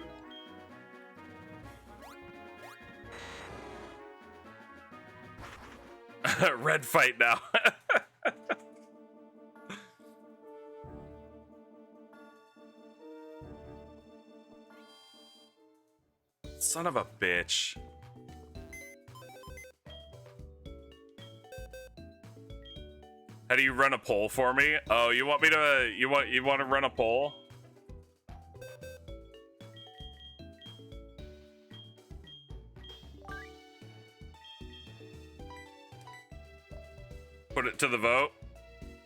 Red fight now. Son of a bitch. How do you run a poll for me? Oh, you want me to you want to run a poll? Put it to the vote.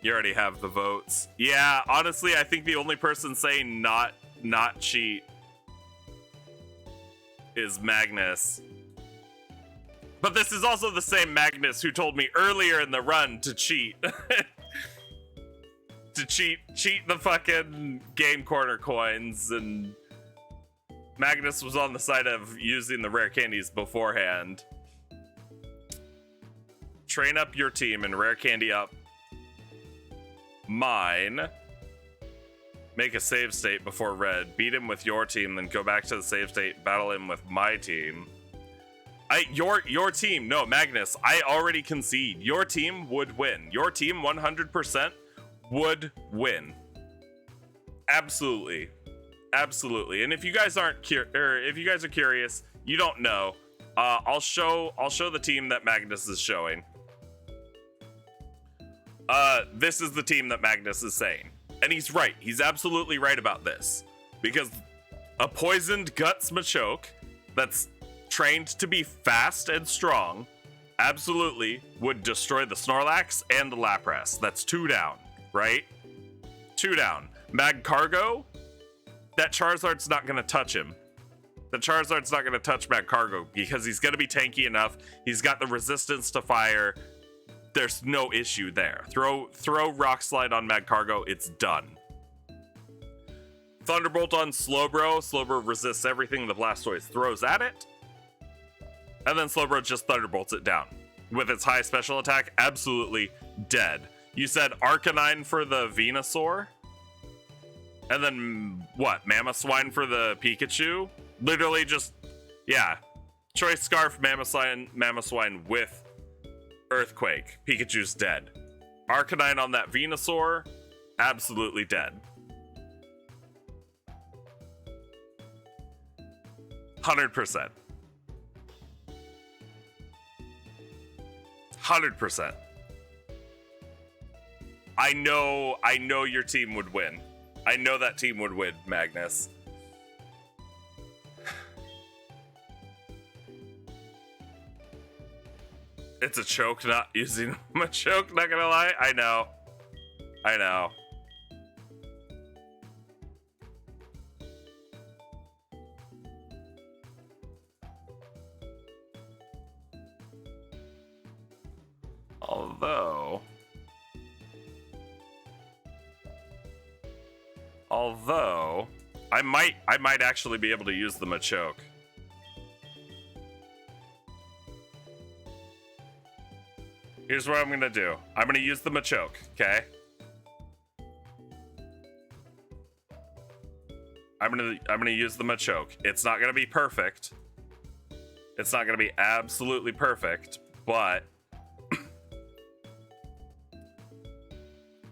You already have the votes. Yeah, honestly, I think the only person saying not cheat is Magnus. But this is also the same Magnus who told me earlier in the run to cheat. To cheat the fucking game corner coins, and Magnus was on the side of using the rare candies beforehand. Train up your team and rare candy up mine. Make a save state before red. Beat him with your team, then go back to the save state, battle him with my team. Your team, no, Magnus, I already concede. Your team would win. Your team 100% would win. Absolutely. Absolutely. And if you guys aren't if you guys are curious, you don't know, I'll show the team that Magnus is showing. This is the team that Magnus is saying. And he's right. He's absolutely right about this. Because a poisoned Guts Machoke that's trained to be fast and strong absolutely would destroy the Snorlax and the Lapras. That's 2 down, right? 2 down. Magcargo, that Charizard's not going to touch him. The Charizard's not going to touch Magcargo because he's going to be tanky enough. He's got the resistance to fire. There's no issue there. Throw Rock Slide on Magcargo. It's done. Thunderbolt on Slowbro. Slowbro resists everything the Blastoise throws at it. And then Slowbro just Thunderbolts it down. With its high special attack, absolutely dead. You said Arcanine for the Venusaur? And then, what, Mamoswine for the Pikachu? Literally just, yeah. Choice Scarf, Mamoswine with Earthquake. Pikachu's dead. Arcanine on that Venusaur, absolutely dead. 100%. 100%. I know your team would win. I know that team would win, Magnus. It's a choke not using a choke, not gonna lie. I know. Although I might actually be able to use the Machoke. Here's what I'm gonna do. I'm gonna use the Machoke, okay? I'm gonna use the Machoke. It's not gonna be perfect. It's not gonna be absolutely perfect, but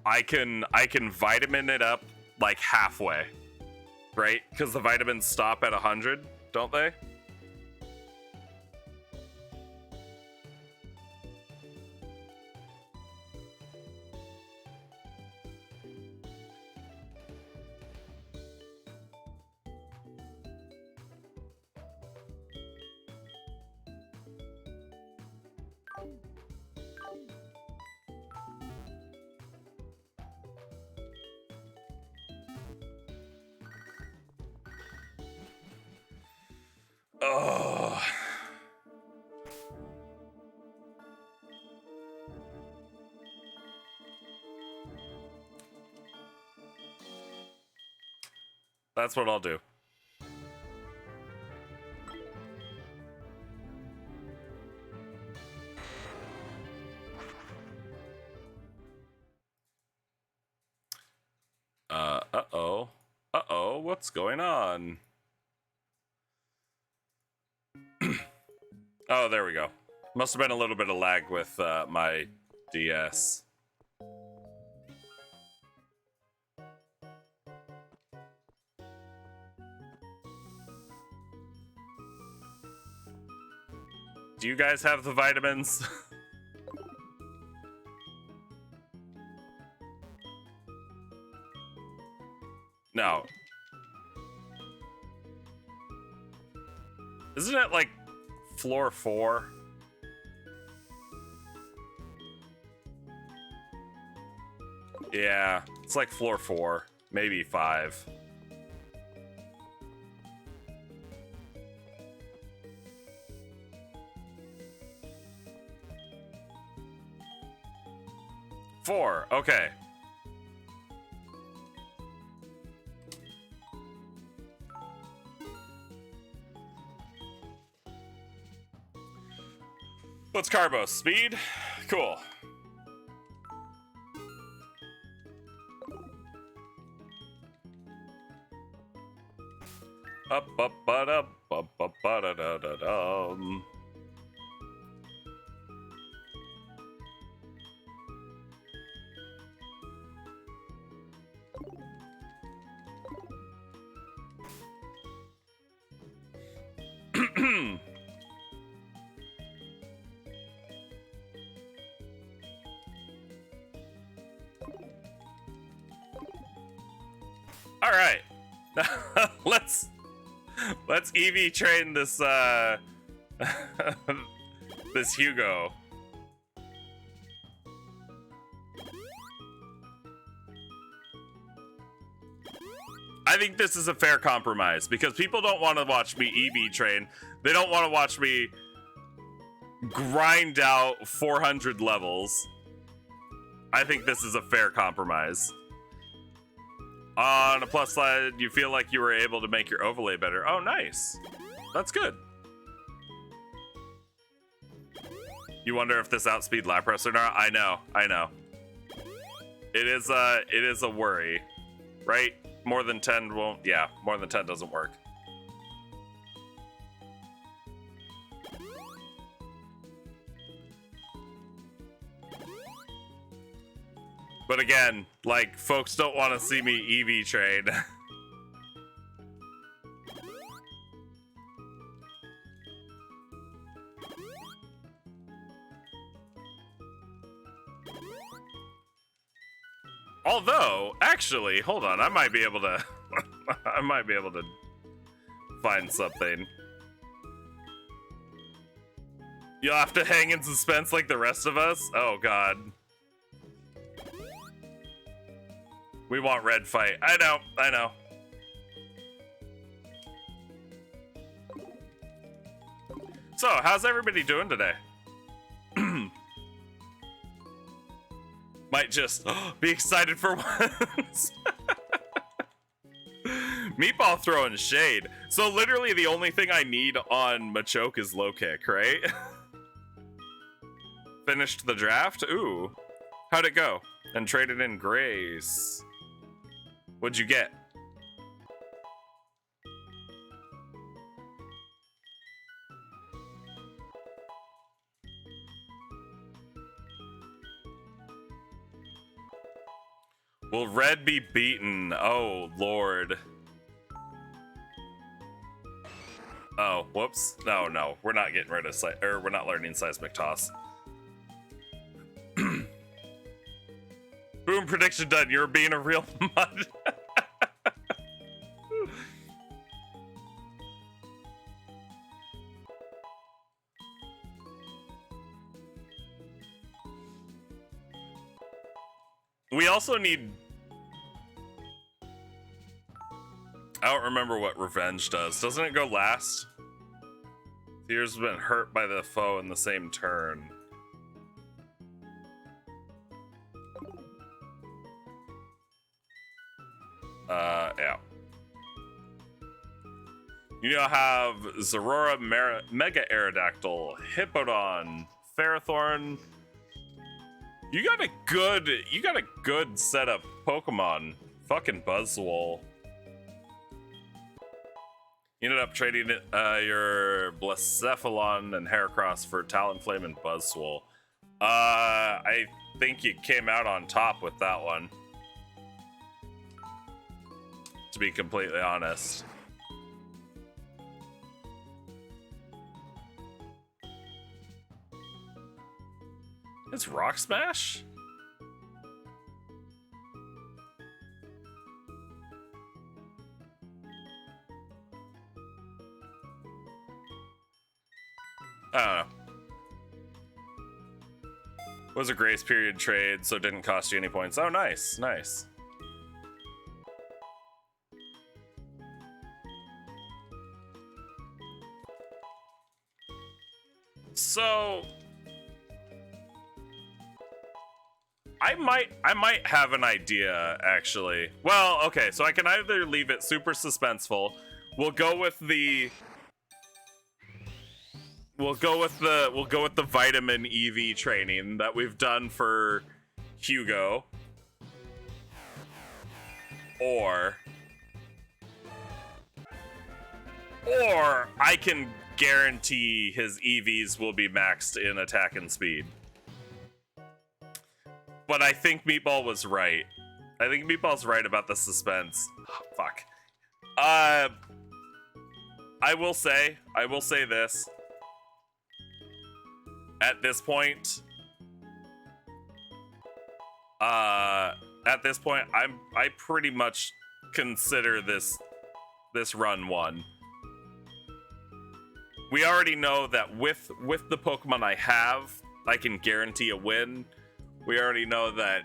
I can vitamin it up like halfway, right? Because the vitamins stop at 100, don't they? Oh. That's what I'll do. Uh-oh, what's going on? Oh, there we go. Must have been a little bit of lag with my DS. Do you guys have the vitamins? No. Isn't it like floor 4? Yeah, it's like floor 4, maybe 5. Four, okay. What's Carbo? Speed? Cool. Up, da da da dum. All right. let's EV train this this Hugo. I think this is a fair compromise because people don't want to watch me EV train. They don't want to watch me grind out 400 levels. I think this is a fair compromise. On a plus side, you feel like you were able to make your overlay better. Oh, nice. That's good. You wonder if this outspeed Lapras or not? I know. It is a worry, right? More than 10 won't, yeah, more than 10 doesn't work. But again, like, folks don't want to see me EV trade. Although, actually, hold on, I might be able to I might be able to find something. You'll have to hang in suspense like the rest of us? Oh god. We want red fight. I know. So, how's everybody doing today? Might just be excited for once. Meatball throwing shade. So literally the only thing I need on Machoke is low kick, right? Finished the draft? Ooh. How'd it go? And traded in Grace. What'd you get? Will red be beaten? Oh, Lord. Oh, whoops. No. We're not getting rid of we're not learning seismic toss. Boom, prediction done. You're being a real mud. We also need... I don't remember what revenge does. Doesn't it go last? Fear's been hurt by the foe in the same turn. Yeah. You now have Zorora, Mega Aerodactyl, Hippodon, Ferrothorn. You got a good set of Pokemon. Fucking Buzzwole. You ended up trading your Blacephalon and Heracross for Talonflame and Buzzwole. I think you came out on top with that one. To be completely honest. It's Rock Smash? I don't know. Was a grace period trade, so it didn't cost you any points. Oh, nice, nice. So I might have an idea actually. Well, okay, so I can either leave it super suspenseful. We'll go with the vitamin EV training that we've done for Hugo. Or I can guarantee his EVs will be maxed in attack and speed. But I think Meatball was right. I think Meatball's right about the suspense. Oh, fuck. I will say this. At this point, I pretty much consider this run won. We already know that with the Pokemon I have, I can guarantee a win. We already know that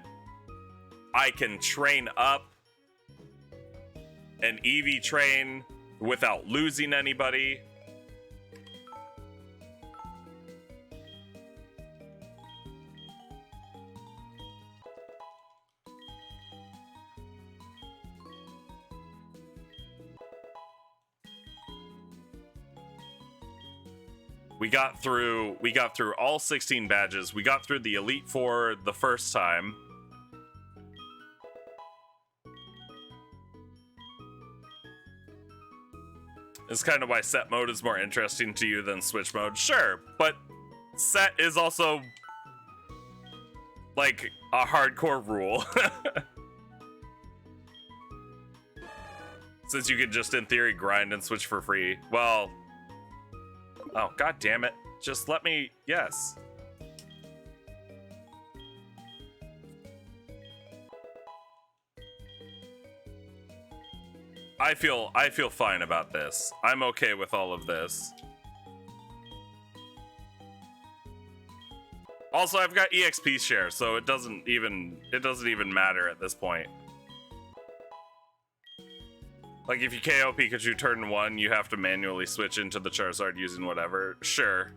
I can train up an EV train without losing anybody. We got through all 16 badges. We got through the Elite Four the first time. It's kind of why set mode is more interesting to you than switch mode. Sure, but set is also like a hardcore rule. Since you could just in theory grind and switch for free. Well, oh, god damn it. Just let me, yes. I feel fine about this. I'm okay with all of this. Also, I've got EXP share, so it doesn't even matter at this point. Like, if you KO Pikachu turn 1, you have to manually switch into the Charizard using whatever. Sure.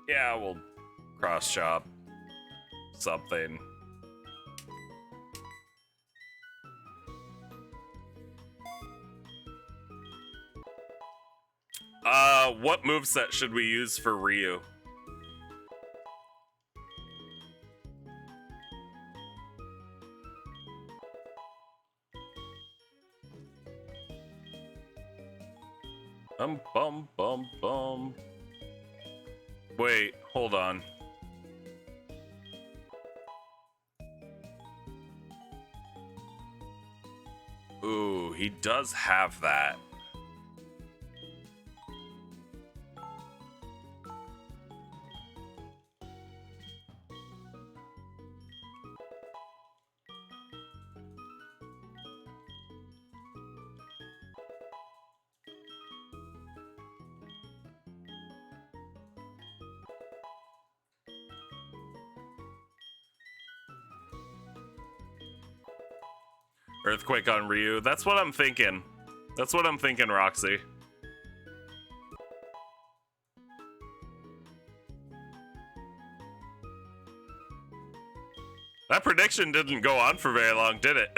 Yeah, we'll cross-chop something. What moveset should we use for Ryu? Bum. Wait, hold on. Ooh, he does have that. Earthquake on Ryu. That's what I'm thinking. That's what I'm thinking, Roxy. That prediction didn't go on for very long, did it?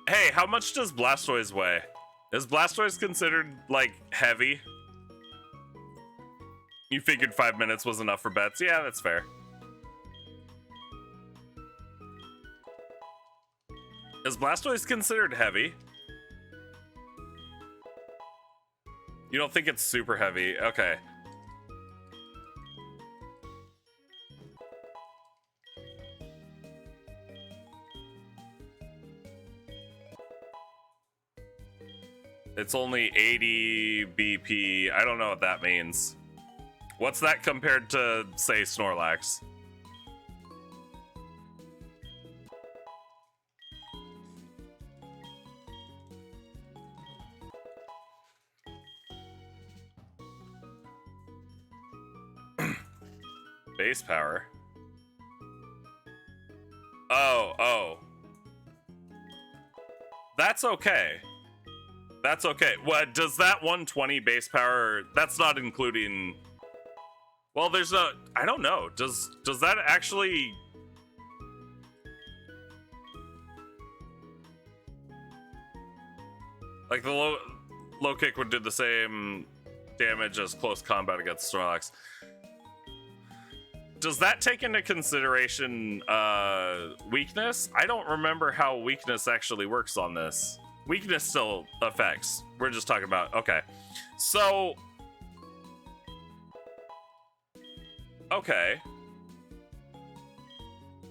Hey, how much does Blastoise weigh? Is Blastoise considered, like, heavy? You figured 5 minutes was enough for bets? Yeah, that's fair. Is Blastoise considered heavy? You don't think it's super heavy? Okay. It's only 80 BP. I don't know what that means. What's that compared to, say, Snorlax? Base power. Oh. That's okay. That's okay. What does that 120 base power? That's not including. Well, there's a. I don't know. Does that actually? Like the low kick would do the same damage as close combat against Snorlax. Does that take into consideration weakness? I don't remember how weakness actually works on this. Weakness still affects. We're just talking about, okay. So, okay.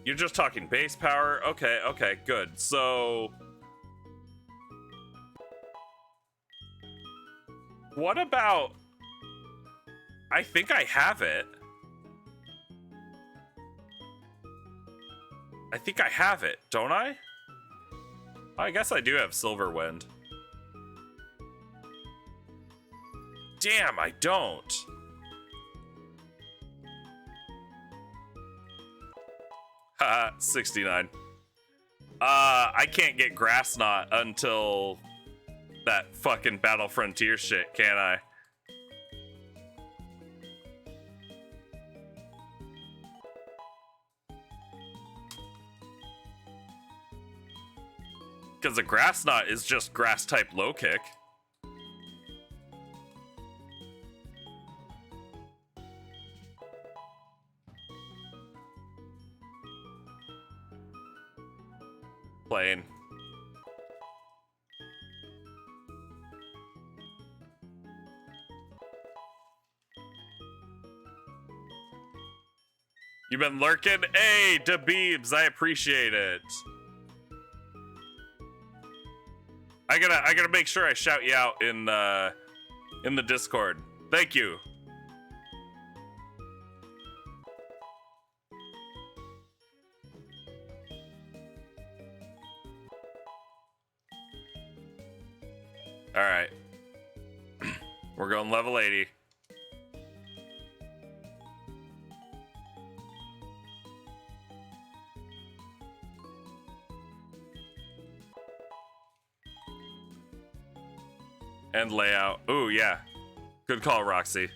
You're just talking base power? Okay, good. So, what about, I think I have it. I think I have it, don't I? I guess I do have Silver Wind. Damn, I don't. Haha, 69. I can't get Grass Knot until that fucking Battle Frontier shit, can I? Because a Grass Knot is just grass type low kick. Plain. You've been lurking? Hey, Dabeebs, I appreciate it. I gotta make sure I shout you out in the Discord. Thank you. All right. We're going level 80. And layout. Ooh, yeah. Good call, Roxy.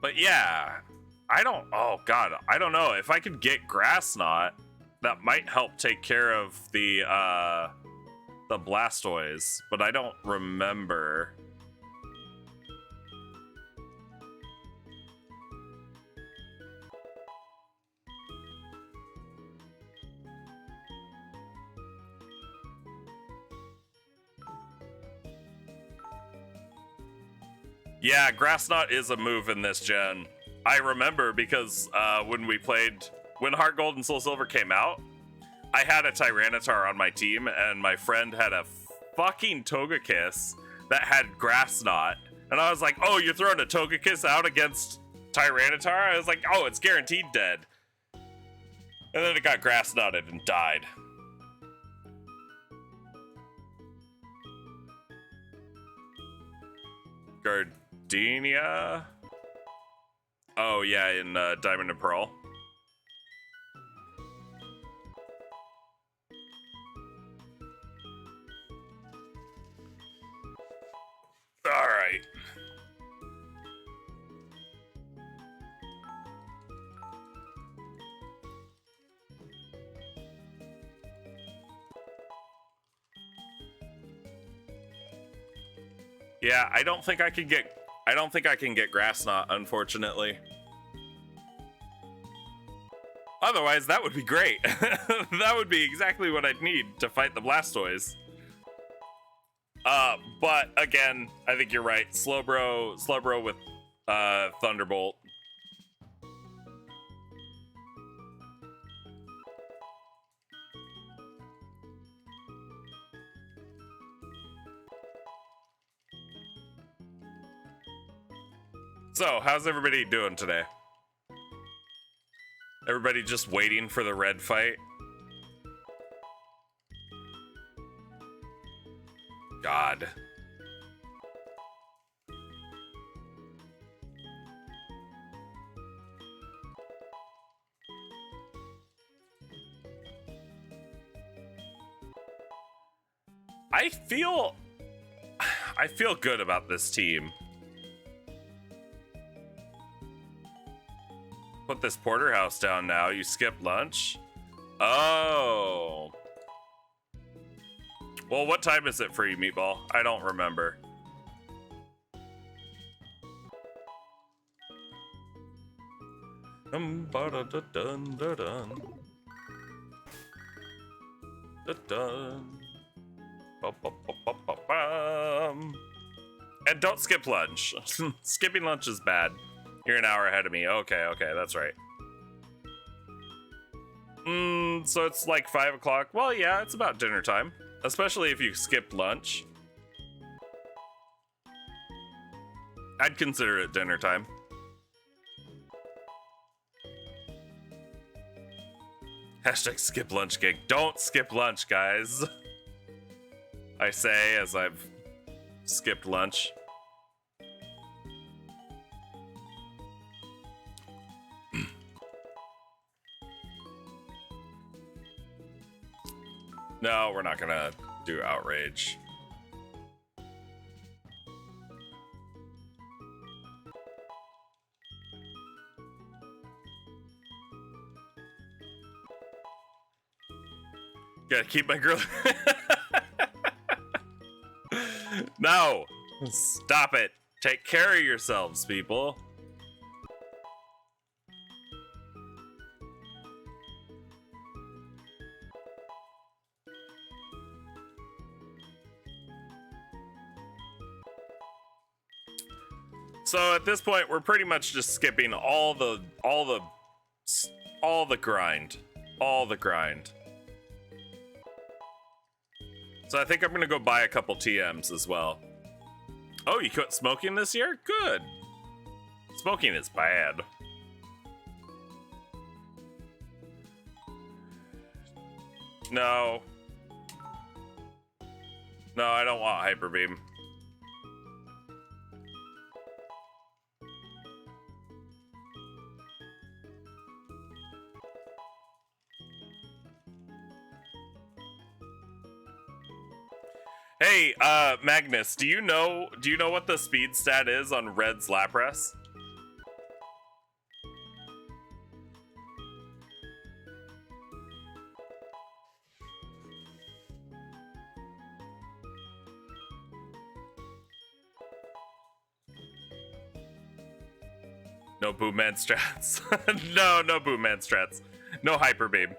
But yeah, I don't, oh god, I don't know. If I could get Grass Knot, that might help take care of the Blastoise, but I don't remember. Yeah, Grass Knot is a move in this gen. I remember because when Heart Gold and Soul Silver came out, I had a Tyranitar on my team, and my friend had a fucking Togekiss that had Grass Knot. And I was like, oh, you're throwing a Togekiss out against Tyranitar? I was like, oh, it's guaranteed dead. And then it got Grass Knotted and died. Gardenia? Oh, yeah, in Diamond and Pearl. Alright. Yeah, I don't think I can get Grass Knot, unfortunately. Otherwise, that would be great. That would be exactly what I'd need to fight the Blastoise. But again, I think you're right. Slowbro with Thunderbolt. So, how's everybody doing today? Everybody just waiting for the red fight? God. I feel good about this team. Put this porterhouse down now. You skip lunch? Oh. Well, what time is it for you, Meatball? I don't remember. Ba-da-da-dun-da-dun. Da-dun. Ba-ba-ba-ba-ba-bum. And don't skip lunch. Skipping lunch is bad. You're an hour ahead of me. Okay, that's right. So it's like 5 o'clock. Well, yeah, it's about dinner time. Especially if you skipped lunch. I'd consider it dinner time. Hashtag skip lunch gig. Don't skip lunch, guys. I say as I've skipped lunch. No, we're not gonna do outrage. Gotta keep my girl. No! Stop it! Take care of yourselves, people. So at this point, we're pretty much just skipping all the grind. All the grind. So I think I'm gonna go buy a couple TMs as well. Oh, you quit smoking this year? Good. Smoking is bad. No. No, I don't want Hyper Beam. Hey, Magnus, do you know what the speed stat is on Red's Lapras? No Boomman strats. No Boomman strats. No Hyper Beam.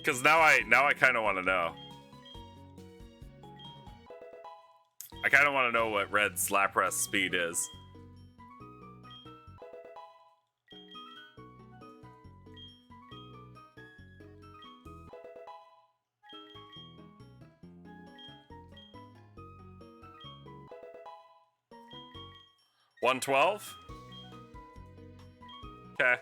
Because now I kind of want to know. I kind of want to know what Red's Lapras speed is. $112? Okay.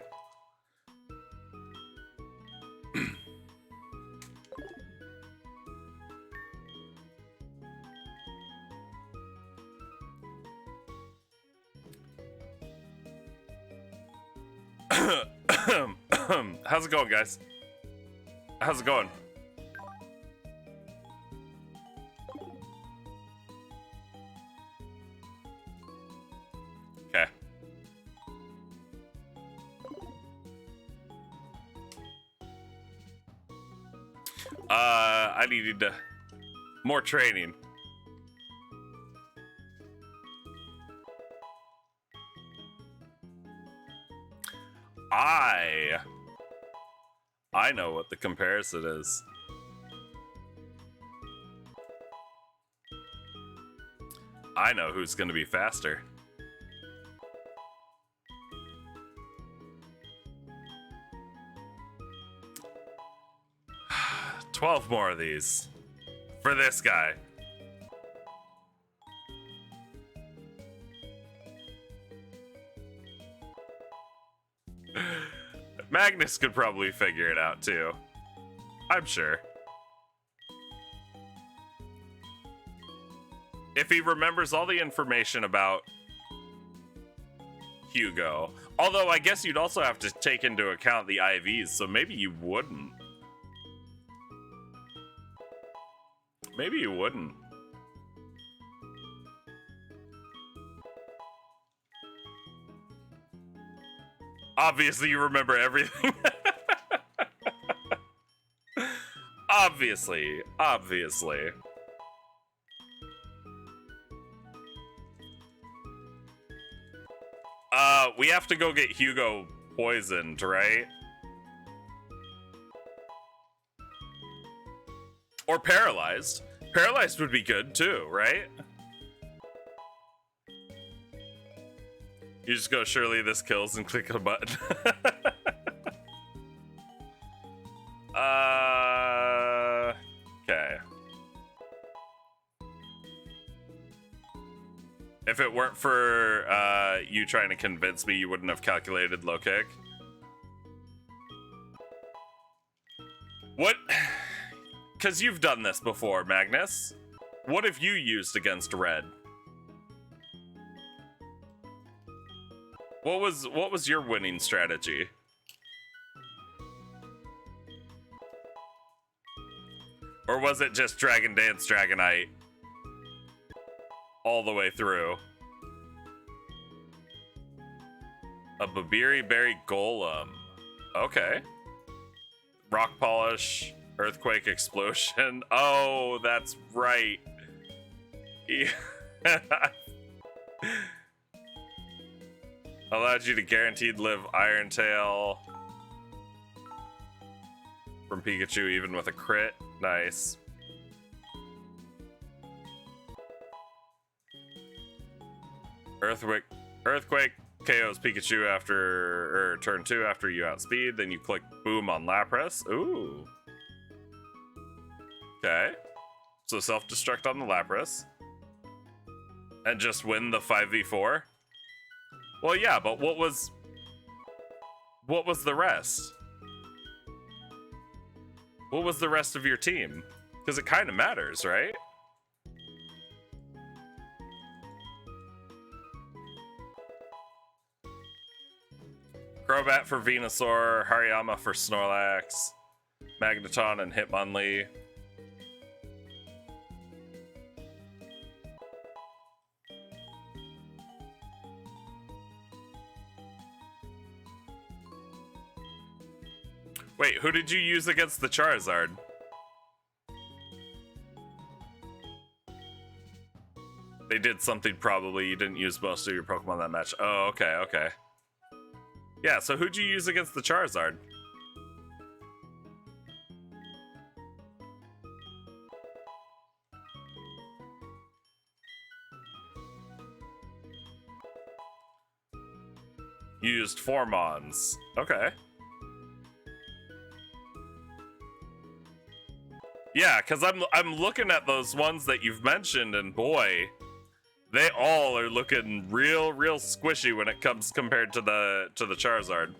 How's it going, guys? How's it going? Okay. I needed more training. I know what the comparison is. I know who's going to be faster. 12 more of these. For this guy. Magnus could probably figure it out too. I'm sure. If he remembers all the information about Hugo. Although I guess you'd also have to take into account the IVs, so maybe you wouldn't. Maybe you wouldn't. Obviously you remember everything. Obviously. We have to go get Hugo poisoned, right? Or paralyzed. Paralyzed would be good too, right? You just go, surely this kills, and click a button. Okay. If it weren't for you trying to convince me, you wouldn't have calculated low kick. What? Because you've done this before, Magnus. What have you used against red? What was your winning strategy? Or was it just Dragon Dance Dragonite all the way through? A Babiri Berry Golem. Okay. Rock Polish, Earthquake Explosion. Oh, that's right. Yeah. Allowed you to guaranteed live Iron Tail from Pikachu even with a crit. Nice. Earthquake KOs Pikachu after turn 2 after you outspeed. Then you click boom on Lapras. Ooh. Okay. So self-destruct on the Lapras. And just win the 5v4? Well, yeah, but what was the rest? What was the rest of your team? Because it kind of matters, right? Crobat for Venusaur, Hariyama for Snorlax, Magneton and Hitmonlee. Wait, who did you use against the Charizard? They did something probably. You didn't use most of your Pokemon that match. Oh, okay, okay. Yeah, so who'd you use against the Charizard? You used Formons. Okay. Yeah, because I'm looking at those ones that you've mentioned, and boy, they all are looking real squishy when it comes compared to the Charizard.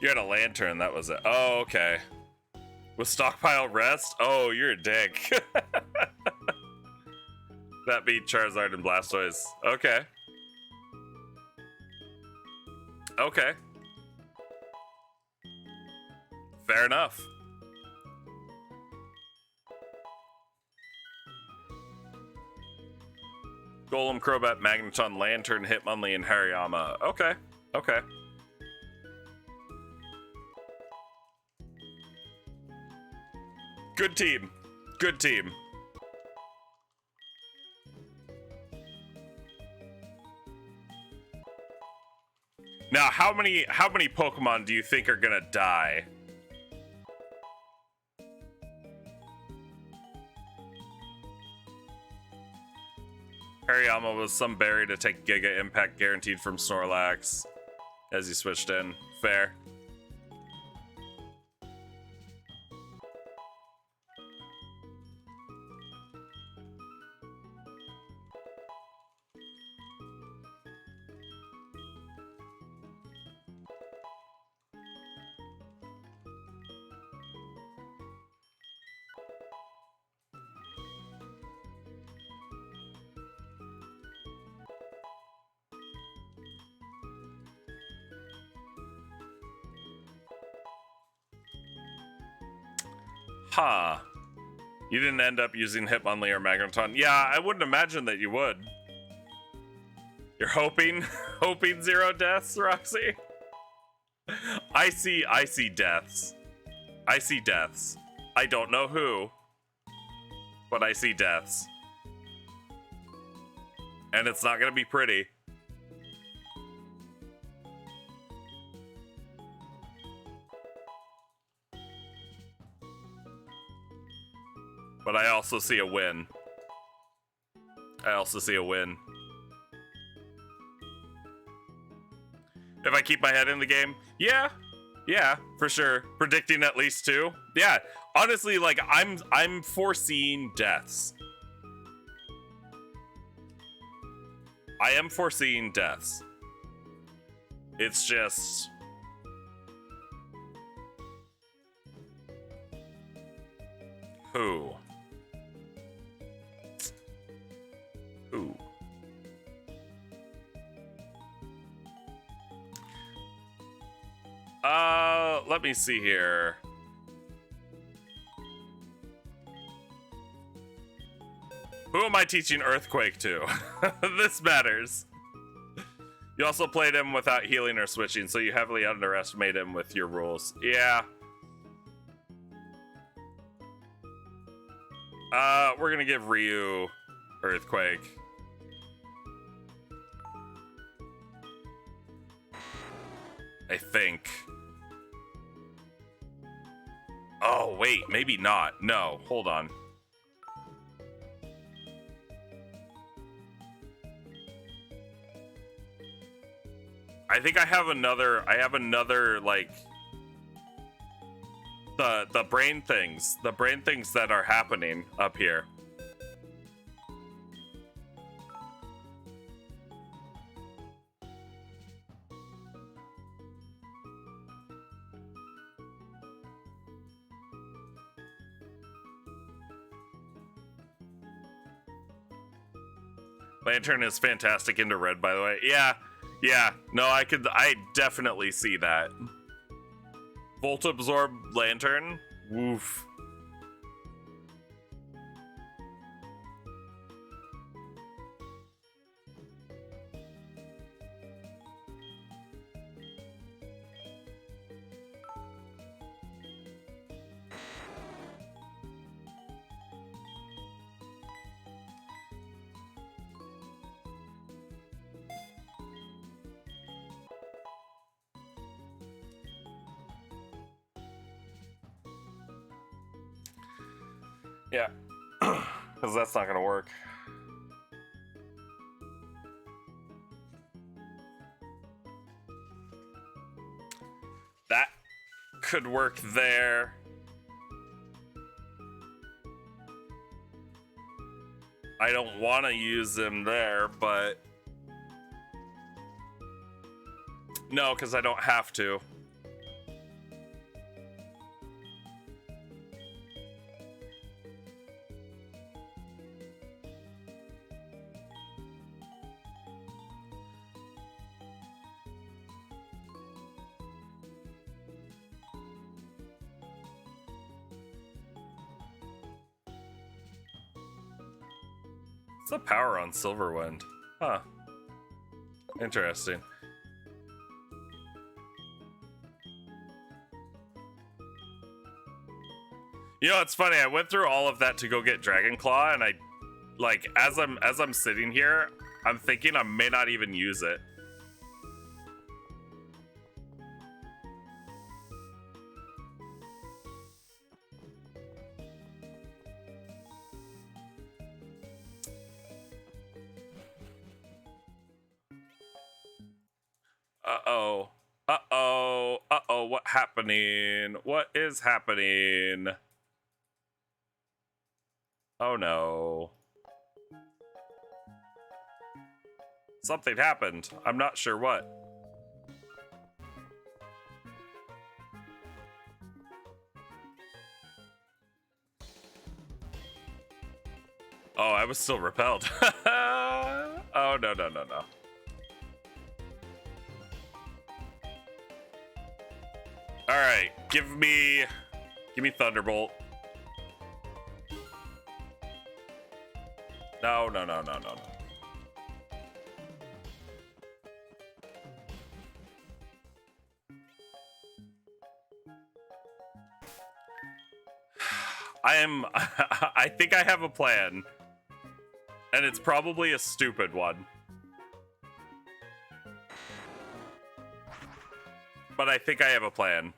You had a Lantern, that was it. Oh, okay. With Stockpile Rest? Oh, you're a dick. That beat Charizard and Blastoise. Okay. Okay. Fair enough. Golem, Crobat, Magneton, Lantern, Hitmonlee, and Hariyama. Okay. Okay. Good team. Good team. Now, how many Pokemon do you think are gonna die? combo was some berry to take Giga Impact guaranteed from Snorlax as you switched in. Fair. Huh. You didn't end up using Hitmonlee or Magneton. Yeah, I wouldn't imagine that you would. You're hoping zero deaths, Roxy? I see deaths. I see deaths. I don't know who, but I see deaths. And it's not gonna be pretty. But I also see a win. I also see a win. If I keep my head in the game, yeah, for sure. Predicting at least 2. Yeah, honestly, like I'm foreseeing deaths. I am foreseeing deaths. It's just who? Who? Let me see here. Who am I teaching Earthquake to? This matters. You also played him without healing or switching, so you heavily underestimate him with your rules. Yeah. We're gonna give Ryu Earthquake. I think. Oh, wait, maybe not. No, hold on. I think I have another, like, the brain things that are happening up here. Lantern is fantastic into red, by the way. Yeah. No, I definitely see that. Volt Absorb Lantern. Woof. Yeah, because that's not gonna work. That could work there. I don't want to use them there, but no, because I don't have to. What's the power on Silverwind? Huh. Interesting. You know, it's funny. I went through all of that to go get Dragonclaw, and I, like, as I'm sitting here, I'm thinking I may not even use it. Uh-oh. Uh-oh. Uh-oh. What happening? What is happening? Oh no. Something happened. I'm not sure what. Oh, I was still repelled. Oh, no, no, no, no. All right, give me Thunderbolt. No, no, no, no, no, no. I think I have a plan. And it's probably a stupid one. But I think I have a plan.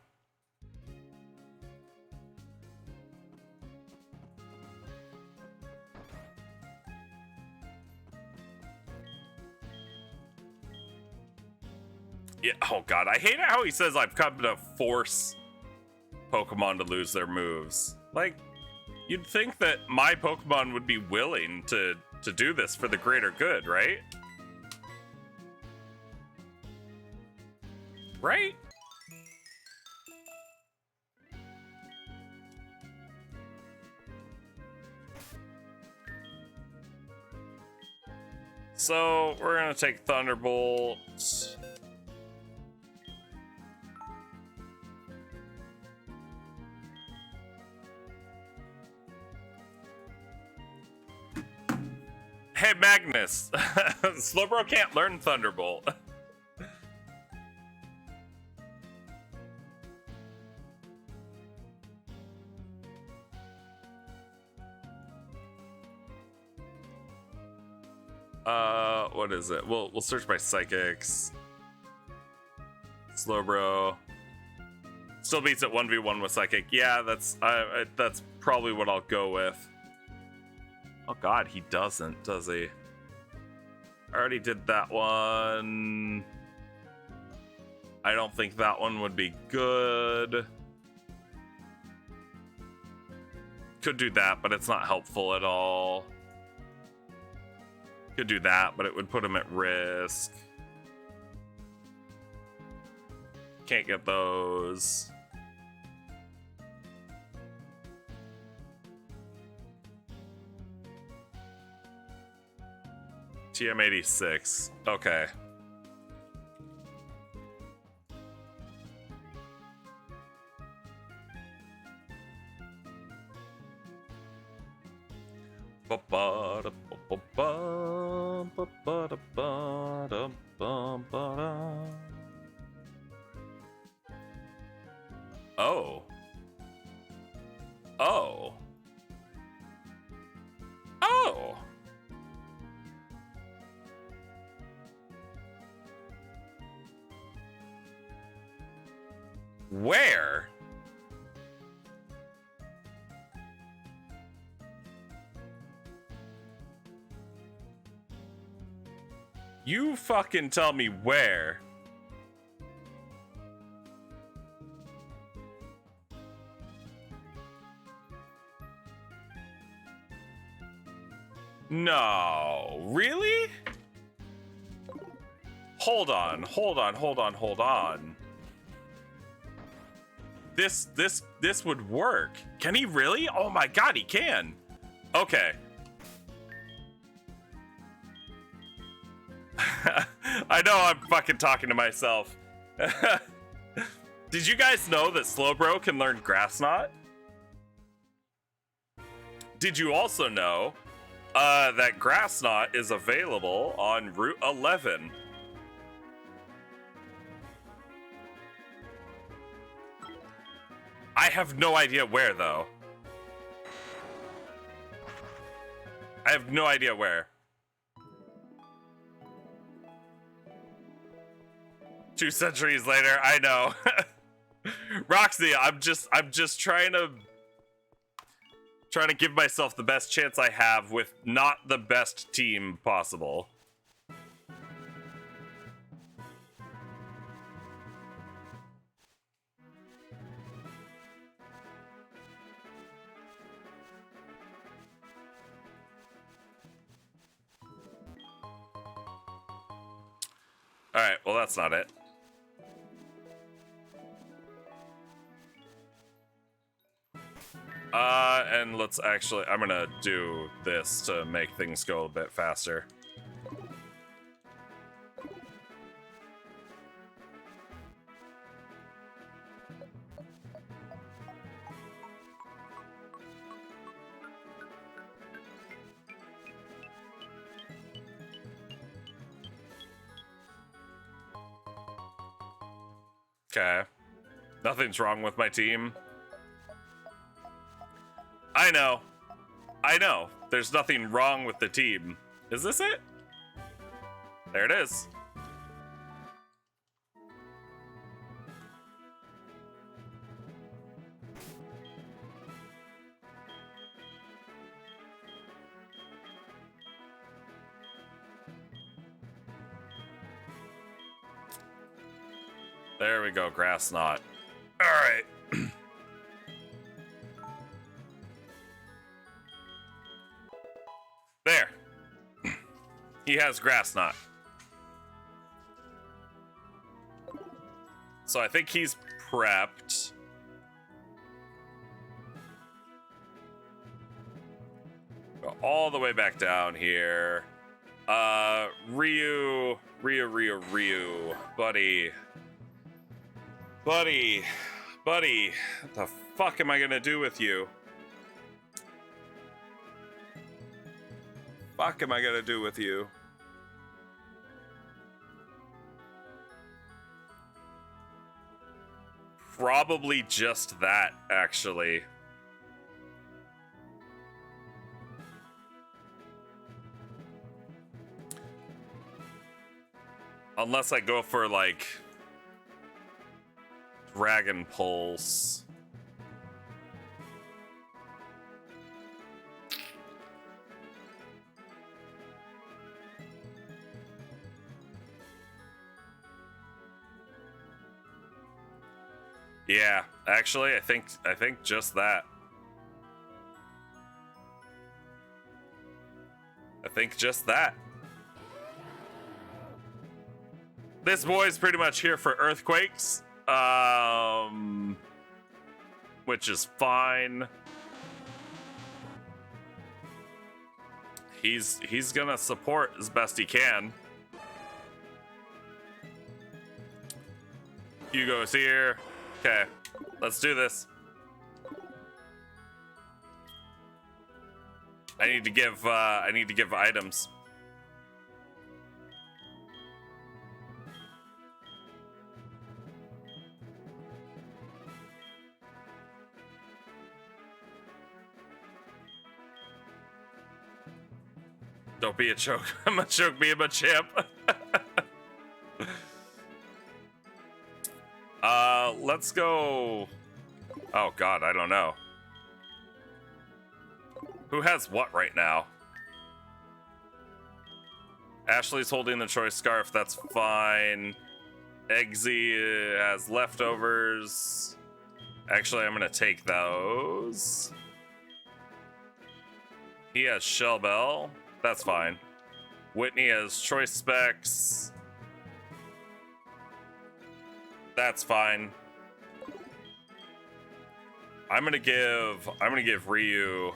Yeah, oh god, I hate how he says I've come to force Pokemon to lose their moves. Like, you'd think that my Pokemon would be willing to do this for the greater good, right? Right? So, we're gonna take Thunderbolt. Hey, Magnus! Slowbro can't learn Thunderbolt. What is it? We'll search by Psychics. Slowbro. Still beats it 1v1 with Psychic. Yeah, that's probably what I'll go with. Oh god, he doesn't, does he? I already did that one. I don't think that one would be good. Could do that, but it's not helpful at all. Could do that, but it would put him at risk. Can't get those. TM86. Okay. Oh. Oh. Oh. Where? You fucking tell me where. No, really? Hold on, hold on, hold on, hold on. This would work. Can he really? Oh my god, he can. Okay. I know I'm fucking talking to myself. Did you guys know that Slowbro can learn Grass Knot? Did you also know that Grass Knot is available on Route 11? I have no idea where, though. I have no idea where. 2 centuries later, I know. Roxy, I'm just trying to give myself the best chance I have with not the best team possible. All right, well, that's not it. And let's actually, I'm gonna do this to make things go a bit faster. Okay. Nothing's wrong with my team. I know. I know. There's nothing wrong with the team. Is this it? There it is. There we go, grass knot. All right. There. He has grass knot. So I think he's prepped. Go all the way back down here. Ryu. Buddy. What the fuck am I gonna do with you? Fuck am I gonna do with you? Probably just that, actually. Unless I go for, like, Dragon Pulse. Yeah, actually, I think just that. I think just that. This boy's pretty much here for earthquakes, which is fine. He's gonna support as best he can. Hugo's here. Okay, let's do this. I need to give items. Don't be a choke. I'm a choke being a champ. Let's go. Oh god, I don't know. Who has what right now? Ashley's holding the choice scarf, that's fine. Eggsy has leftovers. Actually, I'm gonna take those. He has Shell Bell. That's fine. Whitney has choice specs. That's fine. I'm gonna give Ryu.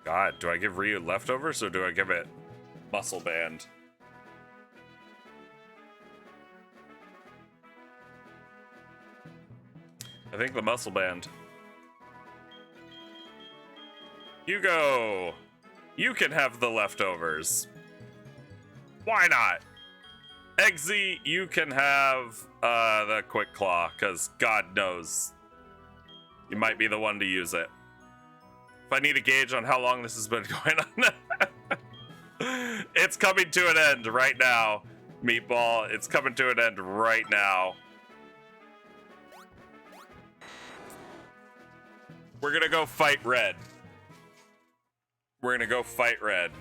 God, do I give Ryu leftovers or do I give it muscle band? I think the muscle band. Hugo, you can have the leftovers. Why not? Eggsy, you can have the quick claw, because God knows you might be the one to use it. If I need a gauge on how long this has been going on. It's coming to an end right now, Meatball. It's coming to an end right now. We're gonna go fight Red. We're gonna go fight Red.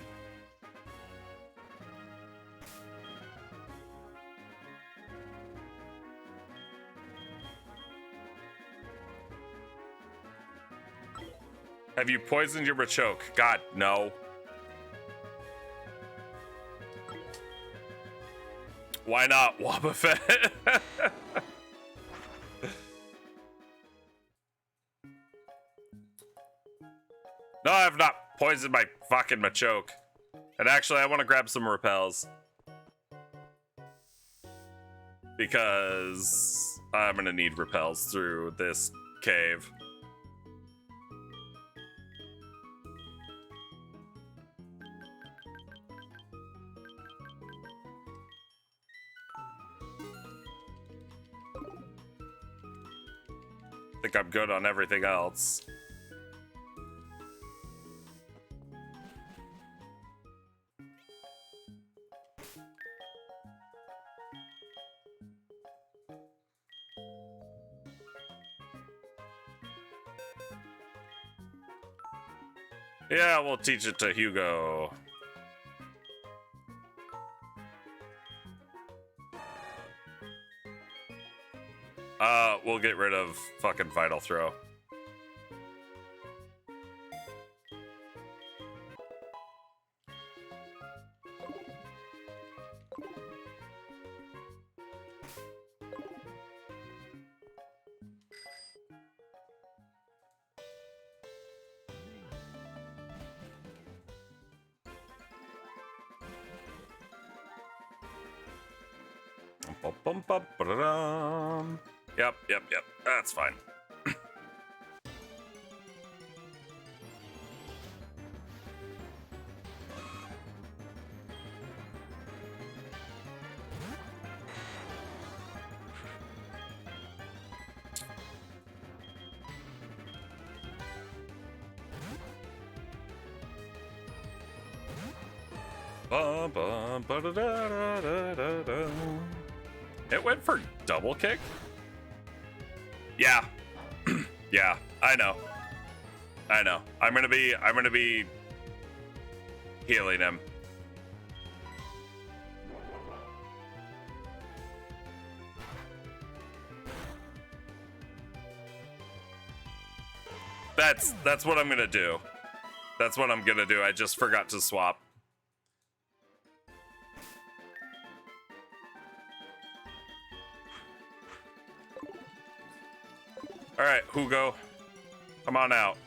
Have you poisoned your Machoke? God, no. Why not, Wobbuffet? No, I've not poisoned my fucking Machoke. And actually, I want to grab some repels. Because I'm gonna need repels through this cave. I think I'm good on everything else. Yeah, we'll teach it to Hugo. We'll get rid of fucking Vital Throw. Yep. That's fine. It went for double kick? Yeah. Yeah, I know. I'm gonna be healing him. That's what I'm gonna do. That's what I'm gonna do. I just forgot to swap. All right, Hugo, come on out.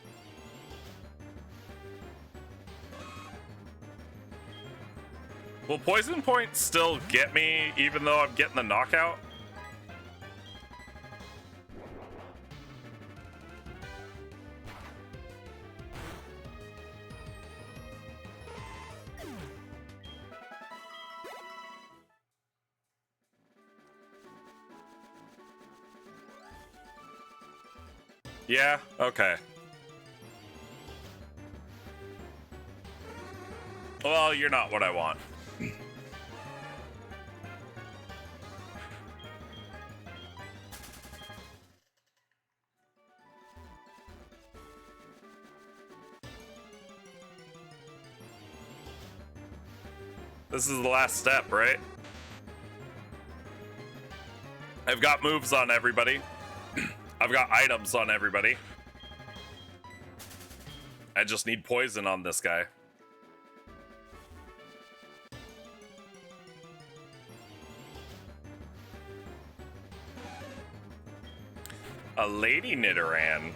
Will Poison Point still get me even though I'm getting the knockout? Yeah, okay. Well, you're not what I want. This is the last step, right? I've got moves on everybody. I've got items on everybody. I just need poison on this guy. A Lady Nidoran.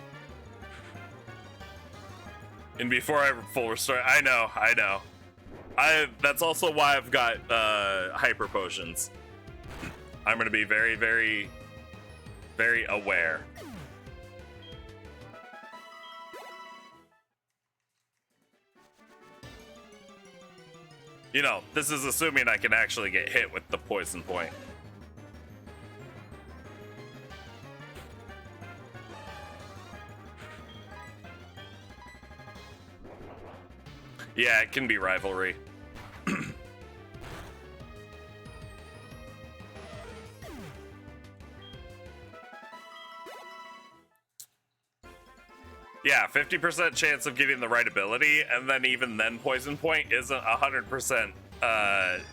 And before I full restore, I know. That's also why I've got hyper potions. I'm gonna be very, very, very aware. You know, this is assuming I can actually get hit with the poison point. Yeah, it can be rivalry. Yeah, 50% chance of getting the right ability, and then even then poison point isn't 100%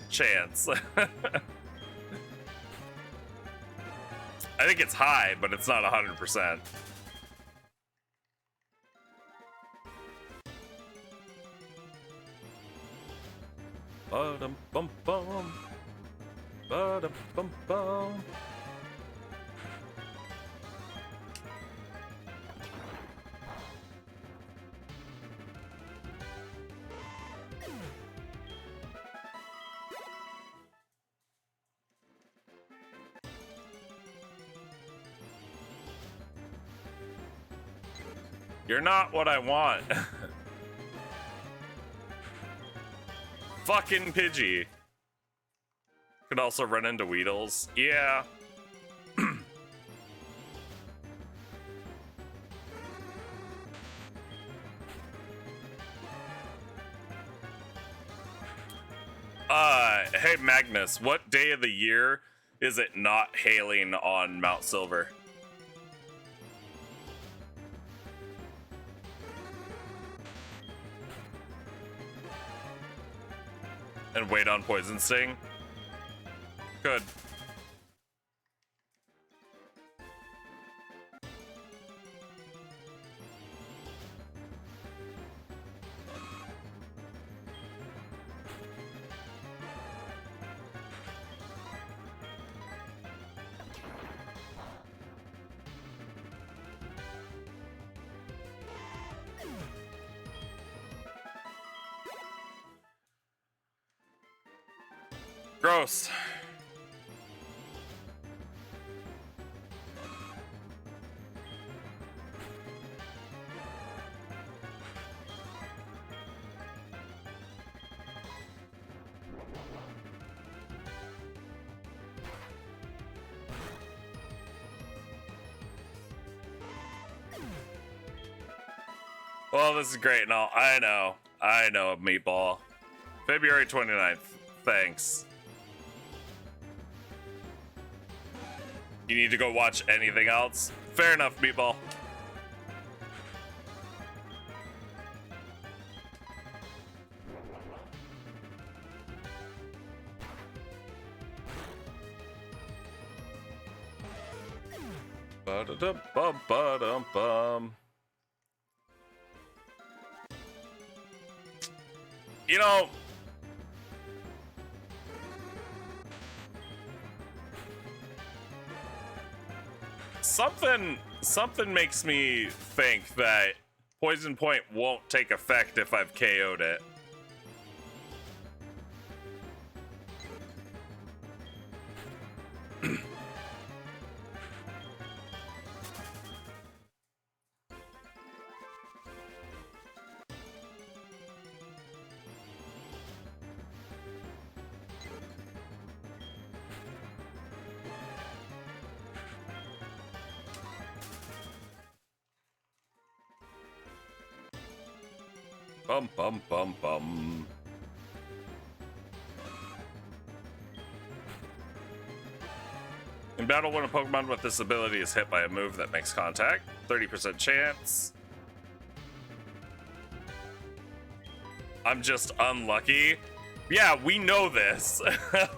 chance. I think it's high, but it's not 100%. Ba-dum bum bum. Ba-dum bum bum. You're not what I want. Fucking Pidgey. Could also run into Weedles. Yeah. Hey Magnus, what day of the year is it not hailing on Mount Silver? And wait on Poison Sting? Good. Gross. Well, this is great and all. I know, Meatball. February 29th. Thanks. You need to go watch anything else? Fair enough, Meatball. Ba-da-dum-bum-ba-dum-bum. You know, something makes me think that Poison Point won't take effect if I've KO'd it. Bum bum bum bum. In battle, when a Pokemon with this ability is hit by a move that makes contact, 30% chance. I'm just unlucky. Yeah, we know this.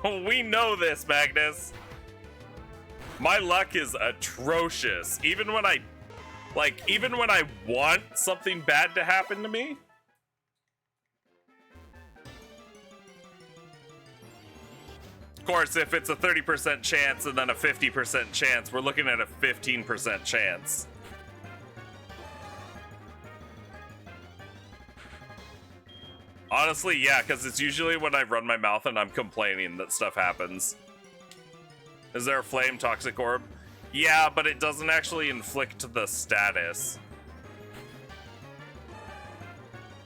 We know this, Magnus. My luck is atrocious. Even when I want something bad to happen to me. Of course, if it's a 30% chance and then a 50% chance, we're looking at a 15% chance. Honestly, yeah, because it's usually when I run my mouth and I'm complaining that stuff happens. Is there a flame toxic orb? Yeah, but it doesn't actually inflict the status.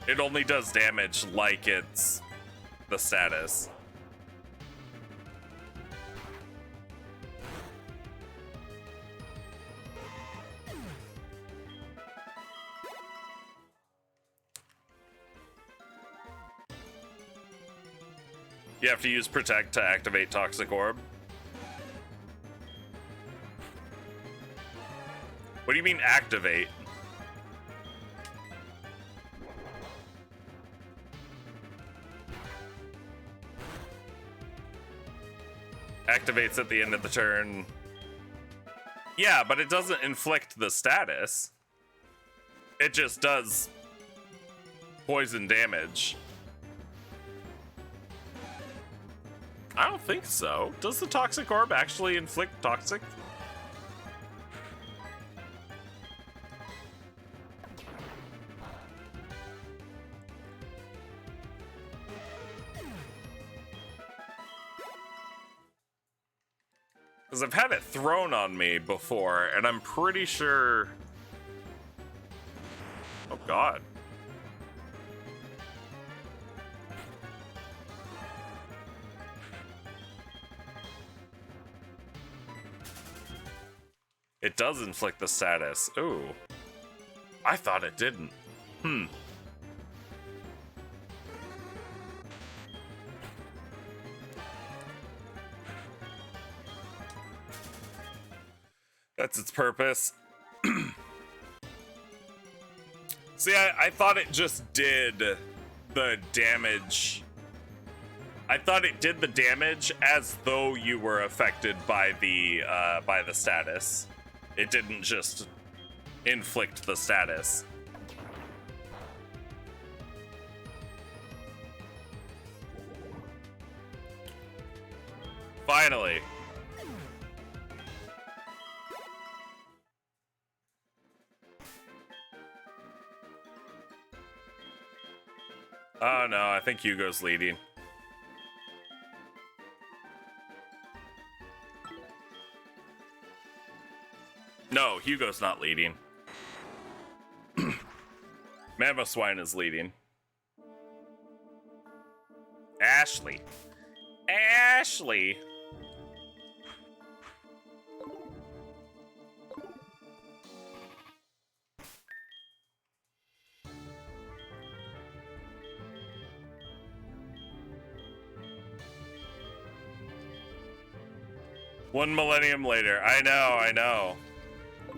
It only does damage like it's the status. You have to use Protect to activate Toxic Orb. What do you mean activate? Activates at the end of the turn. Yeah, but it doesn't inflict the status. It just does poison damage. I don't think so. Does the toxic orb actually inflict toxic? Because I've had it thrown on me before, and I'm pretty sure... Oh, God. It does inflict the status. Ooh. I thought it didn't. That's its purpose. See, I thought it just did the damage. I thought it did the damage as though you were affected by the status. It didn't just inflict the status. Finally. Oh no, I think Hugo's leading. No, Hugo's not leading. Mamoswine is leading. Ashley. Ashley. One millennium later. I know.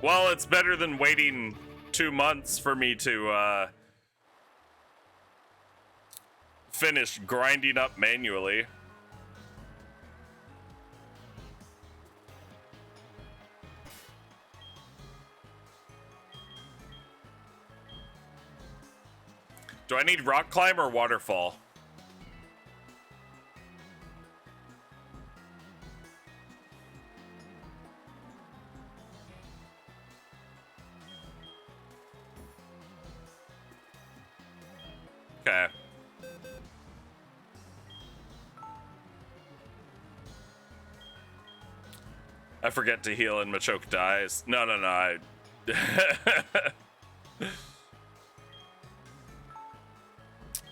Well, it's better than waiting 2 months for me to finish grinding up manually. Do I need rock climb or waterfall? Okay. I forget to heal and Machoke dies. No. No.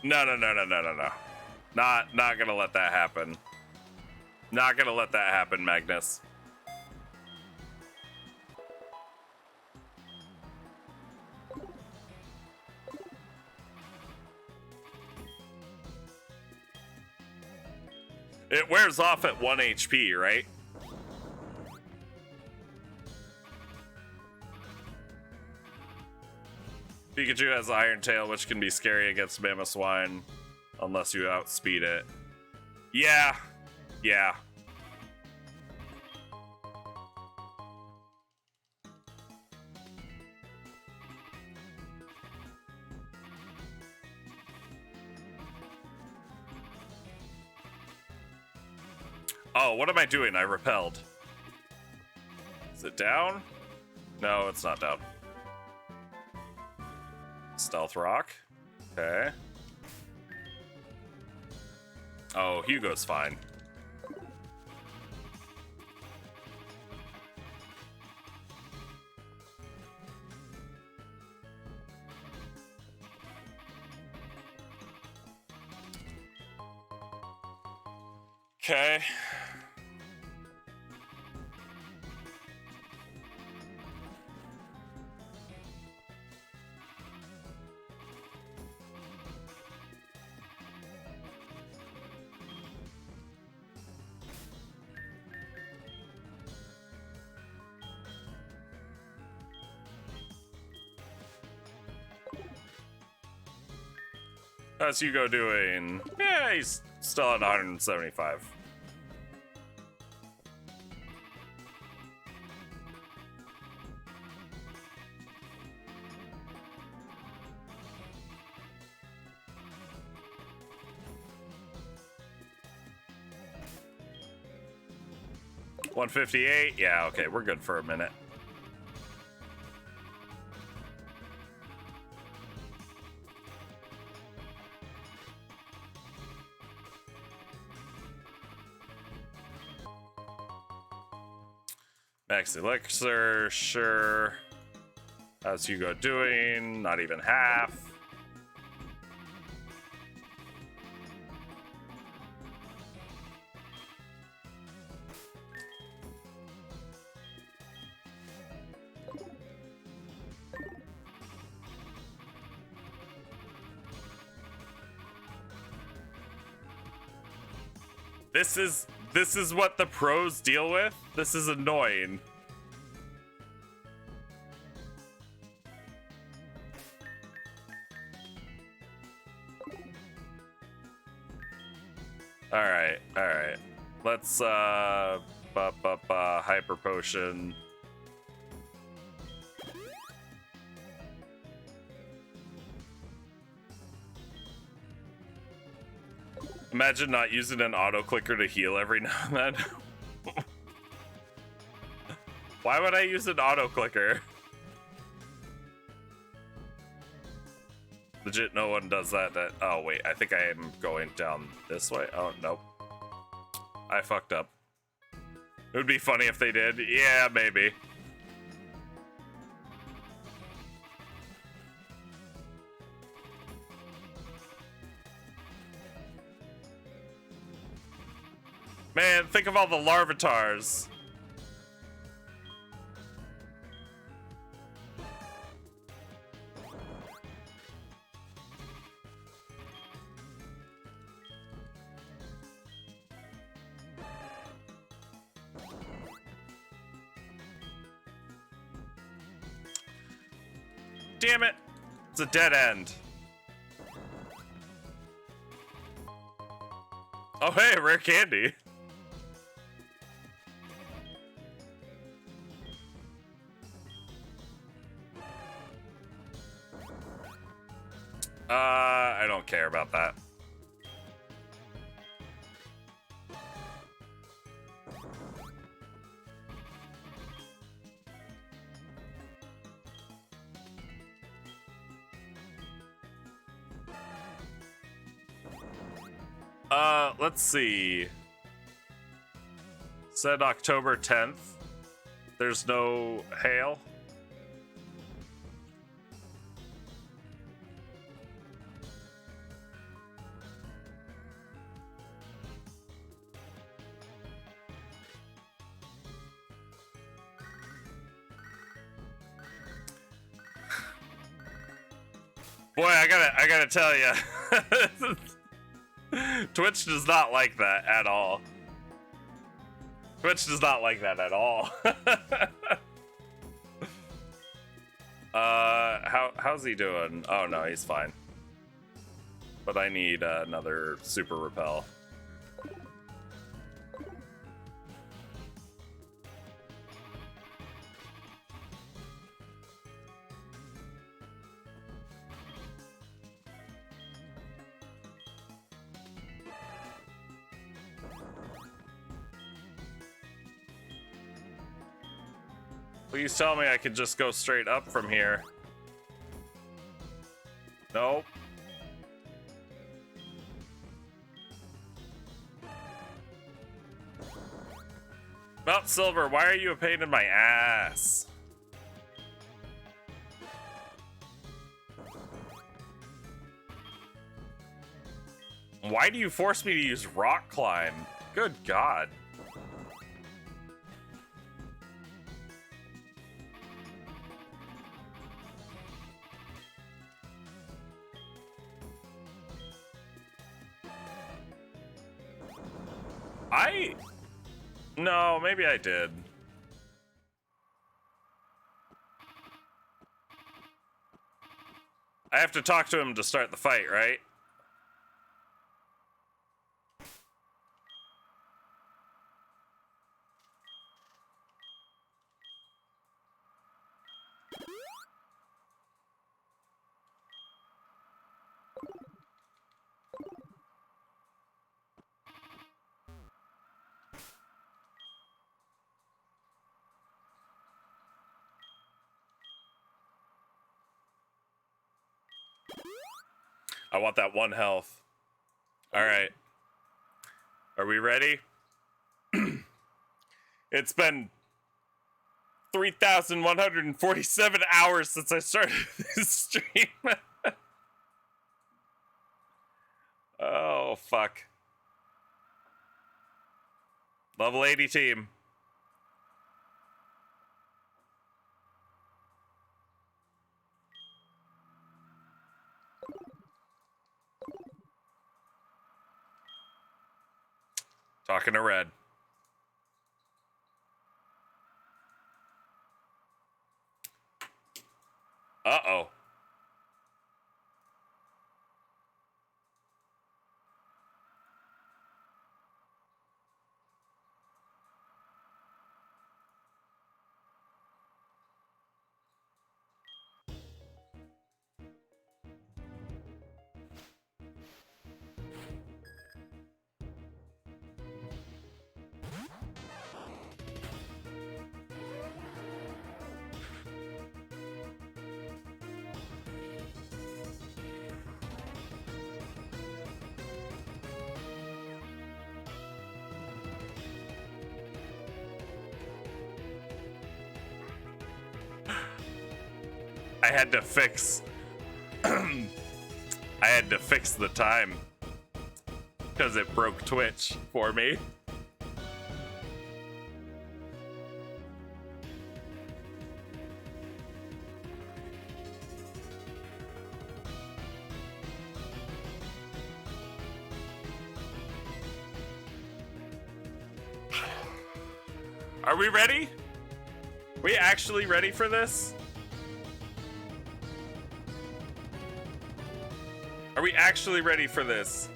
Not gonna let that happen. Not gonna let that happen, Magnus. It wears off at 1 HP, right? Pikachu has Iron Tail, which can be scary against Mamoswine unless you outspeed it. Yeah. Oh, what am I doing? I repelled. Is it down? No, it's not down. Stealth Rock. Okay. Oh, Hugo's fine. Okay. How's Hugo doing? Yeah, he's still at 175. 158. Yeah, okay, we're good for a minute. Max Elixir, sure. How's Hugo doing? Not even half. This is what the pros deal with? This is annoying. Alright. Let's hyper potion. Imagine not using an auto clicker to heal every now and then. Why would I use an auto clicker? Legit, no one does that. Oh wait, I think I am going down this way. Oh nope, I fucked up. It would be funny if they did. Yeah, maybe. Man, think of all the Larvatars. Damn it! It's a dead end. Oh hey, rare candy. I don't care about that. Let's see. Said October 10th. There's no hail. Boy, I gotta tell you. Twitch does not like that at all. Twitch does not like that at all. How's he doing? Oh no, he's fine. But I need another super repel. Please tell me I can just go straight up from here. Nope. Mount Silver, why are you a pain in my ass? Why do you force me to use rock climb? Good God. No, maybe I did. I have to talk to him to start the fight, right? I want that 1 health. All right. Are we ready? It's been 3,147 hours since I started this stream. Oh, fuck. Level 80 team. Talking to Red. Uh-oh. I had to fix the time because it broke Twitch for me. Are we ready? We actually ready for this? Are we actually ready for this?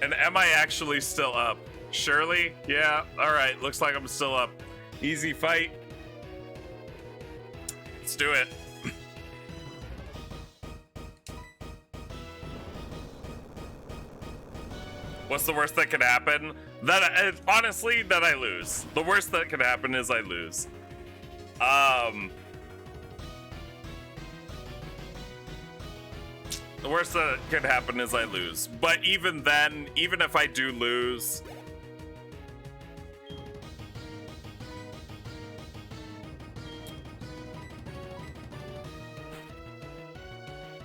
And am I actually still up? Surely? Yeah, alright, looks like I'm still up. Easy fight. Let's do it. What's the worst that could happen? Honestly, that I lose. The worst that could happen is I lose. The worst that could happen is I lose. But even then, even if I do lose...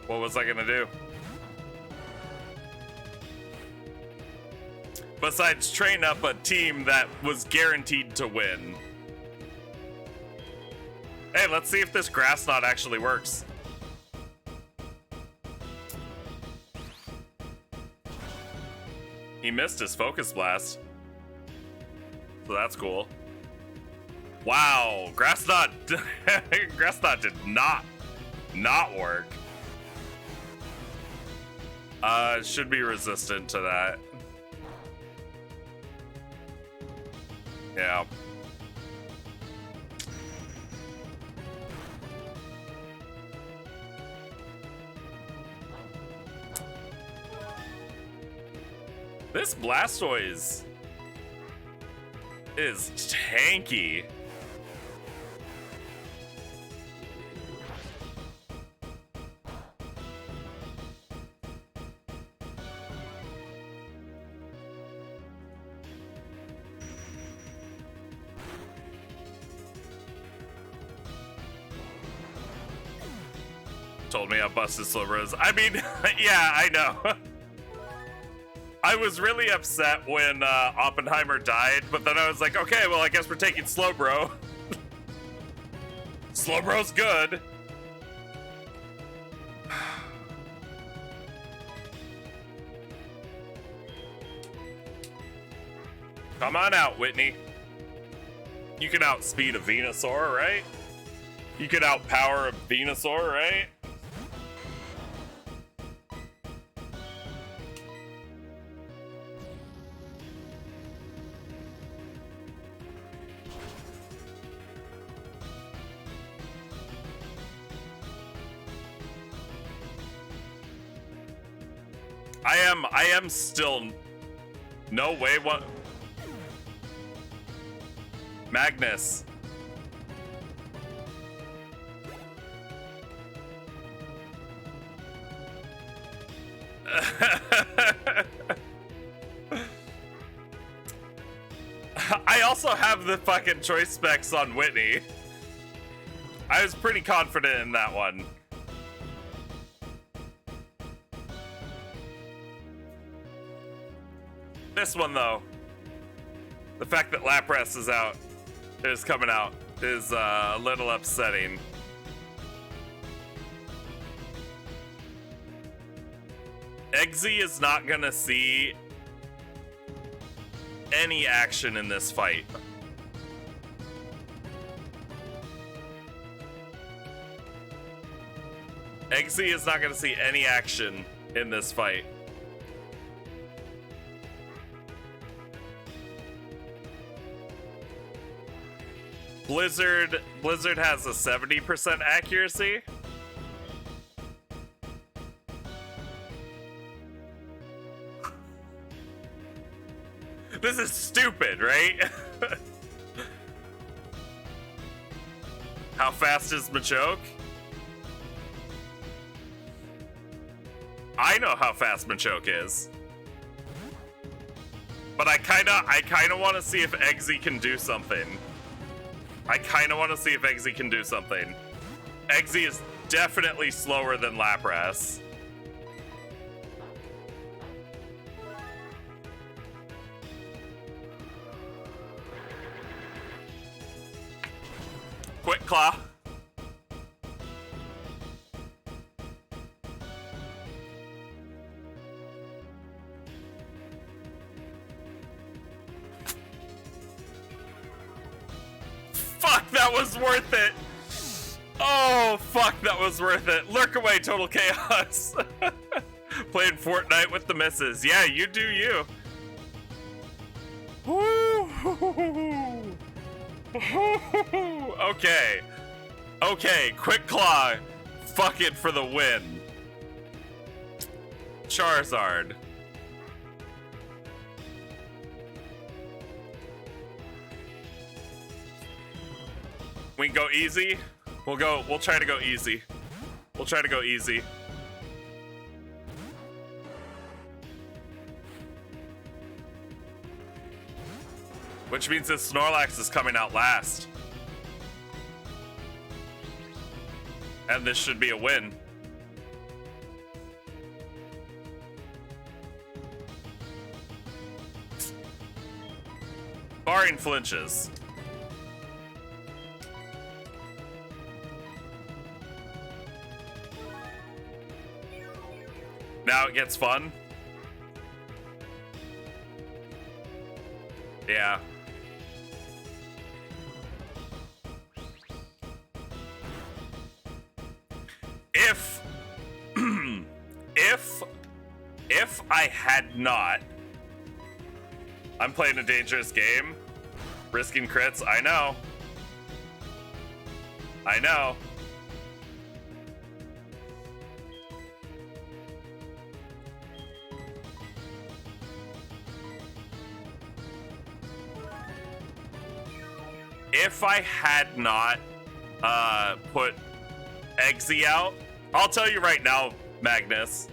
What was I gonna do? Besides train up a team that was guaranteed to win. Hey, let's see if this grass knot actually works. He missed his focus blast. So that's cool. Wow, grass knot grass knot did not work. Should be resistant to that. Yeah. This Blastoise is tanky. Told me I busted Slowbros. I mean, yeah, I know. I was really upset when Oppenheimer died, but then I was like, okay, well, I guess we're taking Slowbro. Slowbro's good. Come on out, Whitney. You can outspeed a Venusaur, right? You could outpower a Venusaur, right? I am still... No way, what? Magnus. have the fucking choice specs on Whitney. I was pretty confident in that one. This one, though, the fact that Lapras is coming out, is a little upsetting. Eggsy is not gonna see any action in this fight. Eggsy is not gonna see any action in this fight. Blizzard has a 70% accuracy. This is stupid, right? How fast is Machoke? I know how fast Machoke is. But I kinda wanna see if Eggsy can do something. Eggsy is definitely slower than Lapras. Quick Claw. Fuck, that was worth it. Oh, fuck, that was worth it. Lurk away, Total Chaos. Playing Fortnite with the missus. Yeah, you do you. Woo. Okay. Okay, Quick Claw. Fuck it for the win. Charizard. We can go easy. We'll try to go easy. Which means that Snorlax is coming out last. And this should be a win. Barring flinches. Now it gets fun. Yeah. If I had not, I'm playing a dangerous game, risking crits. I know. If I had not put Eggsy out, I'll tell you right now, Magnus.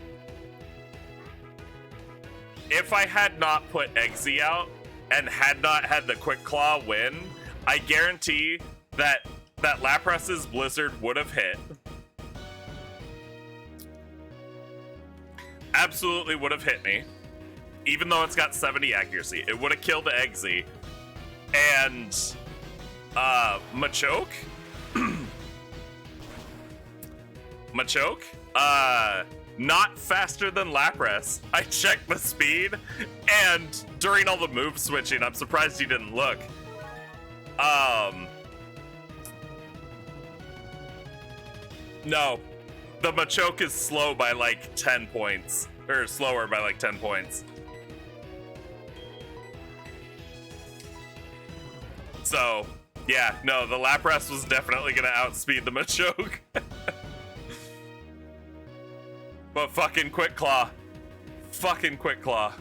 If I had not put Eggsy out and had not had the Quick Claw win, I guarantee that Lapras's Blizzard would have hit. Absolutely would have hit me. Even though it's got 70 accuracy. It would have killed Eggsy. And Machoke? Not faster than Lapras. I checked the speed, and during all the move switching, I'm surprised you didn't look. No. The Machoke is slow by like 10 points. Or slower by like 10 points. So, yeah, no, the Lapras was definitely gonna outspeed the Machoke. But fucking Quick Claw. Fucking Quick Claw.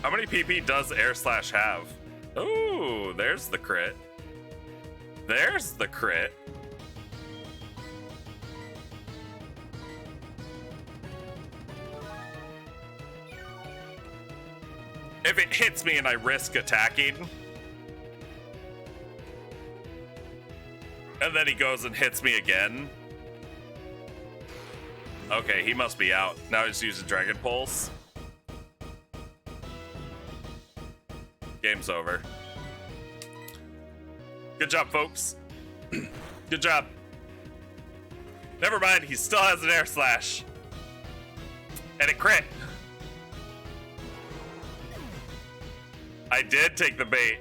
How many PP does Air Slash have? Ooh, there's the crit. There's the crit. If it hits me and I risk attacking, and then he goes and hits me again. Okay, he must be out. Now he's using Dragon Pulse. Game's over. Good job, folks. Good job. Never mind, he still has an Air Slash. And it crit. I did take the bait.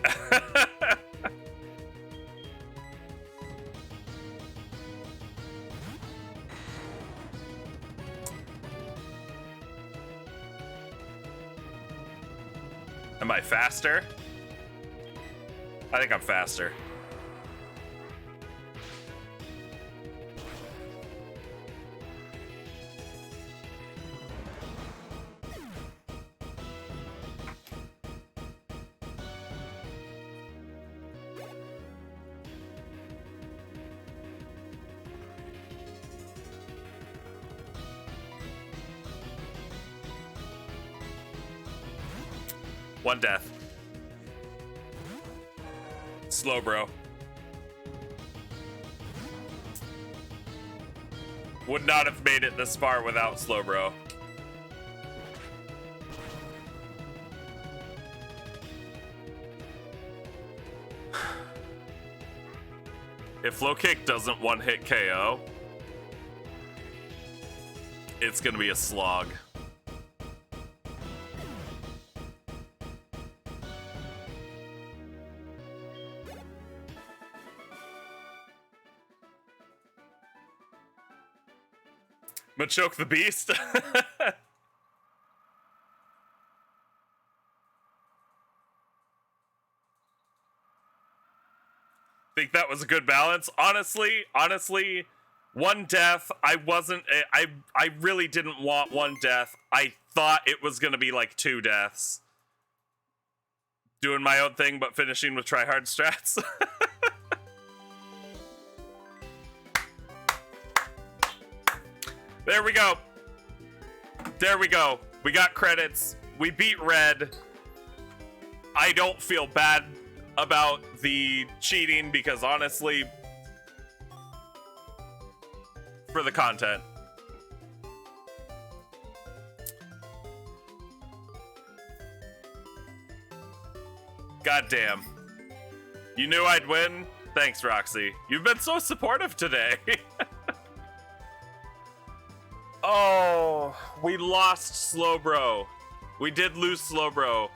Am I faster? I think I'm faster. One death. Slow, bro. Would not have made it this far without slow, bro. If low kick doesn't one hit KO, it's gonna be a slog. Machoke the Beast. Think that was a good balance. Honestly, one death. I really didn't want one death. I thought it was gonna be like 2 deaths. Doing my own thing, but finishing with tryhard strats. There we go. There we go. We got credits. We beat Red. I don't feel bad about the cheating because honestly, for the content. Goddamn. You knew I'd win? Thanks, Roxy. You've been so supportive today. Oh, we lost Slowbro. We did lose Slowbro.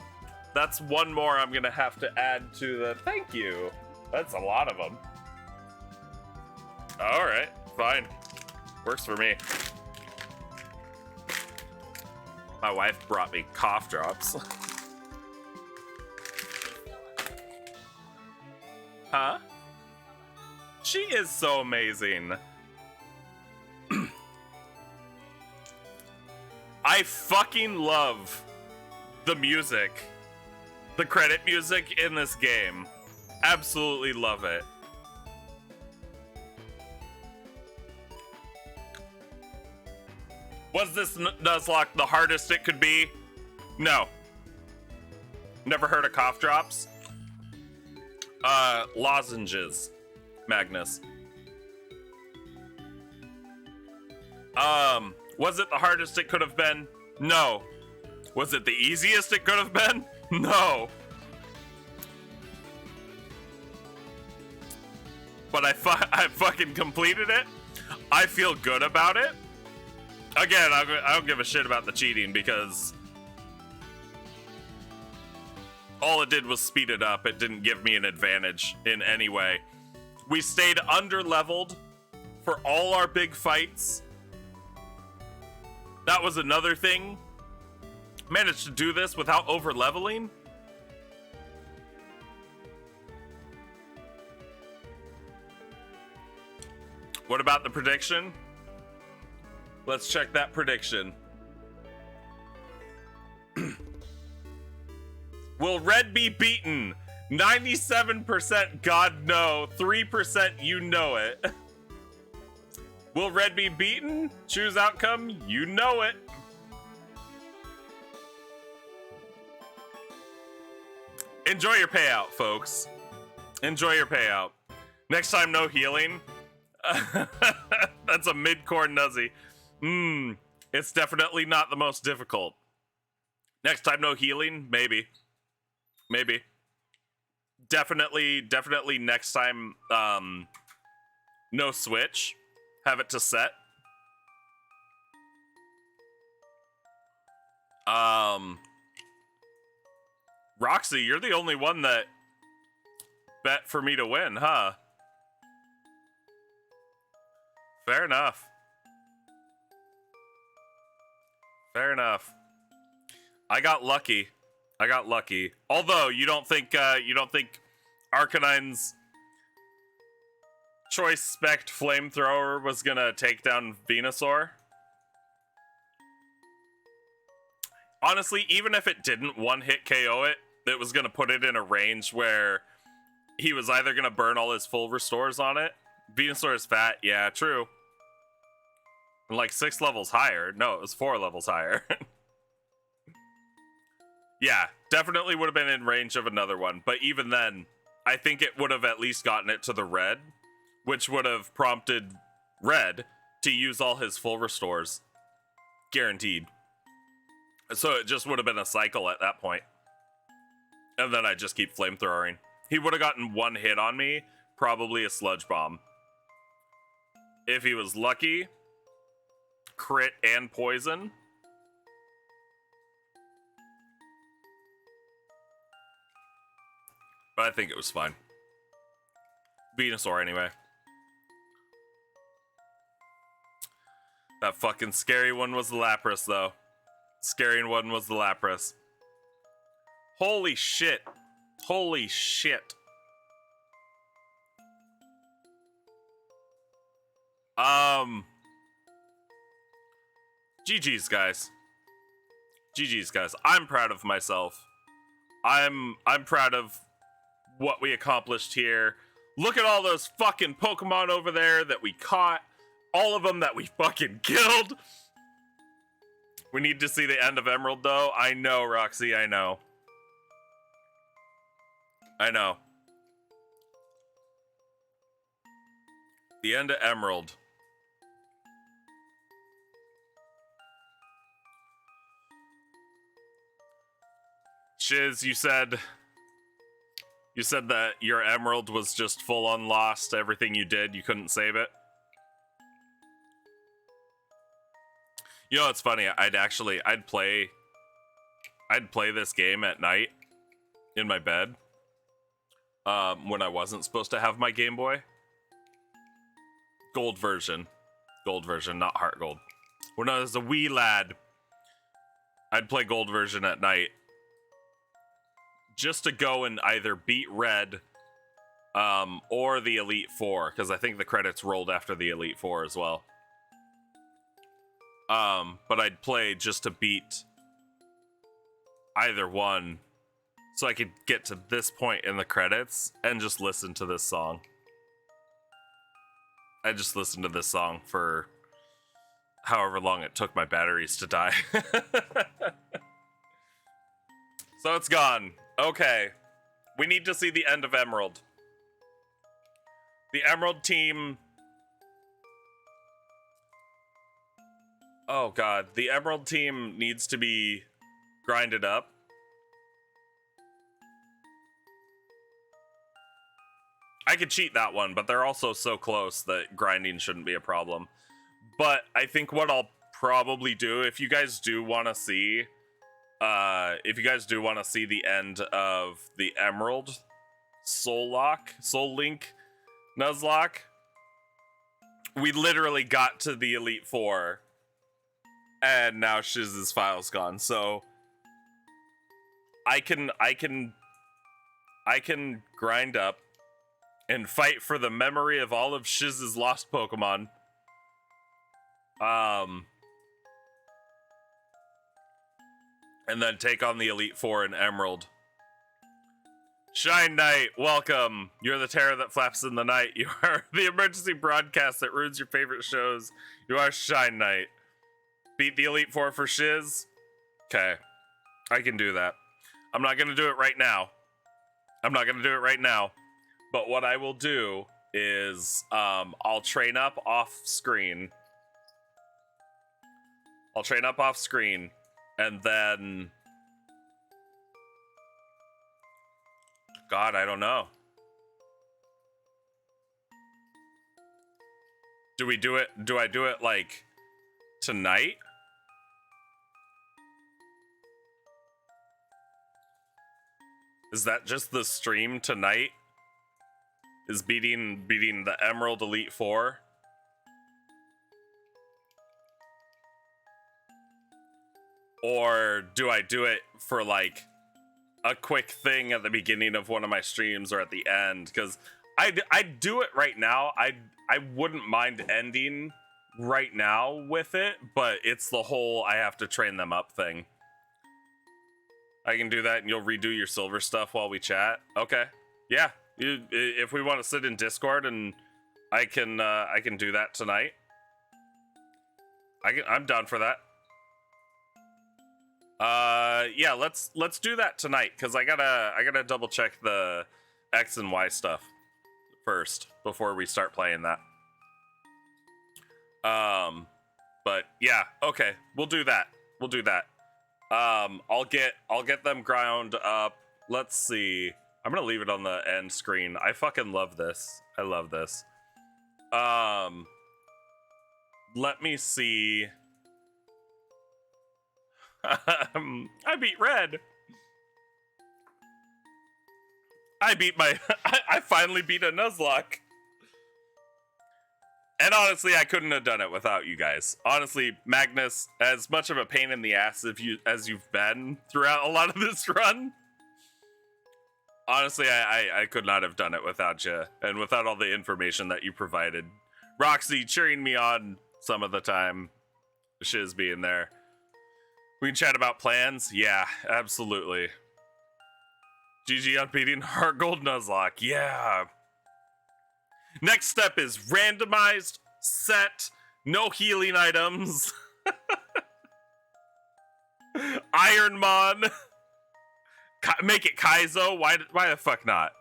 That's one more I'm gonna have to add to the thank you. That's a lot of them. All right, fine. Works for me. My wife brought me cough drops. Huh? She is so amazing. I fucking love the music. The credit music in this game. Absolutely love it. Was this Nuzlocke the hardest it could be? No. Never heard of cough drops? Lozenges, Magnus. Was it the hardest it could have been? No. Was it the easiest it could have been? No. But I fucking completed it. I feel good about it. Again, I don't give a shit about the cheating because all it did was speed it up. It didn't give me an advantage in any way. We stayed under-leveled for all our big fights. That was another thing. Managed to do this without over-leveling. What about the prediction? Let's check that prediction. Will Red be beaten? 97% God no, 3% you know it. Will Red be beaten? Choose outcome, you know it. Enjoy your payout, folks. Enjoy your payout. Next time, no healing. That's a mid-core Nuzzy. It's definitely not the most difficult. Next time, no healing? Maybe. Maybe. Definitely next time, no switch. Have it to set. Roxy, you're the only one that bet for me to win, huh? Fair enough. Fair enough. I got lucky. Although you don't think Arcanine's choice spect flamethrower was gonna take down Venusaur? Honestly, even if it didn't one-hit KO it, it was gonna put it in a range where he was either gonna burn all his full restores on it. Venusaur is fat, yeah, true. And like 6 levels higher. No, it was 4 levels higher. Yeah, definitely would have been in range of another one. But even then, I think it would have at least gotten it to the red, which would have prompted red to use all his full restores. Guaranteed. So it just would have been a cycle at that point. And then I just keep flamethrowing. He would have gotten one hit on me, probably a sludge bomb. If he was lucky, crit and poison. But I think it was fine. Venusaur anyway. That fucking scary one was the Lapras though. Scary one was the Lapras. Holy shit. Holy shit. GG's guys. GG's guys. I'm proud of myself. I'm proud of what we accomplished here. Look at all those fucking Pokemon over there that we caught. All of them that we fucking killed. We need to see the end of Emerald though. I know, Roxy, I know. I know. The end of Emerald. Shiz, you said that your Emerald was just full on lost. Everything you did, you couldn't save it. You know, it's funny. I'd play this game at night in my bed when I wasn't supposed to have my Game Boy. Gold version, not Heart Gold. When I was a wee lad, I'd play Gold version at night just to go and either beat Red or the Elite Four, because I think the credits rolled after the Elite Four as well. But I'd play just to beat either one so I could get to this point in the credits and just listen to this song. I just listened to this song for however long it took my batteries to die. So it's gone. Okay. We need to see the end of Emerald. The Emerald team... Oh god, the Emerald team needs to be grinded up. I could cheat that one, but they're also so close that grinding shouldn't be a problem. But I think what I'll probably do, if you guys do want to see the end of the Emerald Soul Link Nuzlocke, we literally got to the Elite Four, and now Shiz's file's gone. So I can grind up and fight for the memory of all of Shiz's lost Pokemon. And then take on the Elite Four in Emerald. Shine Knight, welcome. You're the terror that flaps in the night. You are the emergency broadcast that ruins your favorite shows. You are Shine Knight. Beat the Elite Four for Shiz? Okay. I can do that. I'm not going to do it right now. I'm not gonna do it right now. But what I will do is I'll train up off screen. And then God, I don't know. Do I do it like tonight? Is that just the stream tonight? Is beating the Emerald Elite Four? Or do I do it for like a quick thing at the beginning of one of my streams or at the end? Because I do it right now. I wouldn't mind ending right now with it, but it's the whole I have to train them up thing. I can do that and you'll redo your silver stuff while we chat. Okay. Yeah. If we want to sit in Discord and I can do that tonight. I'm down for that. Yeah, let's do that tonight because I gotta double check the X and Y stuff first before we start playing that. But yeah, okay, we'll do that. I'll get them ground up. Let's see. I'm gonna leave it on the end screen. I fucking love this. I love this. Let me see. I beat Red. I finally beat a Nuzlocke. And honestly, I couldn't have done it without you guys. Honestly, Magnus, as much of a pain in the ass as you've been throughout a lot of this run, honestly, I could not have done it without you and without all the information that you provided. Roxy cheering me on some of the time. Shiz being there. We can chat about plans? Yeah, absolutely. GG on beating Heart Gold Nuzlocke. Yeah. Next step is randomized, set, no healing items. Ironmon. Make it Kaizo. Why the fuck not?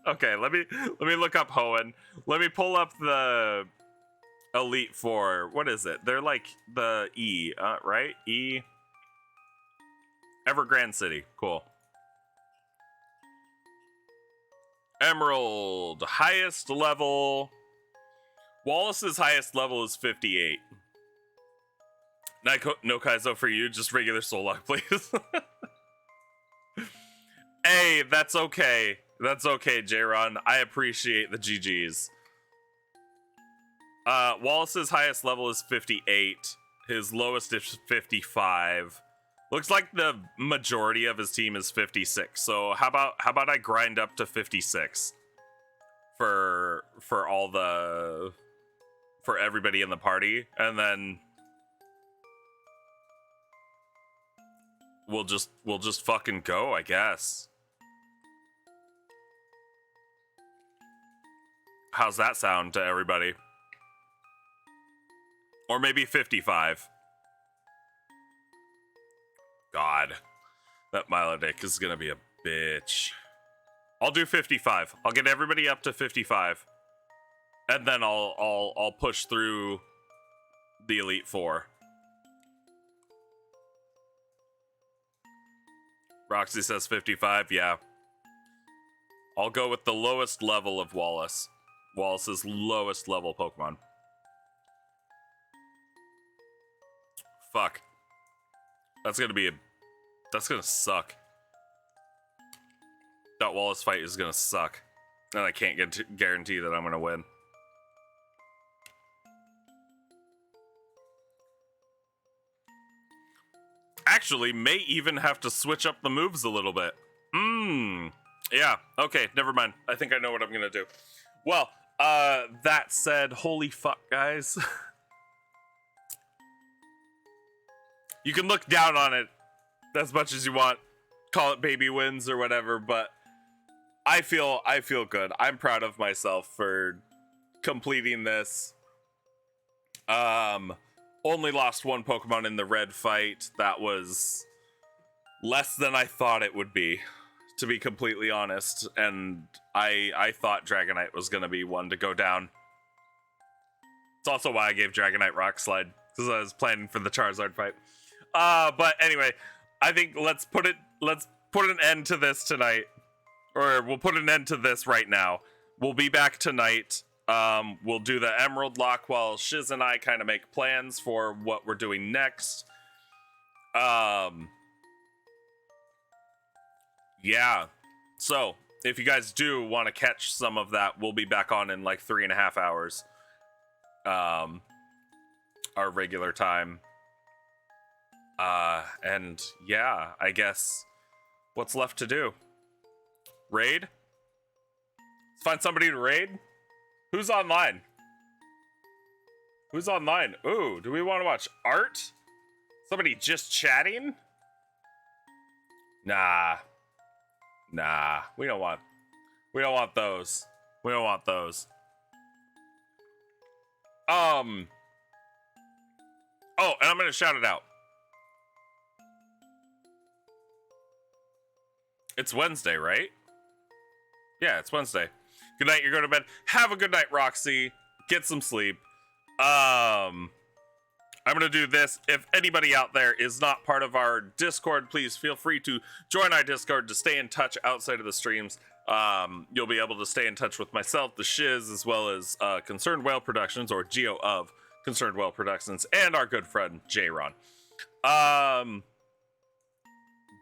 Okay, let me look up Hoenn. Let me pull up the Elite Four. What is it? They're like the E, right? E. Evergrande City. Cool. Emerald. Highest level. Wallace's highest level is 58. No Kaizo for you. Just regular Soul Lock, please. Hey, that's okay. That's okay, J-Ron. I appreciate the GGs. Wallace's highest level is 58. His lowest is 55. Looks like the majority of his team is 56. So how about I grind up to 56 for everybody in the party, and then we'll just fucking go, I guess. How's that sound to everybody? Or maybe 55. God, that Milodic is gonna be a bitch. I'll do 55. I'll get everybody up to 55, and then I'll push through the Elite Four. Roxy says 55. Yeah, I'll go with the lowest level of Wallace. Wallace's lowest level Pokemon. Fuck. That's gonna suck. That Wallace fight is gonna suck. And I can't guarantee that I'm gonna win. Actually, may even have to switch up the moves a little bit. Yeah, okay, never mind. I think I know what I'm gonna do. Well, that said, holy fuck, guys. You can look down on it as much as you want, call it baby wins or whatever, but I feel good. I'm proud of myself for completing this. Only lost one Pokemon in the red fight. That was less than I thought it would be, to be completely honest, and I thought Dragonite was gonna be one to go down. It's also why I gave Dragonite Rock Slide, because I was planning for the Charizard fight. But anyway, I think let's put an end to this tonight. Or we'll put an end to this right now. We'll be back tonight. We'll do the Emerald Lock while Shiz and I kind of make plans for what we're doing next. Yeah. So, if you guys do want to catch some of that, we'll be back on in like 3.5 hours. Our regular time. And yeah, I guess what's left to do? Raid? Let's find somebody to raid. Who's online? Who's online? Ooh, do we want to watch art? Somebody just chatting? Nah, we don't want those. We don't want those. Oh, and I'm gonna shout it out. It's Wednesday, right? Yeah, it's Wednesday. Good night, you're going to bed. Have a good night, Roxy. Get some sleep. I'm going to do this. If anybody out there is not part of our Discord, please feel free to join our Discord to stay in touch outside of the streams. You'll be able to stay in touch with myself, the Shiz, as well as Concerned Whale Productions, or Geo of Concerned Whale Productions, and our good friend, J-Ron.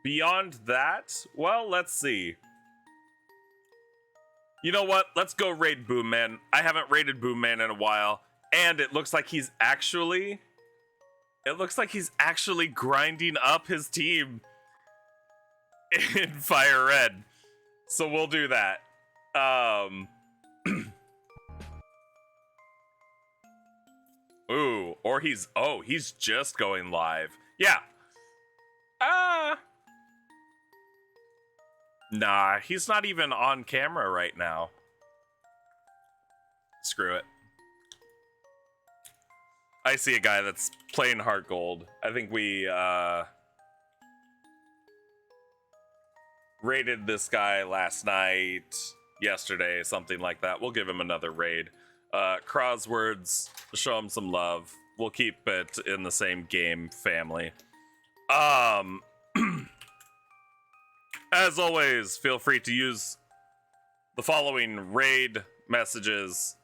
Beyond that, well, let's see. You know what? Let's go raid Boom Man. I haven't raided Boom Man in a while, and it looks like he's actually grinding up his team in Fire Red. So we'll do that. Ooh, or he's just going live. Yeah. Nah, he's not even on camera right now. Screw it. I see a guy that's playing Heart Gold. I think we raided this guy last night, yesterday, something like that. We'll give him another raid. Crosswords, show him some love. We'll keep it in the same game family. As always, feel free to use the following raid messages.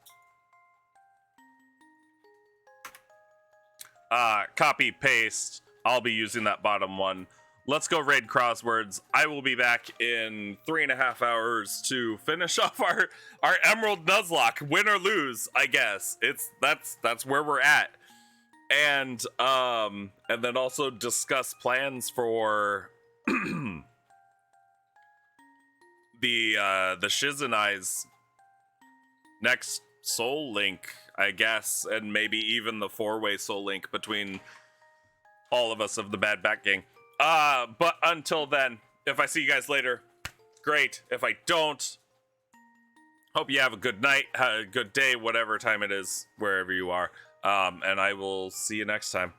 Copy, paste. I'll be using that bottom one. Let's go raid Crosswords. I will be back in 3.5 hours to finish off our Emerald Nuzlocke. Win or lose, I guess. That's where we're at. And then also discuss plans for the Shiz and I's next Soul Link, I guess, and maybe even the 4-way Soul Link between all of us of the Bad Bat Gang. But until then, if I see you guys later, great. If I don't, hope you have a good night, a good day, whatever time it is, wherever you are. And I will see you next time.